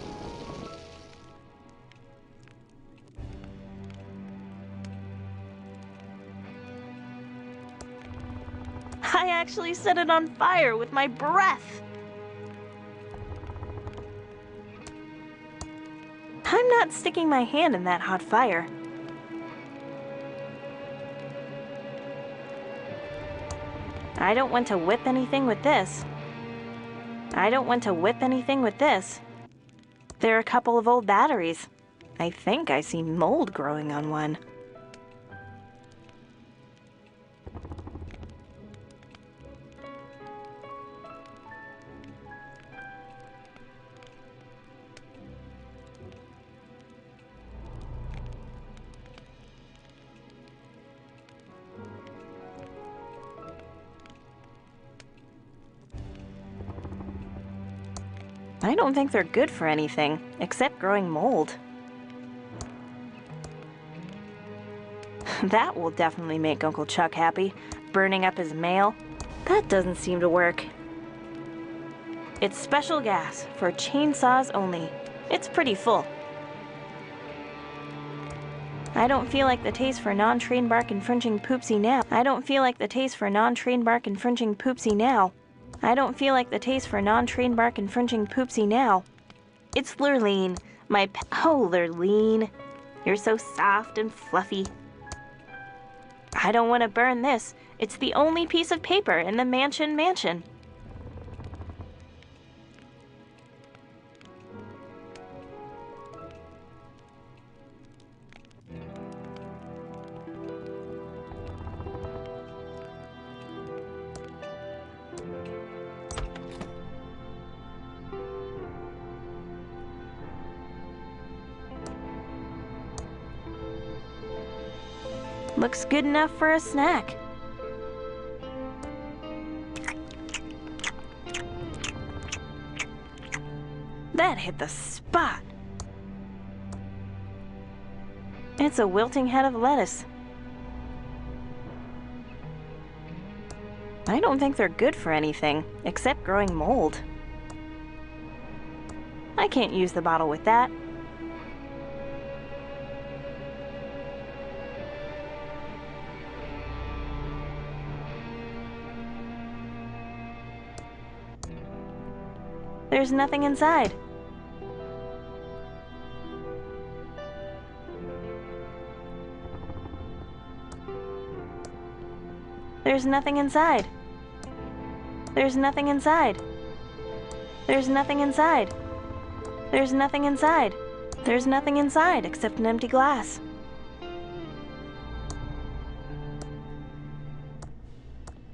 I actually set it on fire with my breath. I'm not sticking my hand in that hot fire. I don't want to whip anything with this. I don't want to whip anything with this. There are a couple of old batteries. I think I see mold growing on one. I don't think they're good for anything, except growing mold. That will definitely make Uncle Chuck happy, burning up his mail. That doesn't seem to work. It's special gas for chainsaws only. It's pretty full. I don't feel like the taste for non-train bark infringing poopsie now. I don't feel like the taste for non-train bark infringing poopsie now. I don't feel like the taste for non-train bark infringing poopsie now. It's Lurleen, oh, Lurleen. You're so soft and fluffy. I don't want to burn this. It's the only piece of paper in the mansion. Looks good enough for a snack. That hit the spot. It's a wilting head of lettuce. I don't think they're good for anything, except growing mold. I can't use the bottle with that. There's nothing inside. There's nothing inside. There's nothing inside. There's nothing inside. There's nothing inside. There's nothing inside except an empty glass.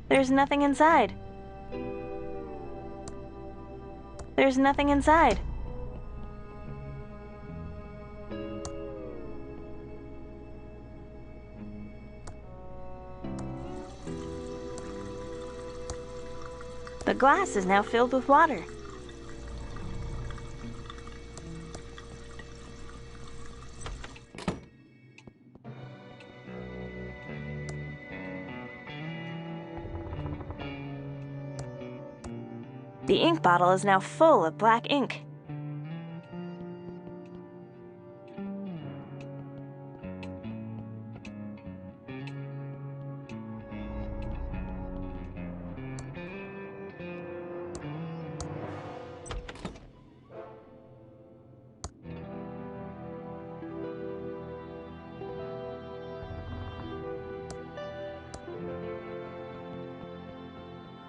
There's nothing inside. There's nothing inside. The glass is now filled with water. The ink bottle is now full of black ink.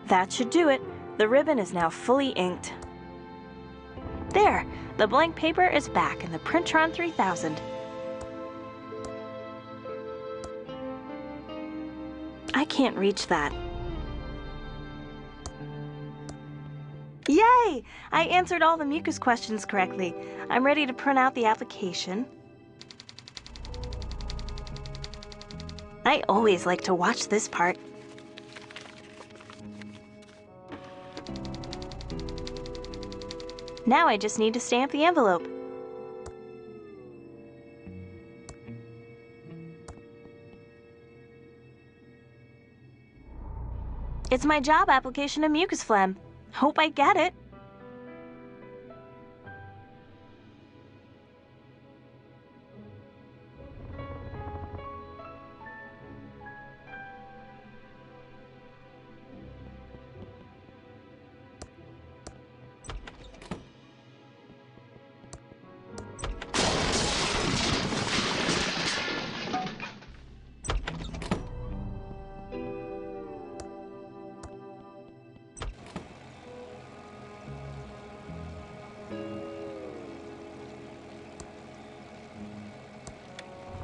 That should do it. The ribbon is now fully inked. There! The blank paper is back in the Printron 3000. I can't reach that. Yay! I answered all the mucus questions correctly. I'm ready to print out the application. I always like to watch this part. Now I just need to stamp the envelope. It's my job application to mucus phlegm. Hope I get it.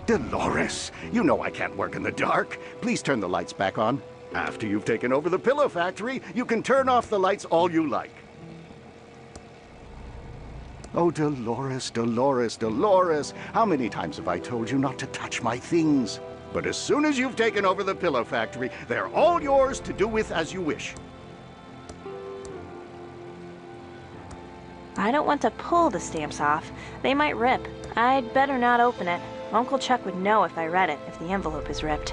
Dolores, you know I can't work in the dark. Please turn the lights back on. After you've taken over the pillow factory, you can turn off the lights all you like. Oh, Dolores, Dolores, Dolores. How many times have I told you not to touch my things? But as soon as you've taken over the pillow factory, they're all yours to do with as you wish. I don't want to pull the stamps off. They might rip. I'd better not open it. Uncle Chuck would know if I read it, if the envelope is ripped.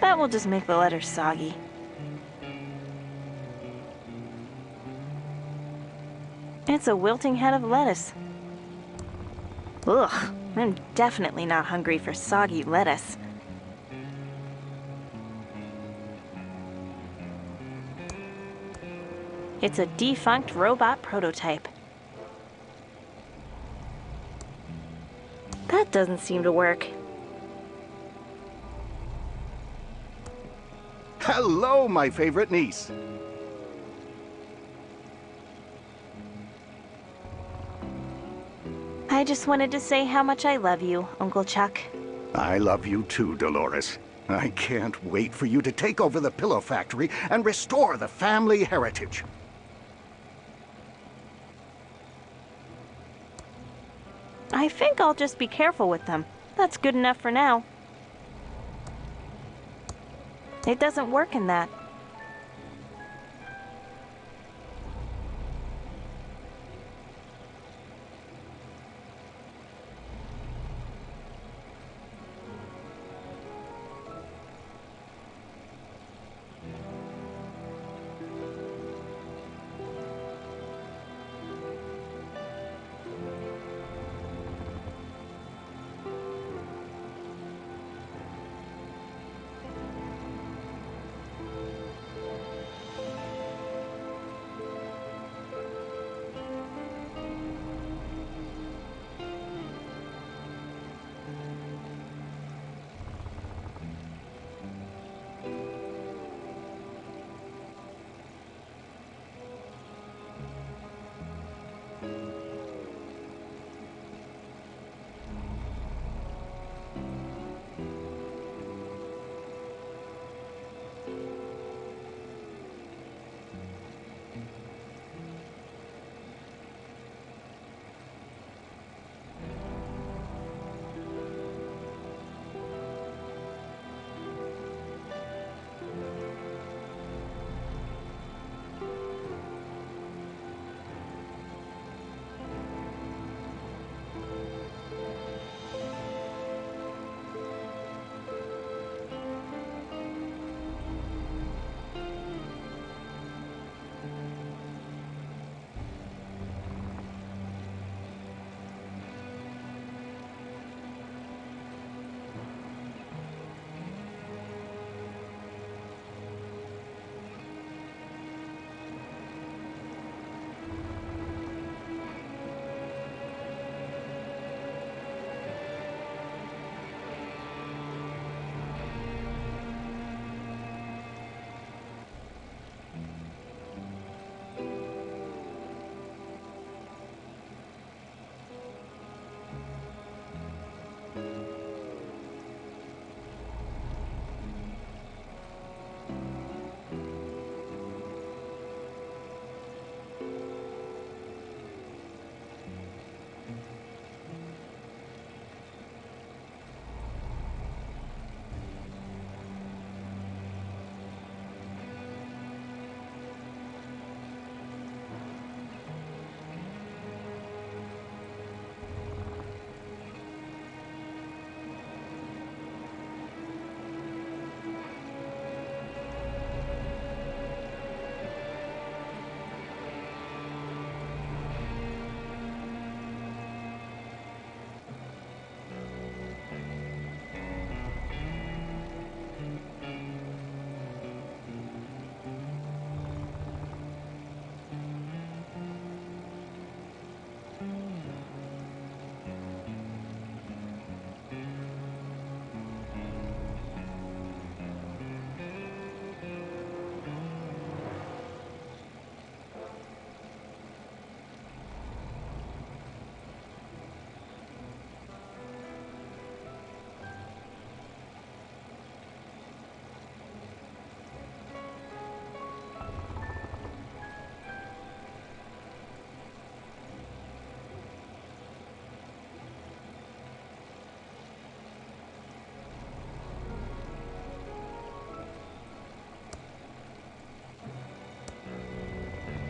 That will just make the letters soggy. It's a wilting head of lettuce. Ugh, I'm definitely not hungry for soggy lettuce. It's a defunct robot prototype. That doesn't seem to work. Hello, my favorite niece. I just wanted to say how much I love you, Uncle Chuck. I love you too, Dolores. I can't wait for you to take over the Pillow Factory and restore the family heritage. I think I'll just be careful with them. That's good enough for now. It doesn't work in that.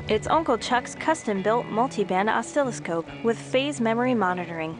It's Uncle Chuck's custom-built multi-band oscilloscope with phase memory monitoring.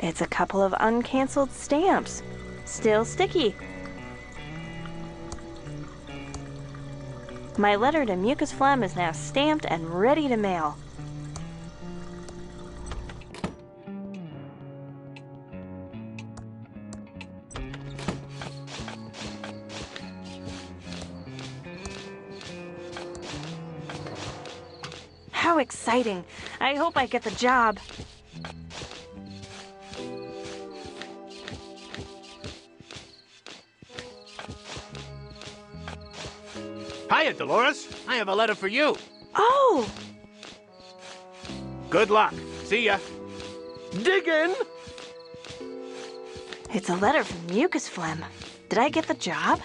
It's a couple of uncanceled stamps. Still sticky. My letter to Mucus Phlegm is now stamped and ready to mail. How exciting! I hope I get the job. Hiya, Dolores. I have a letter for you. Oh! Good luck. See ya. Dig in! It's a letter from Mucus Phlegm. Did I get the job?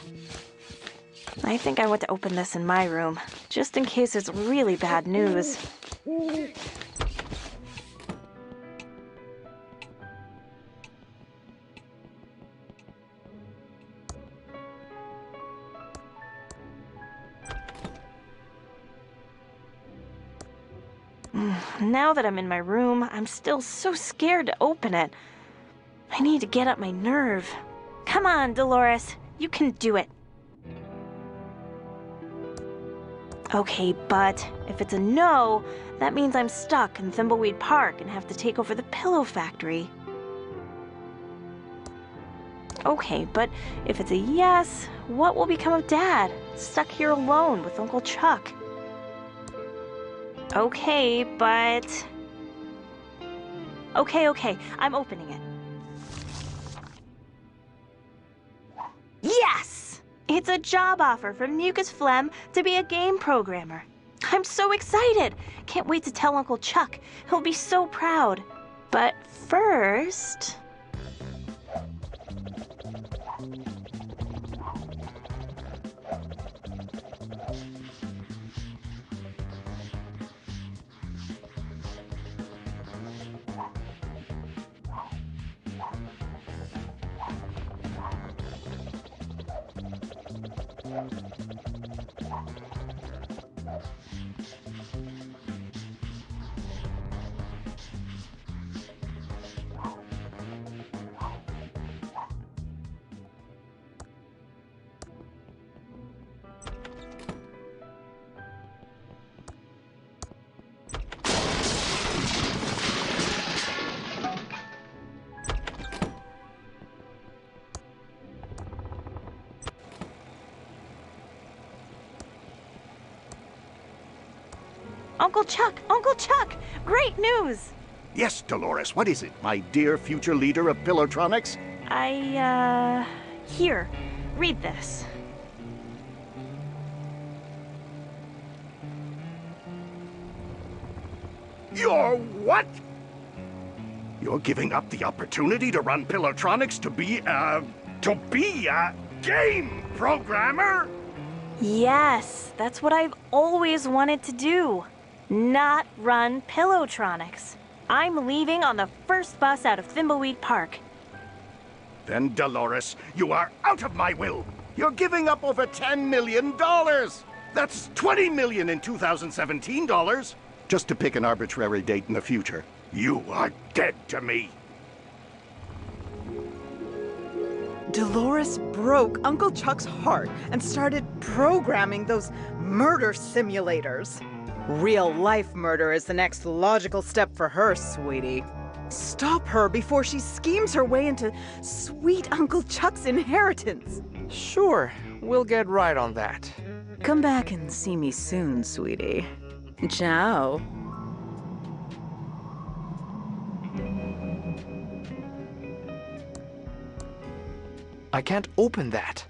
I think I want to open this in my room, just in case it's really bad news. Now that I'm in my room, I'm still so scared to open it. I need to get up my nerve. Come on, Dolores. You can do it. Okay, but if it's a no, that means I'm stuck in Thimbleweed Park and have to take over the pillow factory. Okay, but if it's a yes, what will become of Dad? Stuck here alone with Uncle Chuck. Okay, but... Okay, I'm opening it. Yes! It's a job offer from Mucus Phlegm to be a game programmer. I'm so excited! Can't wait to tell Uncle Chuck. He'll be so proud. But first... Uncle Chuck! Great news! Yes, Dolores, what is it, my dear future leader of Pillowtronics? Here, read this. You're what? You're giving up the opportunity to run Pillowtronics to be a game programmer? Yes, that's what I've always wanted to do. Not run Pillowtronics. I'm leaving on the first bus out of Thimbleweed Park. Then, Dolores, you are out of my will. You're giving up over $10 million. That's $20 million in 2017 dollars. Just to pick an arbitrary date in the future. You are dead to me. Dolores broke Uncle Chuck's heart and started programming those murder simulators. Real-life murder is the next logical step for her, sweetie. Stop her before she schemes her way into sweet Uncle Chuck's inheritance. Sure, we'll get right on that. Come back and see me soon, sweetie. Ciao. I can't open that.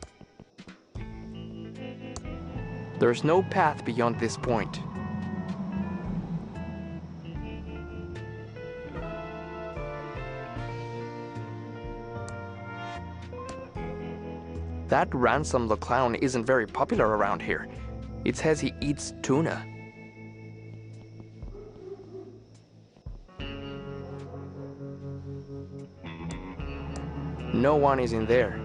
There's no path beyond this point. That Ransom the Clown isn't very popular around here. It says he eats tuna. No one is in there.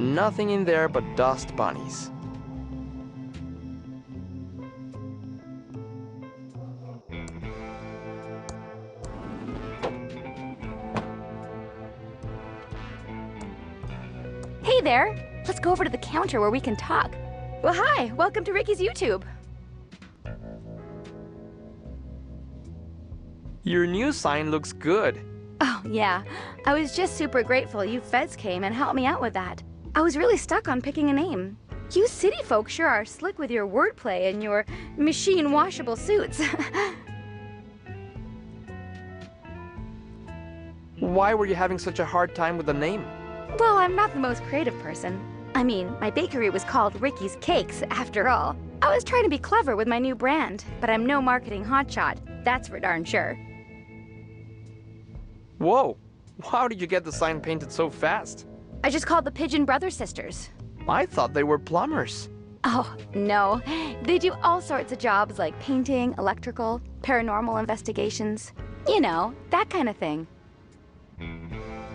Nothing in there but dust bunnies. Hey there! Let's go over to the counter where we can talk. Well, hi! Welcome to Ricky's YouTube. Your new sign looks good. Oh, yeah. I was just super grateful you feds came and helped me out with that. I was really stuck on picking a name. You city folk sure are slick with your wordplay and your machine-washable suits. Why were you having such a hard time with the name? Well, I'm not the most creative person. I mean, my bakery was called Ricky's Cakes, after all. I was trying to be clever with my new brand, but I'm no marketing hotshot. That's for darn sure. Whoa! How did you get the sign painted so fast? I just called the Pigeon Brother Sisters. I thought they were plumbers. Oh, no. They do all sorts of jobs like painting, electrical, paranormal investigations. You know, that kind of thing.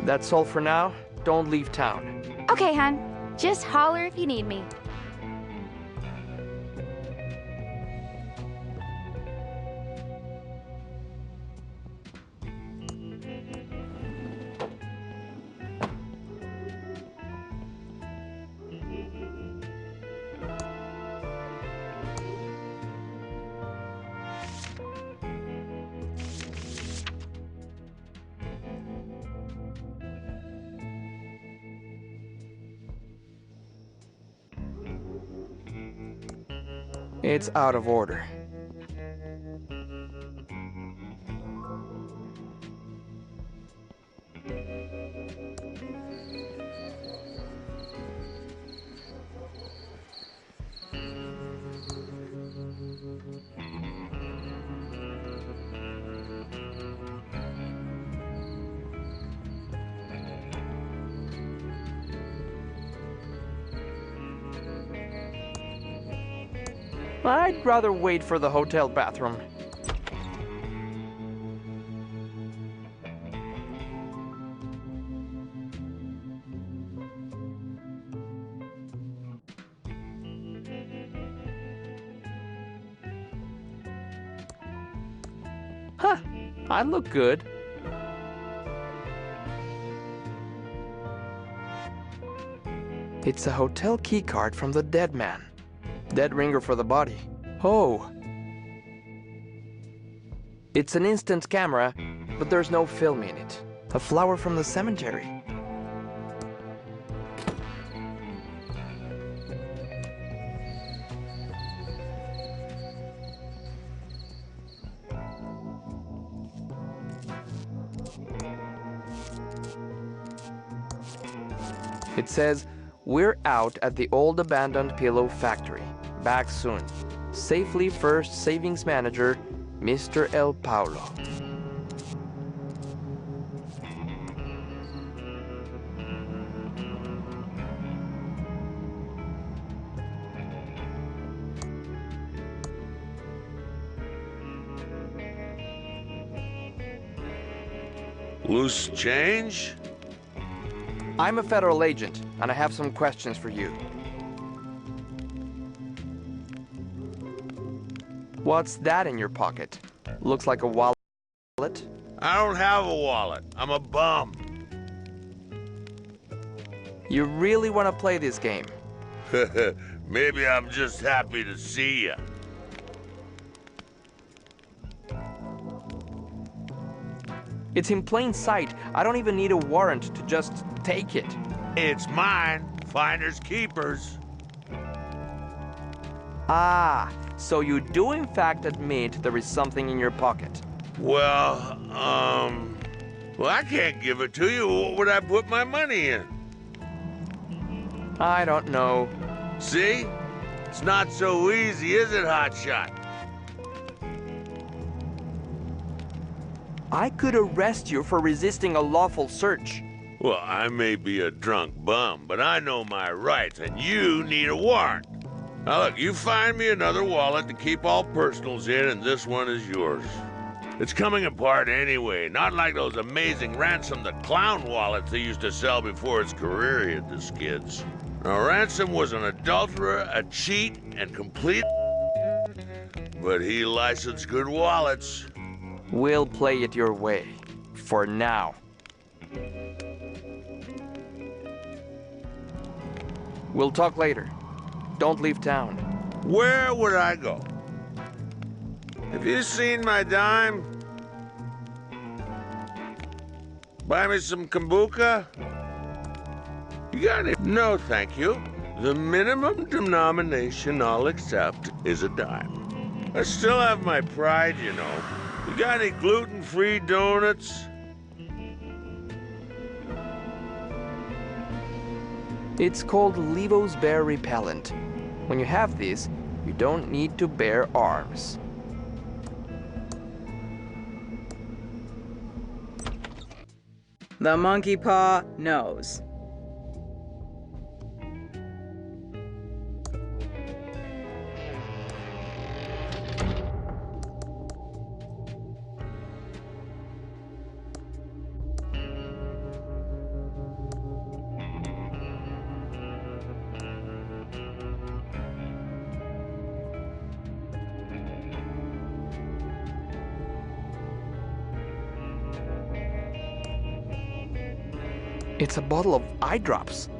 That's all for now. Don't leave town. Okay, hon. Just holler if you need me. It's out of order. I'd rather wait for the hotel bathroom. Huh, I look good. It's a hotel keycard from the dead man. Dead ringer for the body. Oh. It's an instant camera, but there's no film in it. A flower from the cemetery. It says, "We're out at the old abandoned pillow factory. Back soon. Safely First Savings Manager, Mr. El Paulo." Loose change? I'm a federal agent, and I have some questions for you. What's that in your pocket? Looks like a wallet. I don't have a wallet. I'm a bum. You really want to play this game? Maybe I'm just happy to see you. It's in plain sight. I don't even need a warrant to just take it. It's mine. Finders keepers. Ah, so you do in fact admit there is something in your pocket. Well, I can't give it to you. What would I put my money in? I don't know. See? It's not so easy, is it, Hotshot? I could arrest you for resisting a lawful search. Well, I may be a drunk bum, but I know my rights, and you need a warrant. Now look, you find me another wallet to keep all personals in, and this one is yours. It's coming apart anyway, not like those amazing Ransom the Clown wallets they used to sell before his career hit the skids. Now, Ransom was an adulterer, a cheat, and complete... But he licensed good wallets. We'll play it your way. For now. We'll talk later. Don't leave town. Where would I go? Have you seen my dime? Buy me some kombucha? You got any? No, thank you. The minimum denomination I'll accept is a dime. I still have my pride, you know. You got any gluten-free donuts? It's called Levo's Bear Repellent. When you have this, you don't need to bear arms. The monkey paw knows. It's a bottle of eye drops.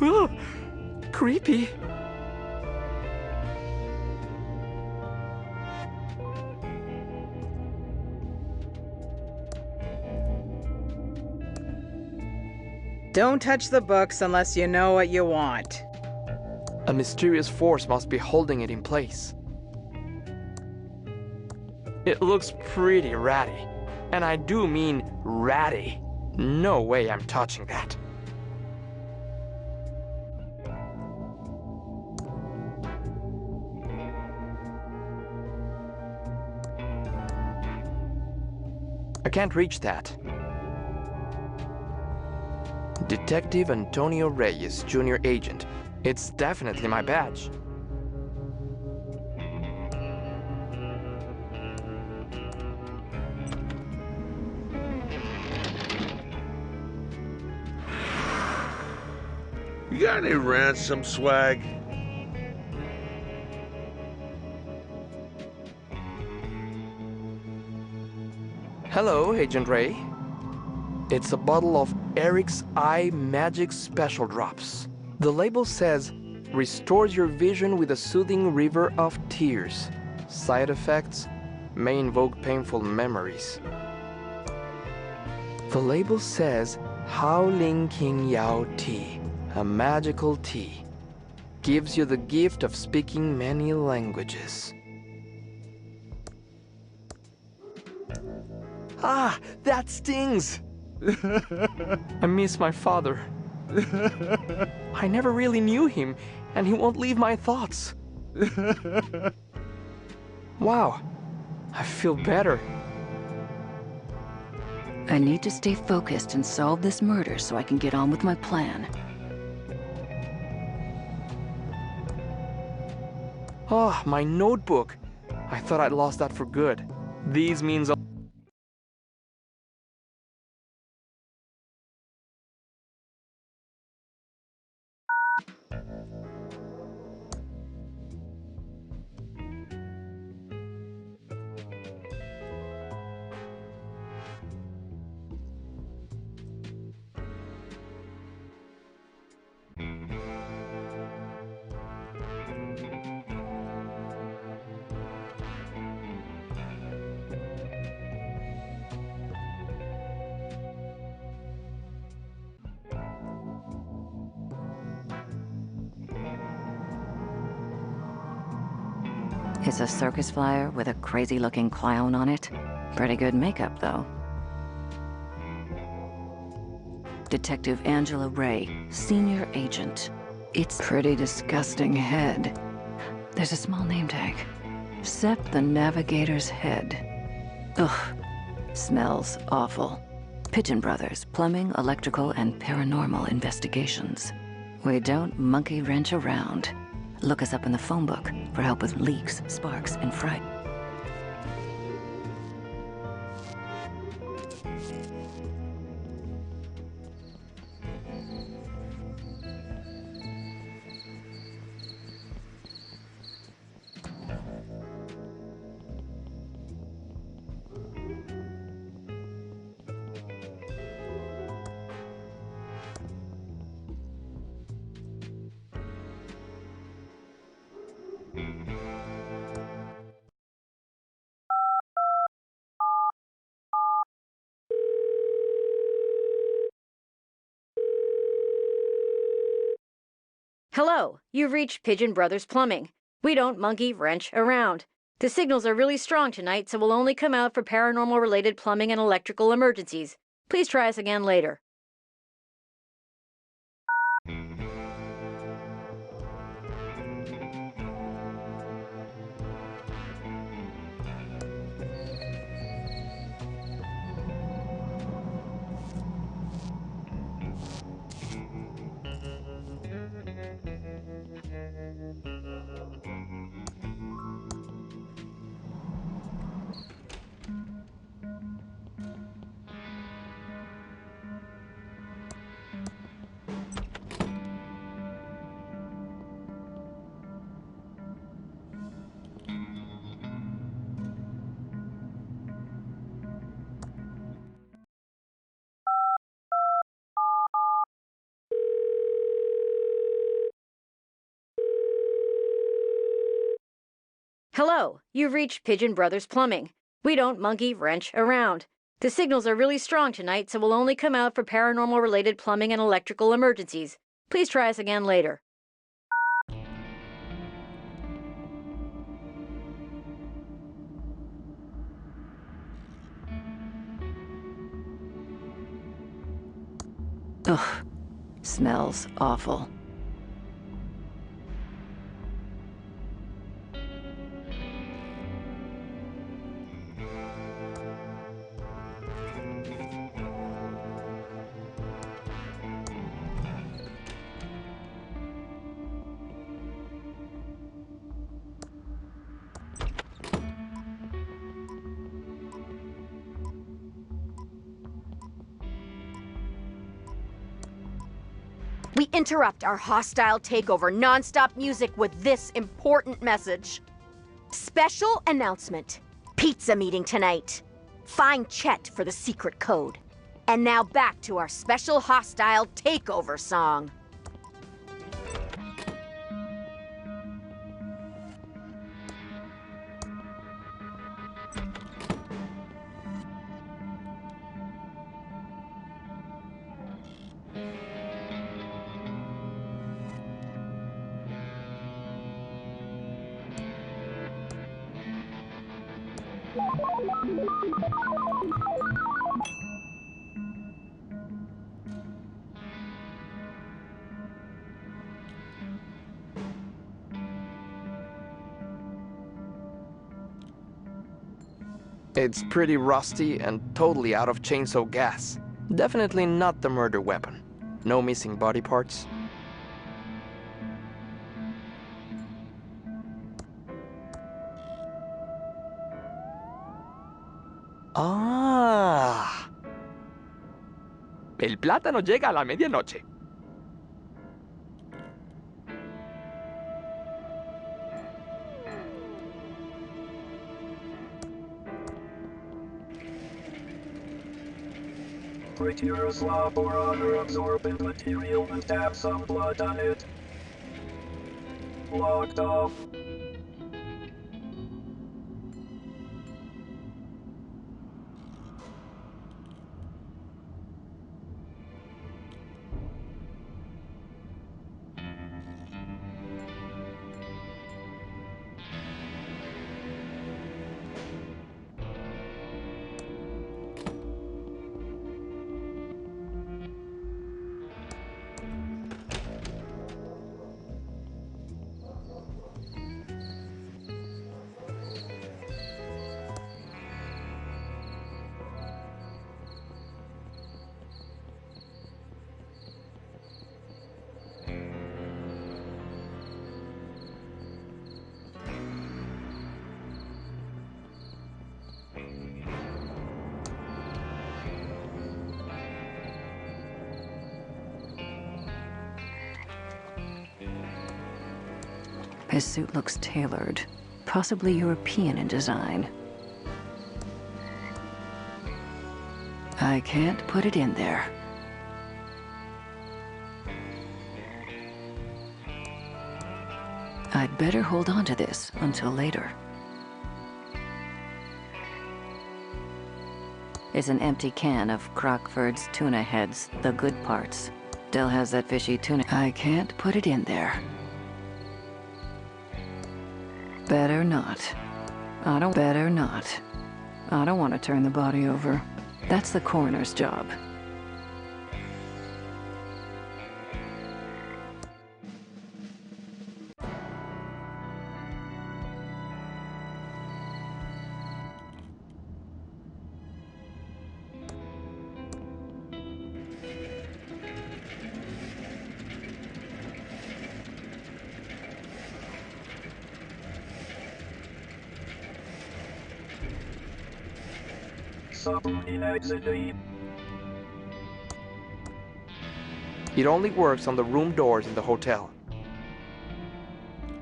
Oh, creepy. Don't touch the books unless you know what you want. A mysterious force must be holding it in place. It looks pretty ratty. And I do mean ratty. No way I'm touching that. I can't reach that. Detective Antonio Reyes, Junior Agent. It's definitely my badge. You got any ransom swag? Hello, Agent Ray. It's a bottle of Eric's Eye Magic Special Drops. The label says, restores your vision with a soothing river of tears. Side effects may invoke painful memories. The label says, Hao Ling King Yao Tea, a magical tea. Gives you the gift of speaking many languages. Ah, that stings! I miss my father. I never really knew him, and he won't leave my thoughts. Wow, I feel better. I need to stay focused and solve this murder so I can get on with my plan. Oh, my notebook. I thought I'd lost that for good. These means... It's a circus flyer with a crazy-looking clown on it. Pretty good makeup, though. Detective Angela Ray, Senior Agent. It's pretty disgusting head. There's a small name tag. Sep the Navigator's head. Ugh. Smells awful. Pigeon Brothers, Plumbing, Electrical, and Paranormal Investigations. We don't monkey wrench around. Look us up in the phone book for help with leaks, sparks, and fright. Hello, you've reached Pigeon Brothers Plumbing. We don't monkey wrench around. The signals are really strong tonight, so we'll only come out for paranormal-related plumbing and electrical emergencies. Please try us again later. Hello, you've reached Pigeon Brothers Plumbing. We don't monkey wrench around. The signals are really strong tonight, so we'll only come out for paranormal-related plumbing and electrical emergencies. Please try us again later. Ugh. Smells awful. We interrupt our hostile takeover non-stop music with this important message. Special announcement. Pizza meeting tonight. Find Chet for the secret code. And now back to our special hostile takeover song. It's pretty rusty and totally out of chainsaw gas. Definitely not the murder weapon. No missing body parts. Ah. El plátano llega a la medianoche. Procure a slop or other absorbent material and dab some blood on it. Locked off. His suit looks tailored, possibly European in design. I can't put it in there. I'd better hold on to this until later. It's an empty can of Crockford's tuna heads, the good parts. Still has that fishy tuna. I can't put it in there. Better not. Better not. I don't want to turn the body over. That's the coroner's job. It only works on the room doors in the hotel.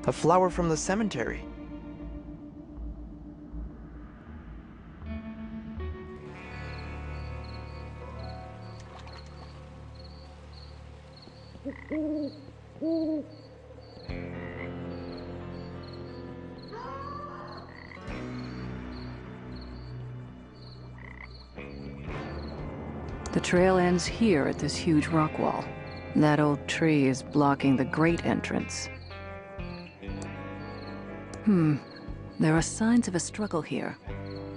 A flower from the cemetery. The trail ends here at this huge rock wall. That old tree is blocking the great entrance. There are signs of a struggle here.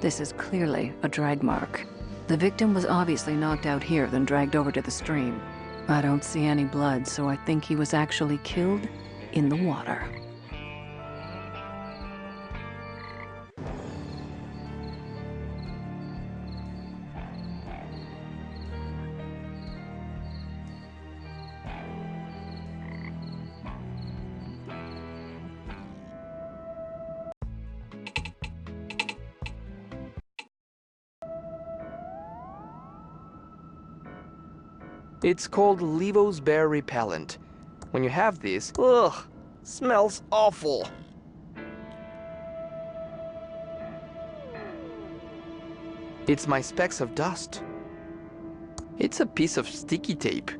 This is clearly a drag mark. The victim was obviously knocked out here, then dragged over to the stream. I don't see any blood, so I think he was actually killed in the water. It's called Levo's Bear Repellent. When you have this, ugh, smells awful. It's my specks of dust. It's a piece of sticky tape.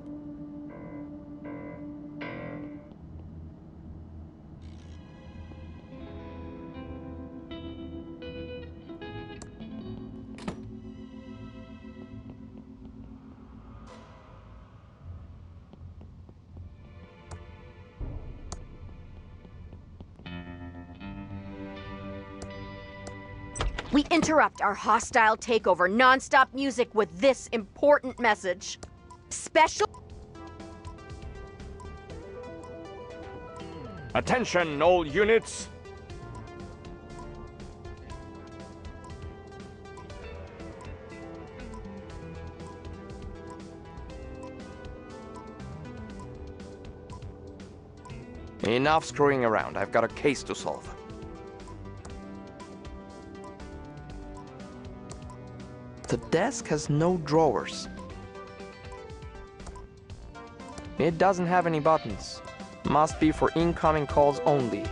We interrupt our hostile takeover non-stop music with this important message. Special... Attention, all units! Enough screwing around. I've got a case to solve. The desk has no drawers. It doesn't have any buttons. Must be for incoming calls only.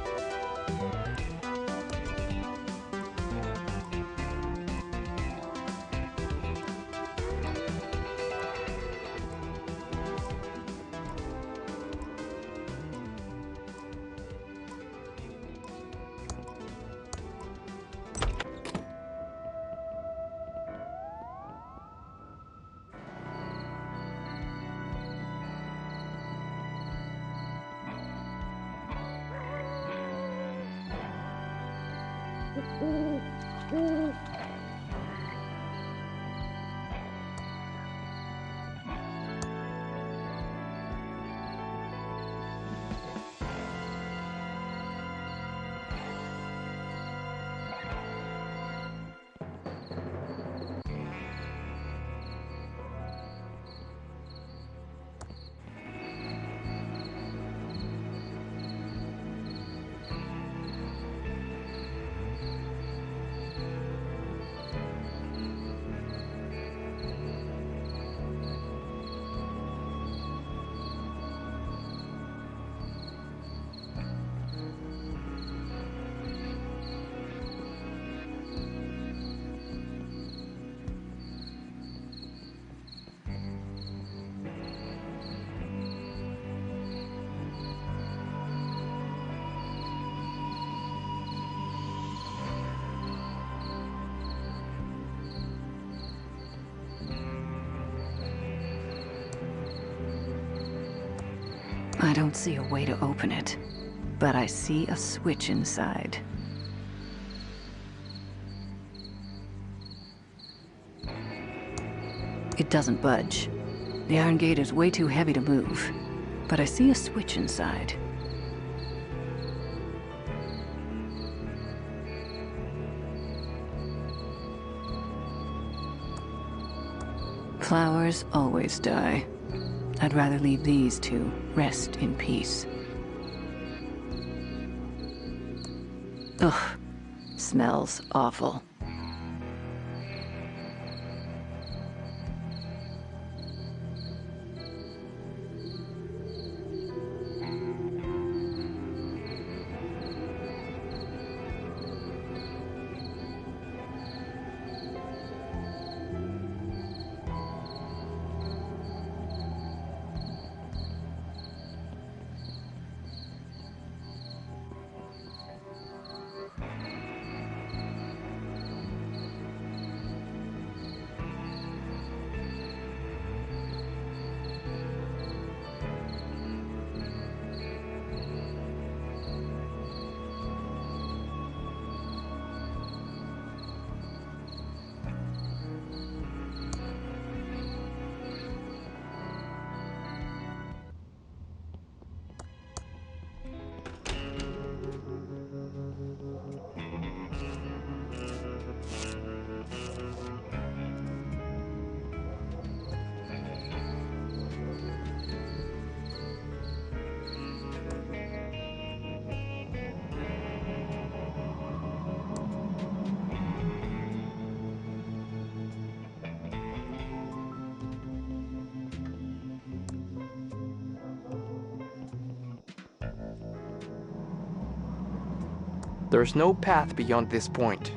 I don't see a way to open it, but I see a switch inside. It doesn't budge. The iron gate is way too heavy to move, but I see a switch inside. Flowers always die. I'd rather leave these to rest in peace. Ugh, smells awful. There's no path beyond this point.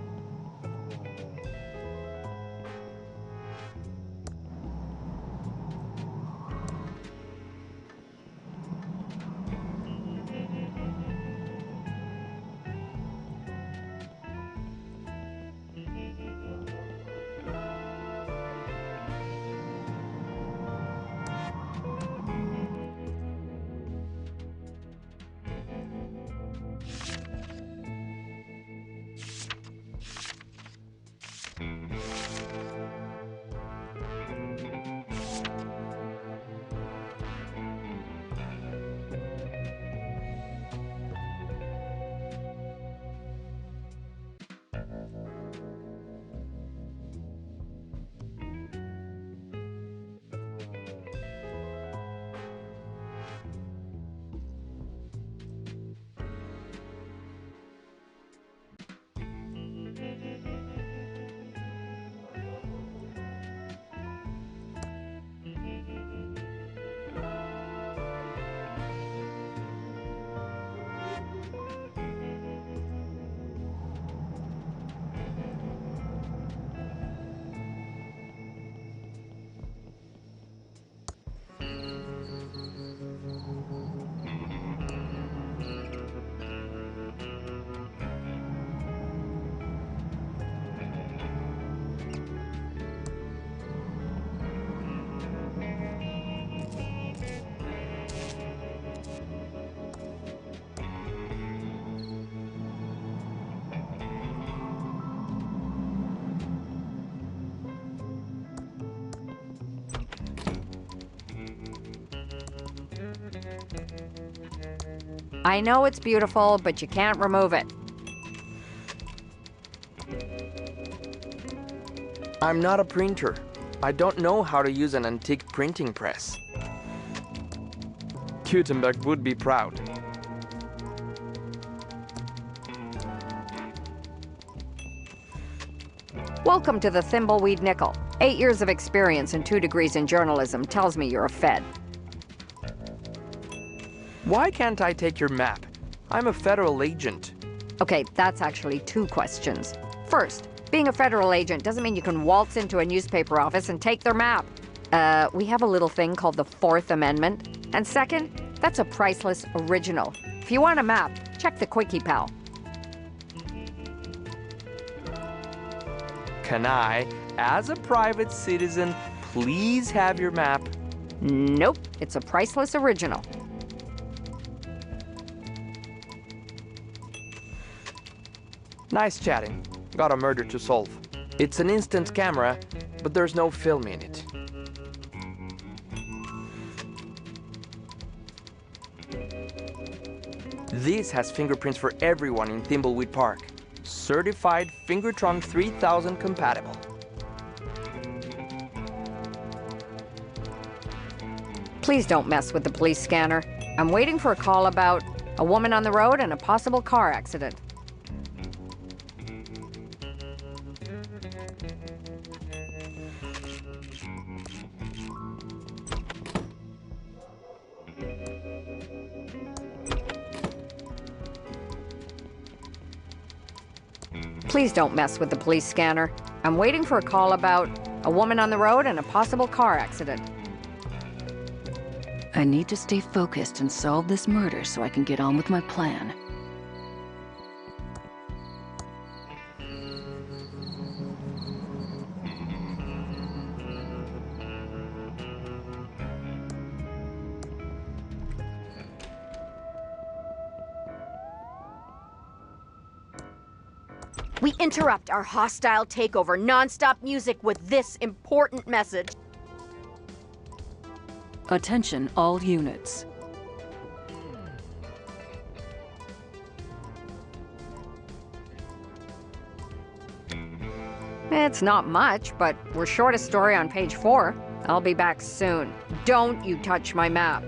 I know it's beautiful, but you can't remove it. I'm not a printer. I don't know how to use an antique printing press. Gutenberg would be proud. Welcome to the Thimbleweed Nickel. 8 years of experience and 2 degrees in journalism tells me you're a Fed. Why can't I take your map? I'm a federal agent. Okay, that's actually 2 questions. First, being a federal agent doesn't mean you can waltz into a newspaper office and take their map. We have a little thing called the Fourth Amendment. And second, that's a priceless original. If you want a map, check the Quickie Pal. Can I, as a private citizen, please have your map? Nope, it's a priceless original. Nice chatting. Got a murder to solve. It's an instant camera, but there's no film in it. This has fingerprints for everyone in Thimbleweed Park. Certified Fingertron 3000 compatible. Please don't mess with the police scanner. I'm waiting for a call about a woman on the road and a possible car accident. Please don't mess with the police scanner. I'm waiting for a call about a woman on the road and a possible car accident. I need to stay focused and solve this murder so I can get on with my plan. We interrupt our hostile takeover non-stop music with this important message. Attention, all units. It's not much, but we're short a story on page 4. I'll be back soon. Don't you touch my map.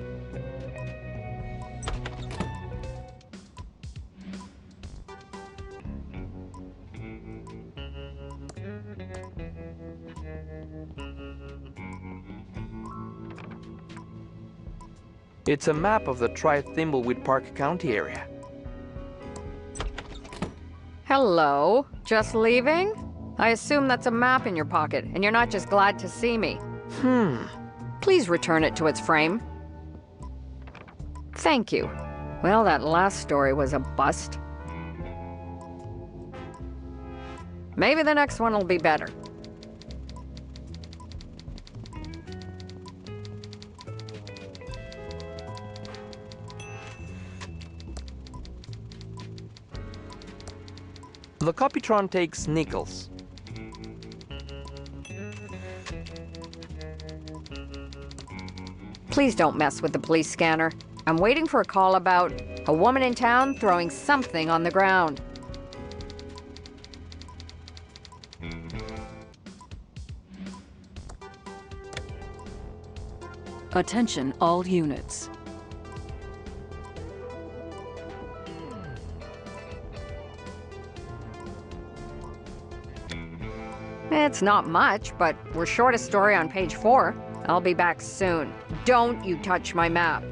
It's a map of the Thimbleweed Park County area. Hello? Just leaving? I assume that's a map in your pocket, and you're not just glad to see me. Please return it to its frame. Thank you. Well, that last story was a bust. Maybe the next one will be better. The Copytron takes nickels. Please don't mess with the police scanner. I'm waiting for a call about a woman in town throwing something on the ground. Attention, all units. It's not much, but we're short a story on page 4. I'll be back soon. Don't you touch my map.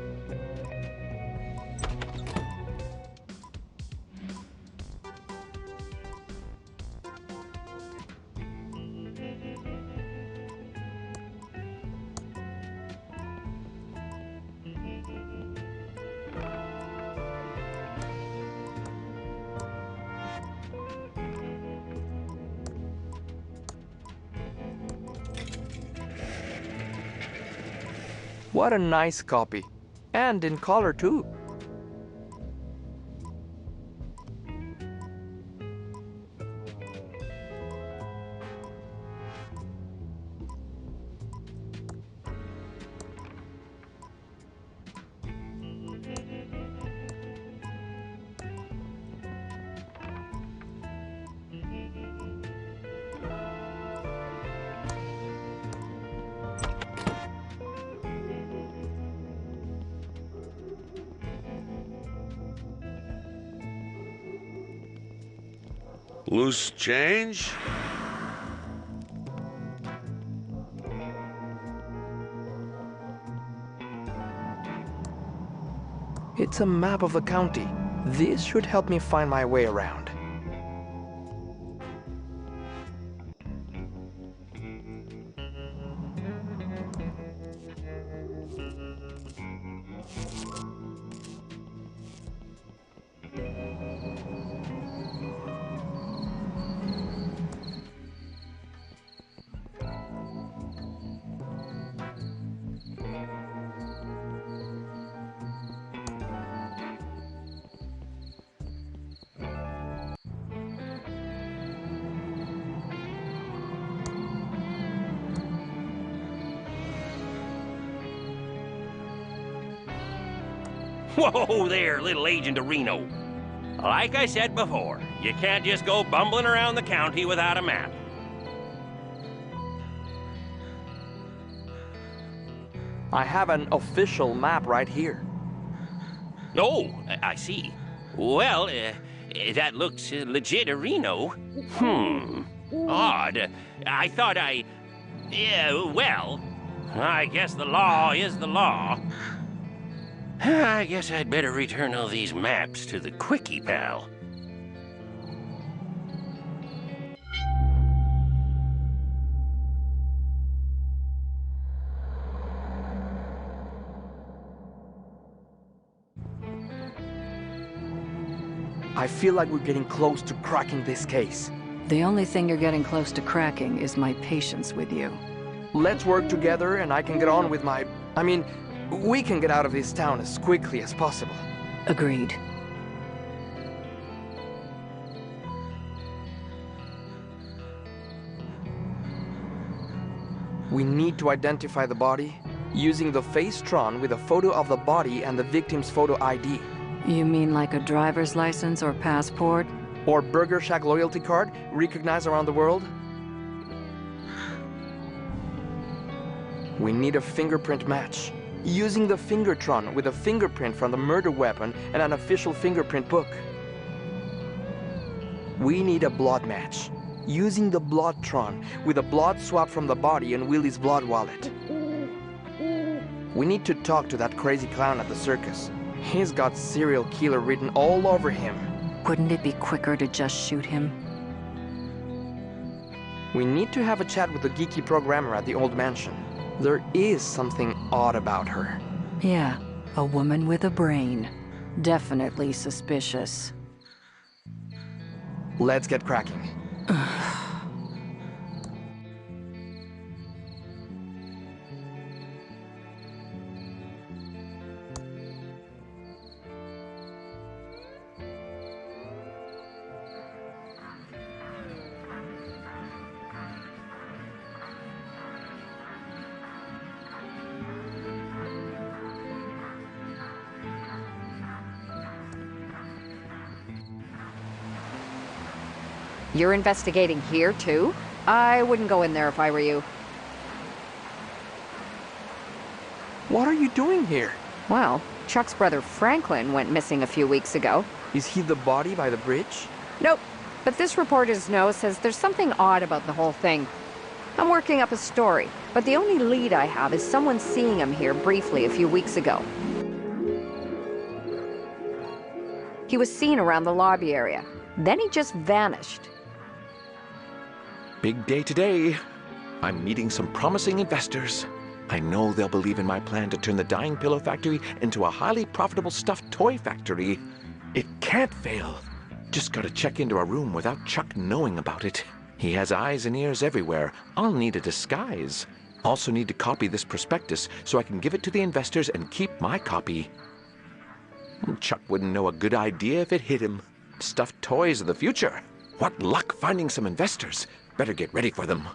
What a nice copy. And in color too. Loose change? It's a map of the county. This should help me find my way around. Whoa there, little Agent of Reno. Like I said before, you can't just go bumbling around the county without a map. I have an official map right here. Oh, I see. Well, that looks legit a Reno. Odd. I thought yeah, well, I guess the law is the law. I guess I'd better return all these maps to the Quickie Pal. I feel like we're getting close to cracking this case. The only thing you're getting close to cracking is my patience with you. Let's work together and I can get on with my... we can get out of this town as quickly as possible. Agreed. We need to identify the body using the Facetron with a photo of the body and the victim's photo ID. You mean like a driver's license or passport? Or Burger Shack loyalty card, recognized around the world? We need a fingerprint match, using the Fingertron with a fingerprint from the murder weapon and an official fingerprint book. We need a blood match, using the Bloodtron with a blood swab from the body and Willie's blood wallet. We need to talk to that crazy clown at the circus. He's got serial killer written all over him. Wouldn't it be quicker to just shoot him? We need to have a chat with the geeky programmer at the old mansion. There is something odd about her. Yeah, a woman with a brain. Definitely suspicious. Let's get cracking. You're investigating here, too? I wouldn't go in there if I were you. What are you doing here? Well, Chuck's brother Franklin went missing a few weeks ago. Is he the body by the bridge? Nope, but this reporter's note says there's something odd about the whole thing. I'm working up a story, but the only lead I have is someone seeing him here briefly a few weeks ago. He was seen around the lobby area. Then he just vanished. Big day today. I'm meeting some promising investors. I know they'll believe in my plan to turn the dying pillow factory into a highly profitable stuffed toy factory. It can't fail. Just gotta check into a room without Chuck knowing about it. He has eyes and ears everywhere. I'll need a disguise. Also need to copy this prospectus so I can give it to the investors and keep my copy. Chuck wouldn't know a good idea if it hit him. Stuffed toys of the future. What luck finding some investors. Better get ready for them.